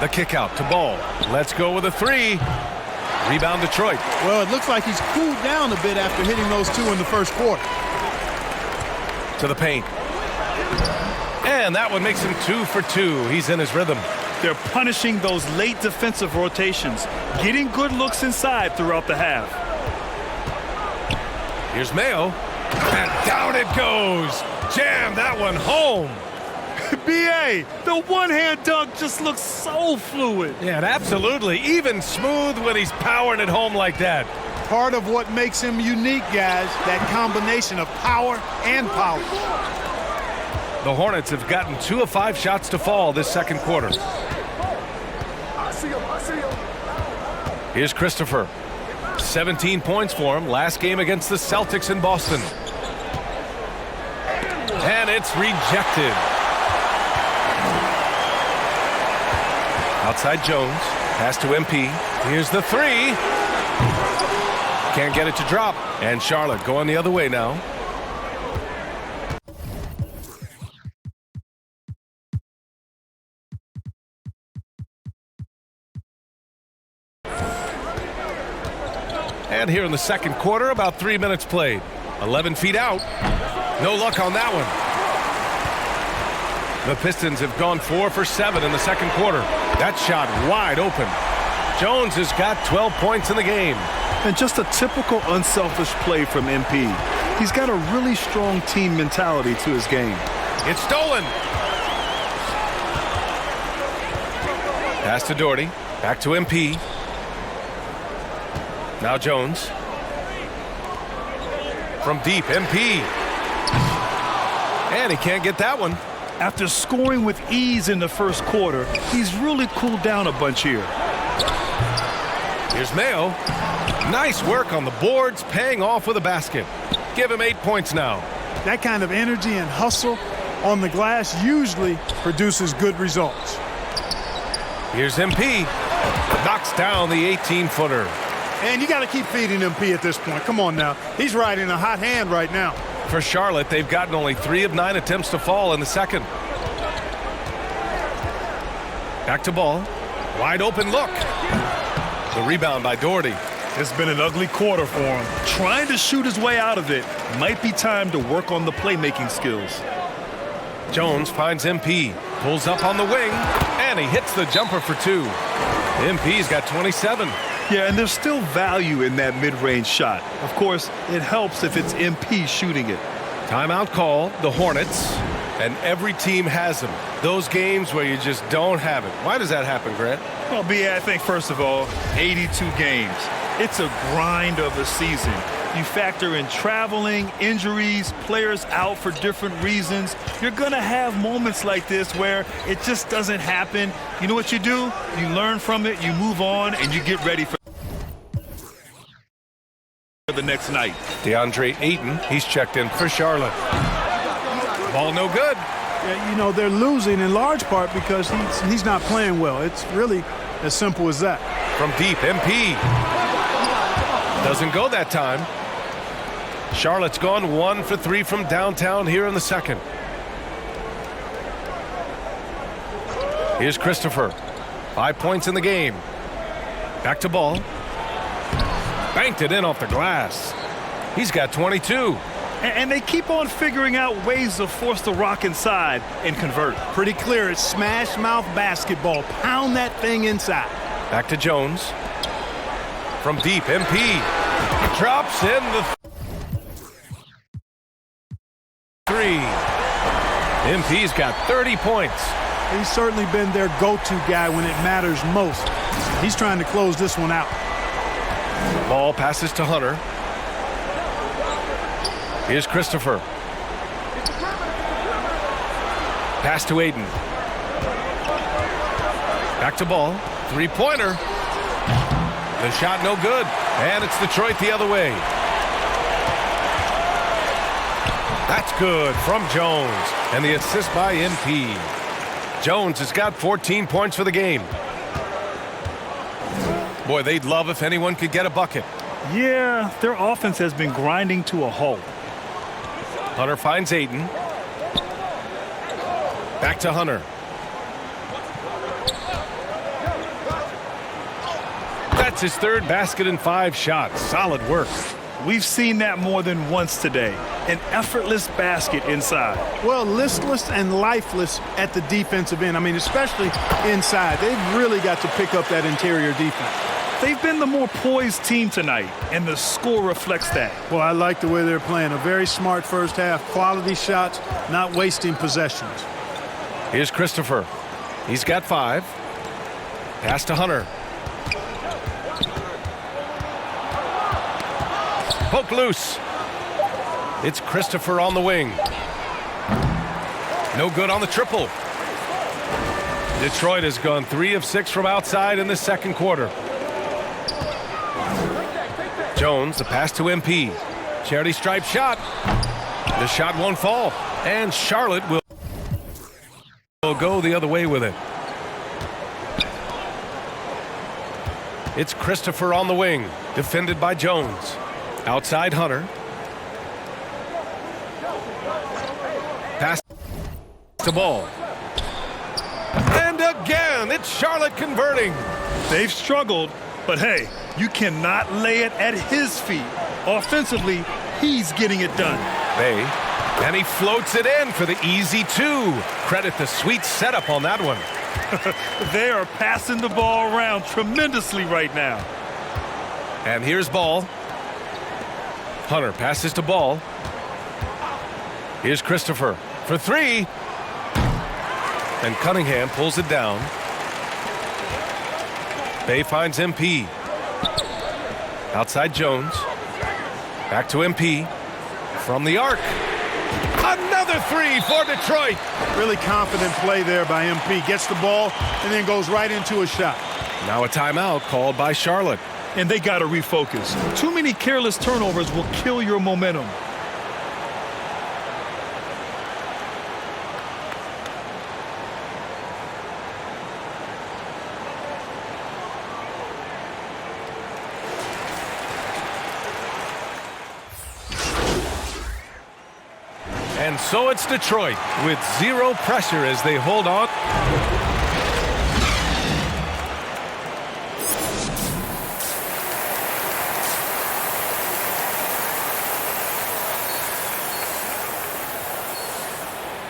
The kick out to Ball. Let's go with a three. Rebound Detroit. Well, it looks like he's cooled down a bit after hitting those two in the first quarter. To the paint. And that one makes him 2 for 2. He's in his rhythm. They're punishing those late defensive rotations, getting good looks inside throughout the half. Here's Mayo. And down it goes. Jam that one home. B.A., the one-hand dunk just looks so fluid. Yeah, absolutely. Even smooth when he's powering it home like that. Part of what makes him unique, guys, that combination of power and polish. The Hornets have gotten 2 of 5 shots to fall this second quarter. Here's Christopher. 17 points for him. Last game against the Celtics in Boston. And it's rejected. Outside Jones. Pass to MP. Here's the three. Can't get it to drop. And Charlotte going the other way now. And here in the second quarter, about 3 minutes played. 11 feet out. No luck on that one. The Pistons have gone 4 for 7 in the second quarter. That shot wide open. Jones has got 12 points in the game. And just a typical unselfish play from MP. He's got a really strong team mentality to his game. It's stolen. Pass to Doherty. Back to MP. Now Jones. From deep, MP. And he can't get that one. After scoring with ease in the first quarter, he's really cooled down a bunch here. Here's Mayo. Nice work on the boards, paying off with a basket. Give him 8 points now. That kind of energy and hustle on the glass usually produces good results. Here's MP. Knocks down the 18-footer. And you got to keep feeding MP at this point. Come on now. He's riding a hot hand right now. For Charlotte, they've gotten only 3 of 9 attempts to fall in the second. Back to Ball. Wide open look. The rebound by Doherty. It's been an ugly quarter for him. Trying to shoot his way out of it. Might be time to work on the playmaking skills. Jones finds MP. Pulls up on the wing. And he hits the jumper for 2. MP's got 27. Yeah, and there's still value in that mid-range shot. Of course, it helps if it's MP shooting it. Timeout call, the Hornets, and every team has them. Those games where you just don't have it. Why does that happen, Grant? Well, B.A., I think, first of all, 82 games. It's a grind of a season. You factor in traveling, injuries, players out for different reasons. You're going to have moments like this where it just doesn't happen. You know what you do? You learn from it, you move on, and you get ready for the next night. DeAndre Ayton, he's checked in for Charlotte. Ball no good. Yeah, you know, they're losing in large part because he's not playing well. It's really as simple as that. From deep, MP. Doesn't go that time. Charlotte's gone 1 for 3 from downtown here in the second. Here's Christopher. 5 points in the game. Back to Ball. Banked it in off the glass. He's got 22. And they keep on figuring out ways to force the rock inside and convert. Pretty clear. It's smash mouth basketball. Pound that thing inside. Back to Jones. From deep, MP. Drops in the 3. MP's got 30 points. He's certainly been their go-to guy when it matters most. He's trying to close this one out. Ball passes to Hunter. Here's Christopher. Pass to Aiden. Back to Ball. Three-pointer. The shot no good. And it's Detroit the other way. That's good from Jones. And the assist by MP. Jones has got 14 points for the game. Boy, they'd love if anyone could get a bucket. Yeah, their offense has been grinding to a halt. Hunter finds Aiden. Back to Hunter. That's his third basket in 5 shots. Solid work. We've seen that more than once today. An effortless basket inside. Well, listless and lifeless at the defensive end. I mean, especially inside. They've really got to pick up that interior defense. They've been the more poised team tonight, and the score reflects that. Well, I like the way they're playing. A very smart first half. Quality shots, not wasting possessions. Here's Christopher. He's got 5. Pass to Hunter. Poke loose. It's Christopher on the wing. No good on the triple. Detroit has gone 3 of 6 from outside in the second quarter. Jones, the pass to MP. Charity stripe shot. The shot won't fall. And Charlotte will go the other way with it. It's Christopher on the wing. Defended by Jones. Outside Hunter. Pass to Ball. And again, it's Charlotte converting. They've struggled, but hey, you cannot lay it at his feet. Offensively, he's getting it done. And he floats it in for the easy 2. Credit the sweet setup on that one. They are passing the ball around tremendously right now. And here's Ball. Hunter passes to Ball. Here's Christopher for 3. And Cunningham pulls it down. Bay finds MP. Outside Jones. Back to MP. From the arc. Another 3 for Detroit. Really confident play there by MP. Gets the ball and then goes right into a shot. Now a timeout called by Charlotte. And they got to refocus. Too many careless turnovers will kill your momentum. And so it's Detroit with 0 pressure as they hold on.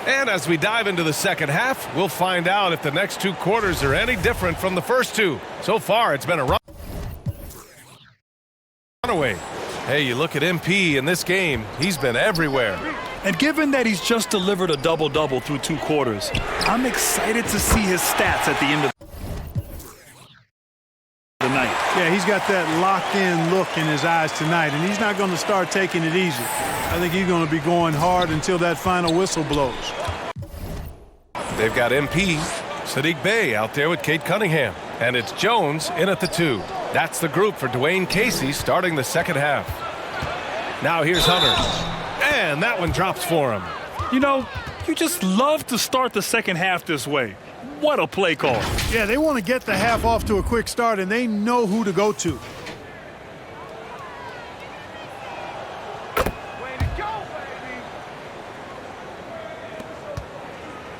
And as we dive into the second half, we'll find out if the next 2 quarters are any different from the first 2. So far, it's been a runaway. Hey, you look at MP in this game, he's been everywhere. And given that he's just delivered a double-double through 2 quarters, I'm excited to see his stats at the end of the night. Yeah, he's got that locked-in look in his eyes tonight, and he's not going to start taking it easy. I think he's going to be going hard until that final whistle blows. They've got MP, Sadiq Bey out there with Kate Cunningham, and it's Jones in at the 2. That's the group for Dwayne Casey starting the second half. Now here's Hunter, and that one drops for him. You know, you just love to start the second half this way. What a play call. Yeah, they want to get the half off to a quick start, and they know who to go to.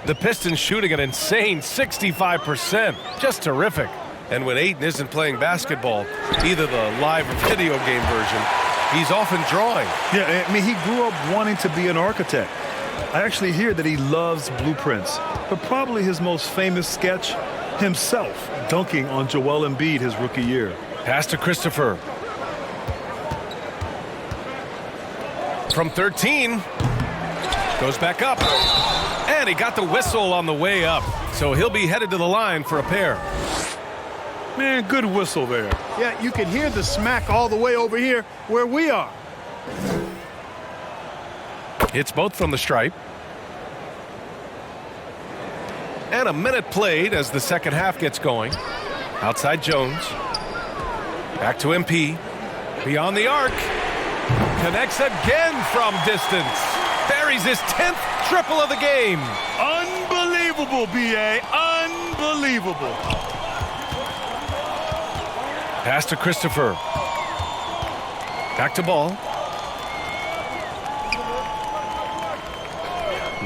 The Pistons shooting an insane 65%. Just terrific. And when Aiden isn't playing basketball, either the live or video game version, he's often drawing. Yeah, I mean, he grew up wanting to be an architect. I actually hear that he loves blueprints, but probably his most famous sketch, himself dunking on Joel Embiid his rookie year. Pass to Christopher. From 13. Goes back up. And he got the whistle on the way up. So he'll be headed to the line for a pair. Man, good whistle there. Yeah, you could hear the smack all the way over here where we are. It's both from the stripe. And a minute played as the second half gets going. Outside Jones. Back to MP. Beyond the arc. Connects again from distance. Buries his 10th triple of the game. Unbelievable, B.A. Unbelievable. Pass to Christopher. Back to Ball.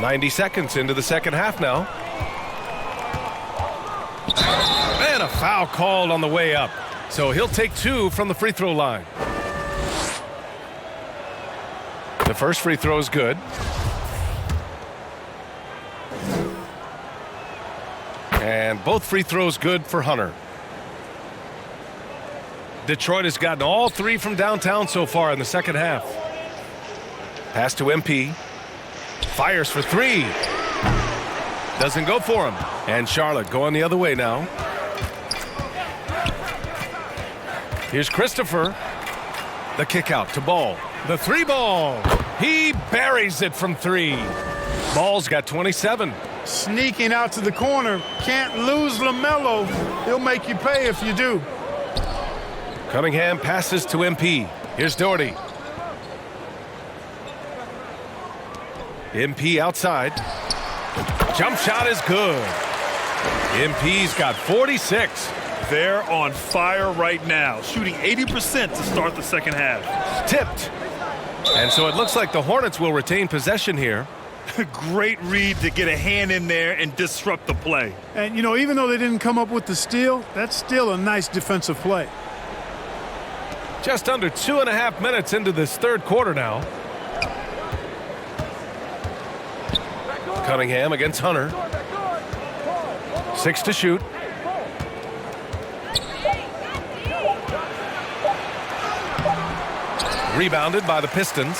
90 seconds into the second half now. And a foul called on the way up. So he'll take 2 from the free throw line. The first free throw is good. And both free throws good for Hunter. Detroit has gotten all 3 from downtown so far in the second half. Pass to MP. Fires for 3. Doesn't go for him. And Charlotte going the other way now. Here's Christopher. The kick out to Ball. The 3 ball. He buries it from 3. Ball's got 27. Sneaking out to the corner. Can't lose LaMelo. He'll make you pay if you do. Cunningham passes to MP. Here's Doherty. MP outside. Jump shot is good. MP's got 46. They're on fire right now, shooting 80% to start the second half. Tipped. And so it looks like the Hornets will retain possession here. Great read to get a hand in there and disrupt the play. And, you know, even though they didn't come up with the steal, that's still a nice defensive play. Just under 2.5 minutes into this third quarter now. Cunningham against Hunter. 6 to shoot. Rebounded by the Pistons.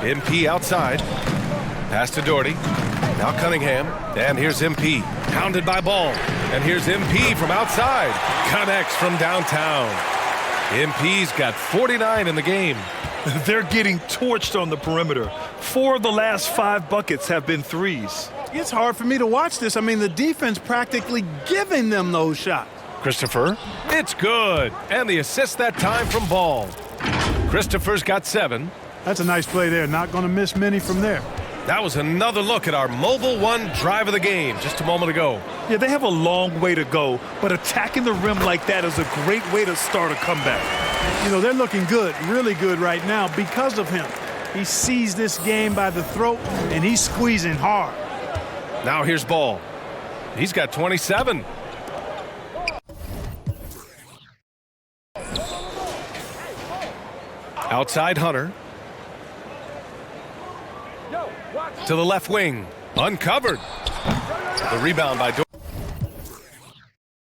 MP outside. Pass to Doherty. Now Cunningham. And here's MP. Pounded by Ball. And here's MP from outside. Connects from downtown. MP's got 49 in the game. They're getting torched on the perimeter. 4 of the last 5 buckets have been threes. It's hard for me to watch this. I mean, the defense practically giving them those shots. Christopher. It's good. And the assist that time from Ball. Christopher's got 7. That's a nice play there. Not going to miss many from there. That was another look at our Mobile One drive of the game just a moment ago. Yeah, they have a long way to go, but attacking the rim like that is a great way to start a comeback. You know, they're looking good, really good right now because of him. He sees this game by the throat, and he's squeezing hard. Now here's Ball. He's got 27. Outside Hunter. To the left wing. Uncovered. The rebound by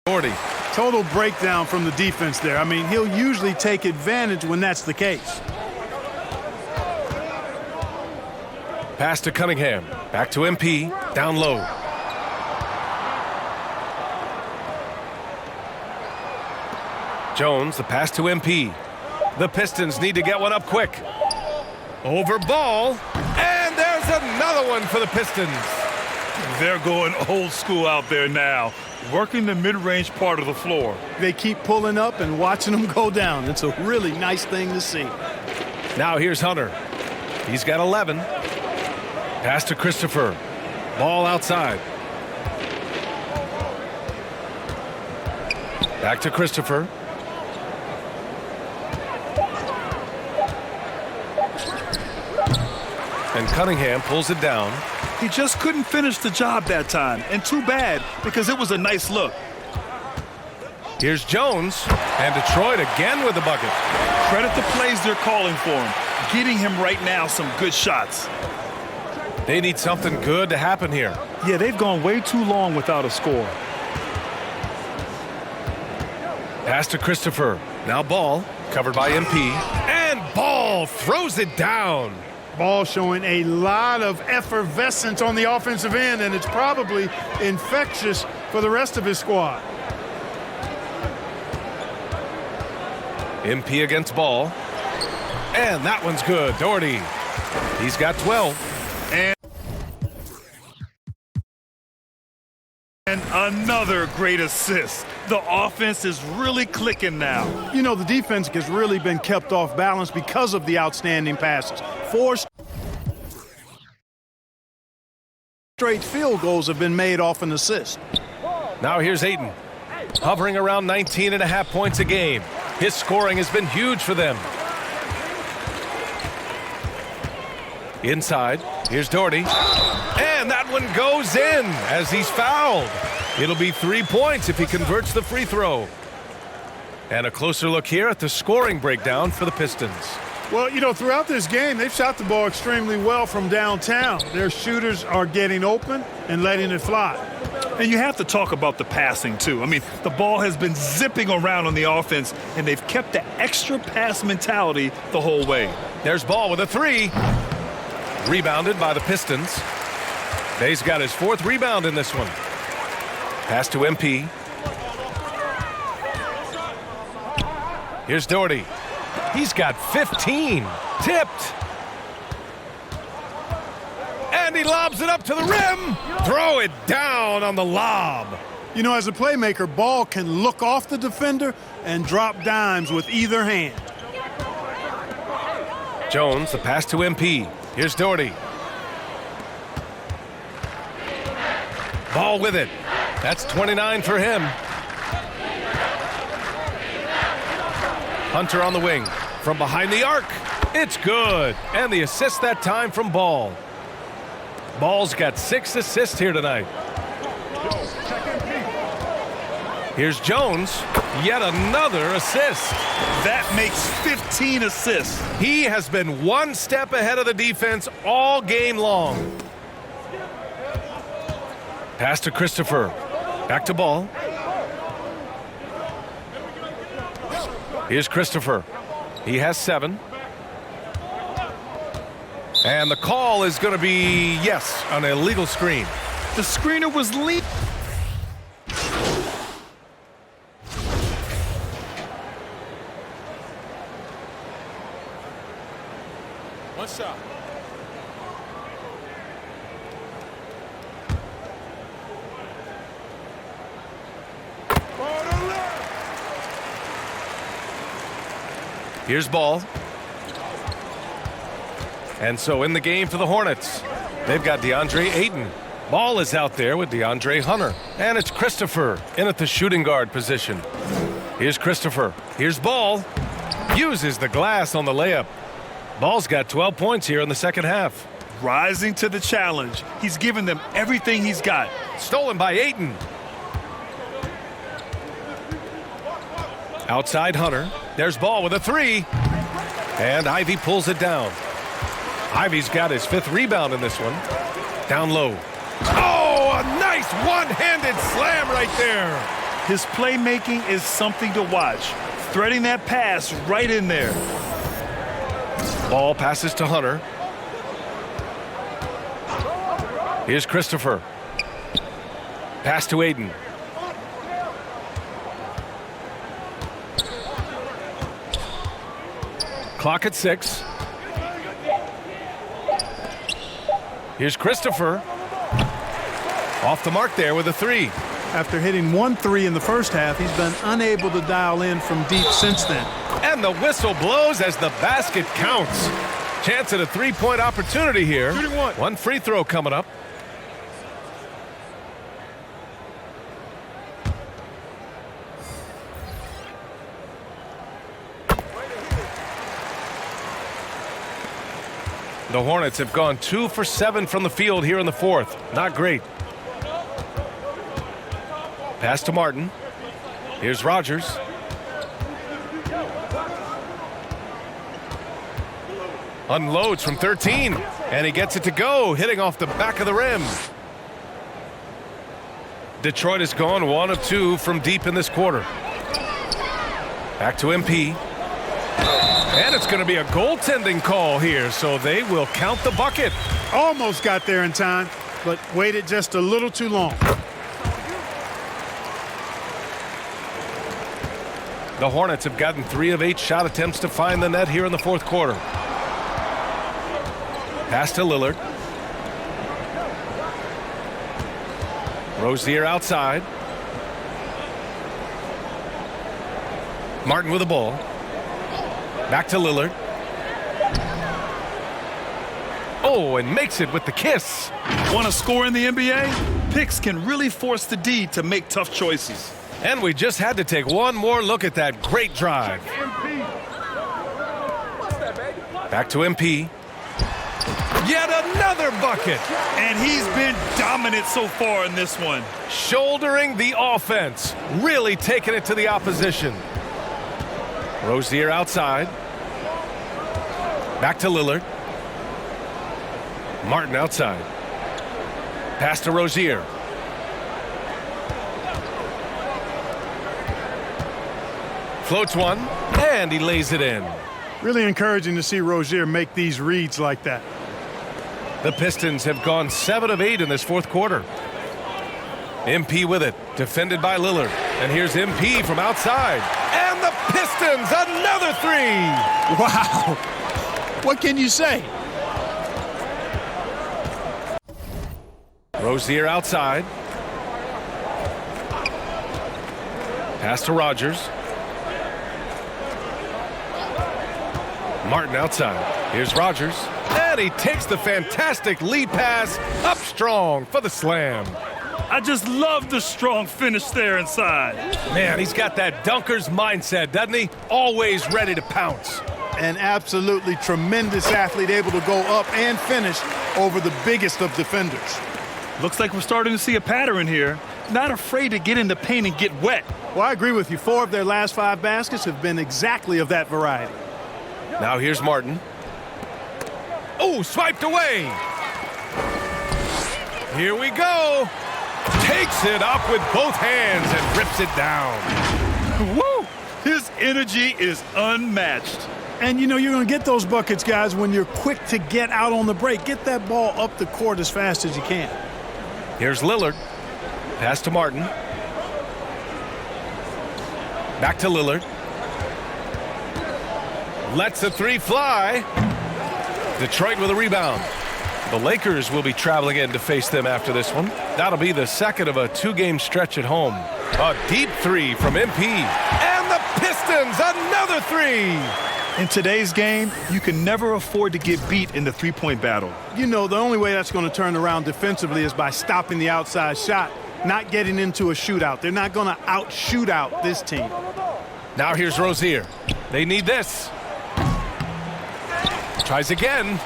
Doherty. Total breakdown from the defense there. I mean, he'll usually take advantage when that's the case. Pass to Cunningham. Back to MP. Down low. Jones, the pass to MP. The Pistons need to get one up quick. Over Ball. And there's another one for the Pistons. They're going old school out there now, working the mid-range part of the floor. They keep pulling up and watching them go down. It's a really nice thing to see. Now here's Hunter. He's got 11. Pass to Christopher. Ball outside. Back to Christopher. And Cunningham pulls it down. He just couldn't finish the job that time, and too bad because it was a nice look. Here's Jones, and Detroit again with the bucket. Credit the plays they're calling for him, getting him right now some good shots. They need something good to happen here. Yeah, they've gone way too long without a score. Pass to Christopher. Now Ball, covered by MP. And Ball throws it down. Ball showing a lot of effervescence on the offensive end, and it's probably infectious for the rest of his squad. MP against Ball. And that one's good. Doherty. He's got 12. And another great assist. The offense is really clicking now. You know, the defense has really been kept off balance because of the outstanding passes. 4 straight field goals have been made off an assist. Now here's Ayton, hovering around 19.5 points a game. His scoring has been huge for them. Inside, here's Doherty. And that one goes in as he's fouled. It'll be 3 points if he converts the free throw. And a closer look here at the scoring breakdown for the Pistons. Well, you know, throughout this game, they've shot the ball extremely well from downtown. Their shooters are getting open and letting it fly. And you have to talk about the passing, too. I mean, the ball has been zipping around on the offense, and they've kept the extra pass mentality the whole way. There's Ball with a 3. Rebounded by the Pistons. Bay's got his 4th rebound in this one. Pass to MP. Here's Doherty. He's got 15. Tipped. And he lobs it up to the rim. Throw it down on the lob. You know, as a playmaker, Ball can look off the defender and drop dimes with either hand. Jones, the pass to MP. Here's Doherty. Ball with it. That's 29 for him. Hunter on the wing. From behind the arc. It's good. And the assist that time from Ball. Ball's got 6 assists here tonight. Here's Jones. Yet another assist. That makes 15 assists. He has been 1 step ahead of the defense all game long. Pass to Christopher. Back to Ball. Here's Christopher. He has 7. And the call is going to be, yes, an illegal screen. The screener was lead. One shot. Here's Ball. And so in the game for the Hornets, they've got DeAndre Ayton. Ball is out there with DeAndre Hunter. And it's Christopher in at the shooting guard position. Here's Christopher. Here's Ball. Uses the glass on the layup. Ball's got 12 points here in the second half. Rising to the challenge. He's given them everything he's got. Stolen by Ayton. Outside Hunter. There's Ball with a 3. And Ivy pulls it down. Ivy's got his 5th rebound in this one. Down low. Oh, a nice one-handed slam right there. His playmaking is something to watch. Threading that pass right in there. Ball passes to Hunter. Here's Christopher. Pass to Ayton. Clock at 6. Here's Christopher. Off the mark there with a 3. After hitting 1 3 in the first half, he's been unable to dial in from deep since then. And the whistle blows as the basket counts. Chance at a 3-point opportunity here. Shooting 1. 1 free throw coming up. The Hornets have gone 2 for 7 from the field here in the 4th. Not great. Pass to Martin. Here's Rogers. Unloads from 13. And he gets it to go, hitting off the back of the rim. Detroit has gone 1 of 2 from deep in this quarter. Back to MP. And it's going to be a goaltending call here, so they will count the bucket. Almost got there in time, but waited just a little too long. The Hornets have gotten 3 of 8 shot attempts to find the net here in the fourth quarter. Pass to Lillard. Rozier outside. Martin with the ball. Back to Lillard. Oh, and makes it with the kiss. Want to score in the NBA? Picks can really force the D to make tough choices. And we just had to take one more look at that great drive. Back to MP. Yet another bucket. And he's been dominant so far in this one. Shouldering the offense. Really taking it to the opposition. Rozier outside. Back to Lillard. Martin outside. Pass to Rozier. Floats one, and he lays it in. Really encouraging to see Rozier make these reads like that. The Pistons have gone 7 of 8 in this fourth quarter. MP with it, defended by Lillard. And here's MP from outside. And the Pistons, another 3! Wow. What can you say? Rozier outside. Pass to Rogers. Martin outside. Here's Rogers. And he takes the fantastic lead pass up strong for the slam. I just love the strong finish there inside. Man, he's got that dunker's mindset, doesn't he? Always ready to pounce. An absolutely tremendous athlete, able to go up and finish over the biggest of defenders. Looks like we're starting to see a pattern here. Not afraid to get in the paint and get wet. Well, I agree with you. 4 of their last 5 baskets have been exactly of that variety. Now here's Martin. Oh, swiped away. Here we go. Takes it up with both hands and rips it down. Woo! His energy is unmatched. And you know you're going to get those buckets, guys, when you're quick to get out on the break. Get that ball up the court as fast as you can. Here's Lillard. Pass to Martin. Back to Lillard. Lets the 3 fly. Detroit with a rebound. The Lakers will be traveling in to face them after this one. That'll be the second of a 2-game stretch at home. A deep 3 from MP. And the Pistons, another 3. In today's game, you can never afford to get beat in the three-point battle. You know, the only way that's going to turn around defensively is by stopping the outside shot, not getting into a shootout. They're not going to out-shoot out this team. Now here's Rozier. They need this. Tries again.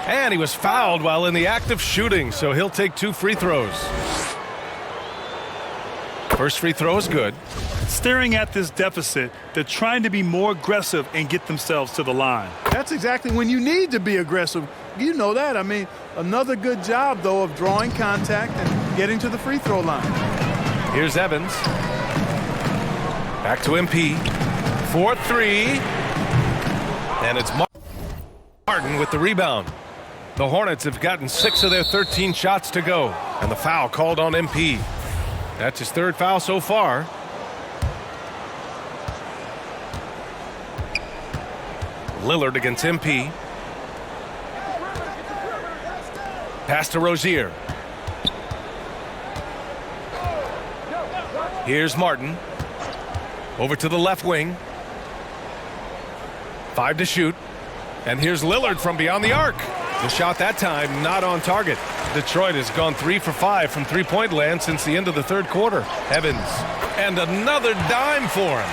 And he was fouled while in the act of shooting, so he'll take 2 free throws. First free throw is good. Staring at this deficit, they're trying to be more aggressive and get themselves to the line. That's exactly when you need to be aggressive. You know that. I mean, another good job, though, of drawing contact and getting to the free throw line. Here's Evans. Back to MP. 4-3. And it's Martin with the rebound. The Hornets have gotten 6 of their 13 shots to go. And the foul called on MP. That's his 3rd foul so far. Lillard against MP. Pass to Rozier. Here's Martin. Over to the left wing. 5 to shoot. And here's Lillard from beyond the arc. The shot that time not on target. Detroit has gone 3 for 5 from three-point land since the end of the 3rd quarter. Evans. And another dime for him.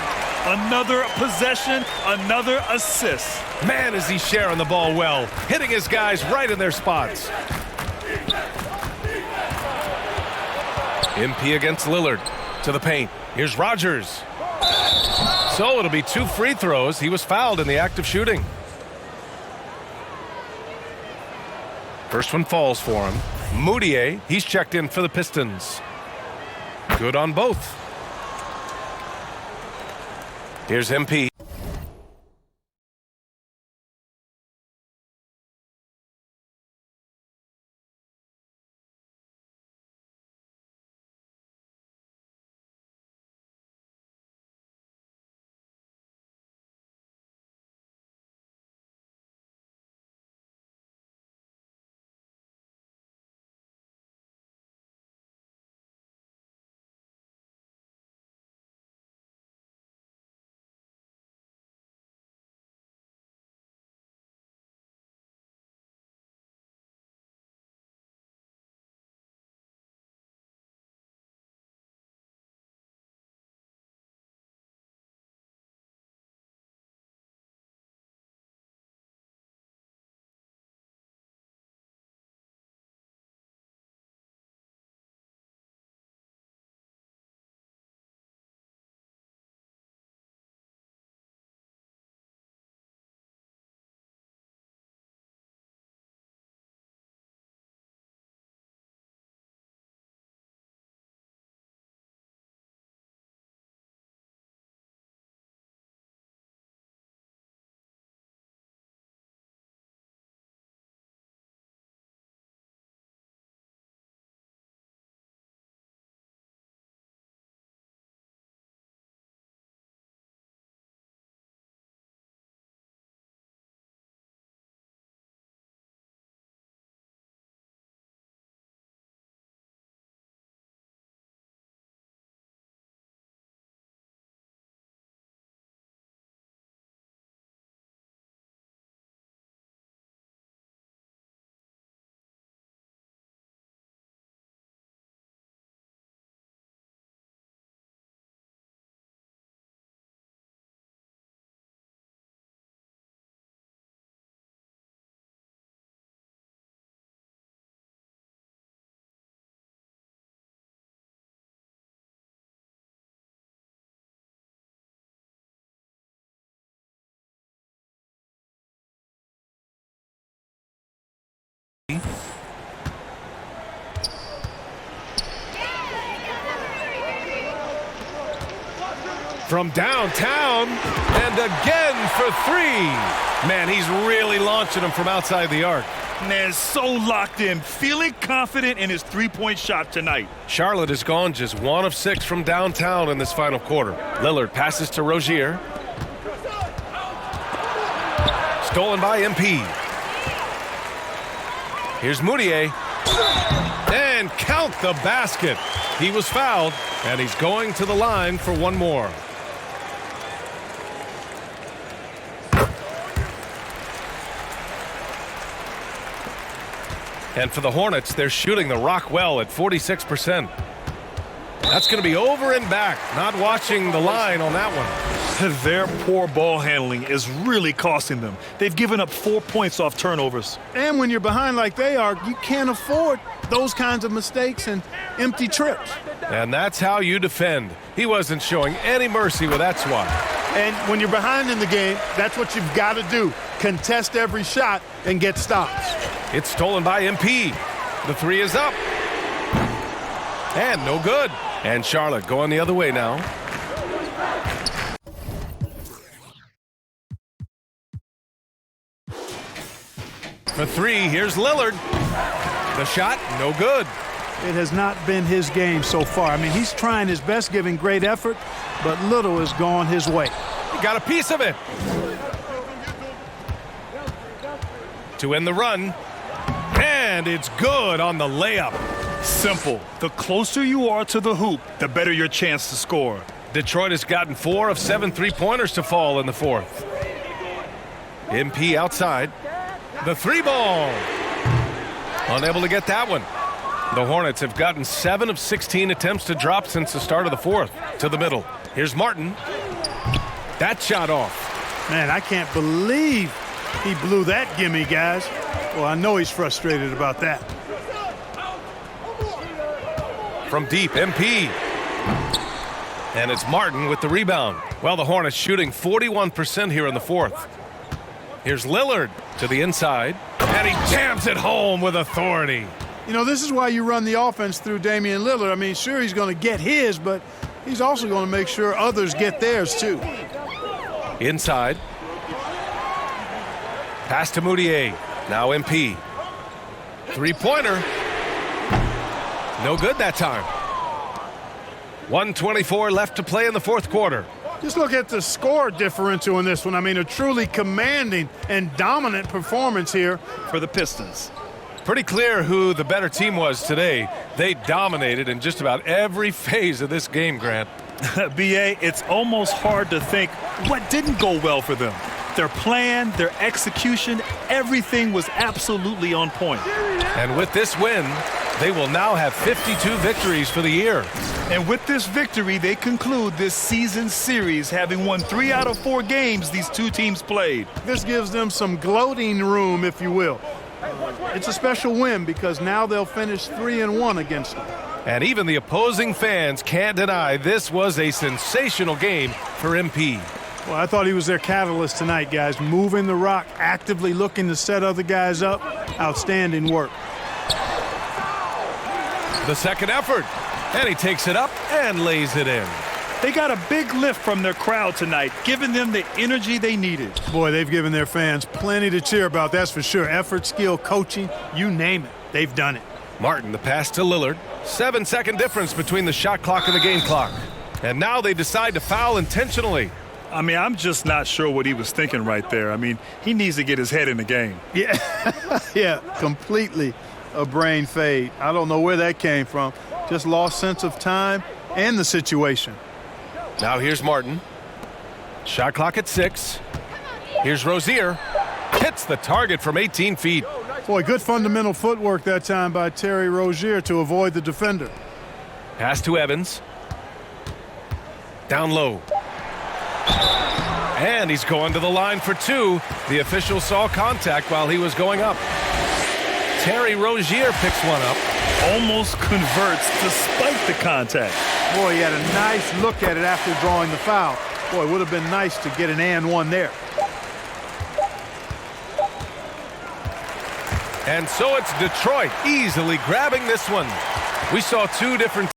Another possession, another assist. Man, is he sharing the ball well. Hitting his guys right in their spots. MP against Lillard. To the paint. Here's Rogers. So it'll be 2 free throws. He was fouled in the act of shooting. First one falls for him. Moutier, he's checked in for the Pistons. Good on both. Here's MP. From downtown, and again for three. Man, he's really launching them from outside the arc. Man, so locked in, feeling confident in his three-point shot tonight. Charlotte has gone just 1 of 6 from downtown in this final quarter. Lillard passes to Rozier. Stolen by MP. Here's Moutier. And count the basket. He was fouled, and he's going to the line for one more. And for the Hornets, they're shooting the rock well at 46%. That's going to be over and back. Not watching the line on that one. Their poor ball handling is really costing them. They've given up 4 points off turnovers. And when you're behind like they are, you can't afford those kinds of mistakes and empty trips. And that's how you defend. He wasn't showing any mercy with that swat. And when you're behind in the game, that's what you've got to do. Contest every shot and get stops. It's stolen by MP. The three is up. And no good. And Charlotte going the other way now. For three, here's Lillard. The shot, no good. It has not been his game so far. I mean, he's trying his best, giving great effort, but little has gone his way. He got a piece of it. To end the run. And it's good on the layup. Simple. The closer you are to the hoop, the better your chance to score. Detroit has gotten 4 of 7 3-pointers to fall in the fourth. MP outside. The three ball. Unable to get that one. The Hornets have gotten 7 of 16 attempts to drop since the start of the fourth. To the middle. Here's Martin. That shot off. Man, I can't believe he blew that gimme, guys. Well, I know he's frustrated about that. From deep, MP. And it's Martin with the rebound. Well, the Hornets shooting 41% here in the fourth. Here's Lillard to the inside. And he jams it home with authority. You know, this is why you run the offense through Damian Lillard. I mean, sure, he's going to get his, but he's also going to make sure others get theirs, too. Inside. Pass to Moutier. Now MP. Three-pointer. No good that time. 1:24 left to play in the fourth quarter. Just look at the score differential in this one. I mean, a truly commanding and dominant performance here for the Pistons. Pretty clear who the better team was today. They dominated in just about every phase of this game, Grant. B.A., it's almost hard to think what didn't go well for them. Their plan, their execution, everything was absolutely on point. And with this win, they will now have 52 victories for the year. And with this victory, they conclude this season series, having won 3 out of 4 games these two teams played. This gives them some gloating room, if you will. It's a special win because now they'll finish 3-1 against them. And even the opposing fans can't deny this was a sensational game for MP. Well, I thought he was their catalyst tonight, guys. Moving the rock, actively looking to set other guys up. Outstanding work. The second effort. And he takes it up and lays it in. They got a big lift from their crowd tonight, giving them the energy they needed. Boy, they've given their fans plenty to cheer about, that's for sure. Effort, skill, coaching, you name it. They've done it. Martin, the pass to Lillard. 7-second difference between the shot clock and the game clock. And now they decide to foul intentionally. I mean, I'm just not sure what he was thinking right there. I mean, he needs to get his head in the game. Yeah, yeah, completely a brain fade. I don't know where that came from. Just lost sense of time and the situation. Now here's Martin. Shot clock at 6. Here's Rozier. Hits the target from 18 feet. Boy, good fundamental footwork that time by Terry Rozier to avoid the defender. Pass to Evans. Down low. And he's going to the line for 2. The official saw contact while he was going up. Terry Rozier picks one up. Almost converts despite the contact. Boy, he had a nice look at it after drawing the foul. Boy, it would have been nice to get an and one there. And so it's Detroit easily grabbing this one. We saw two different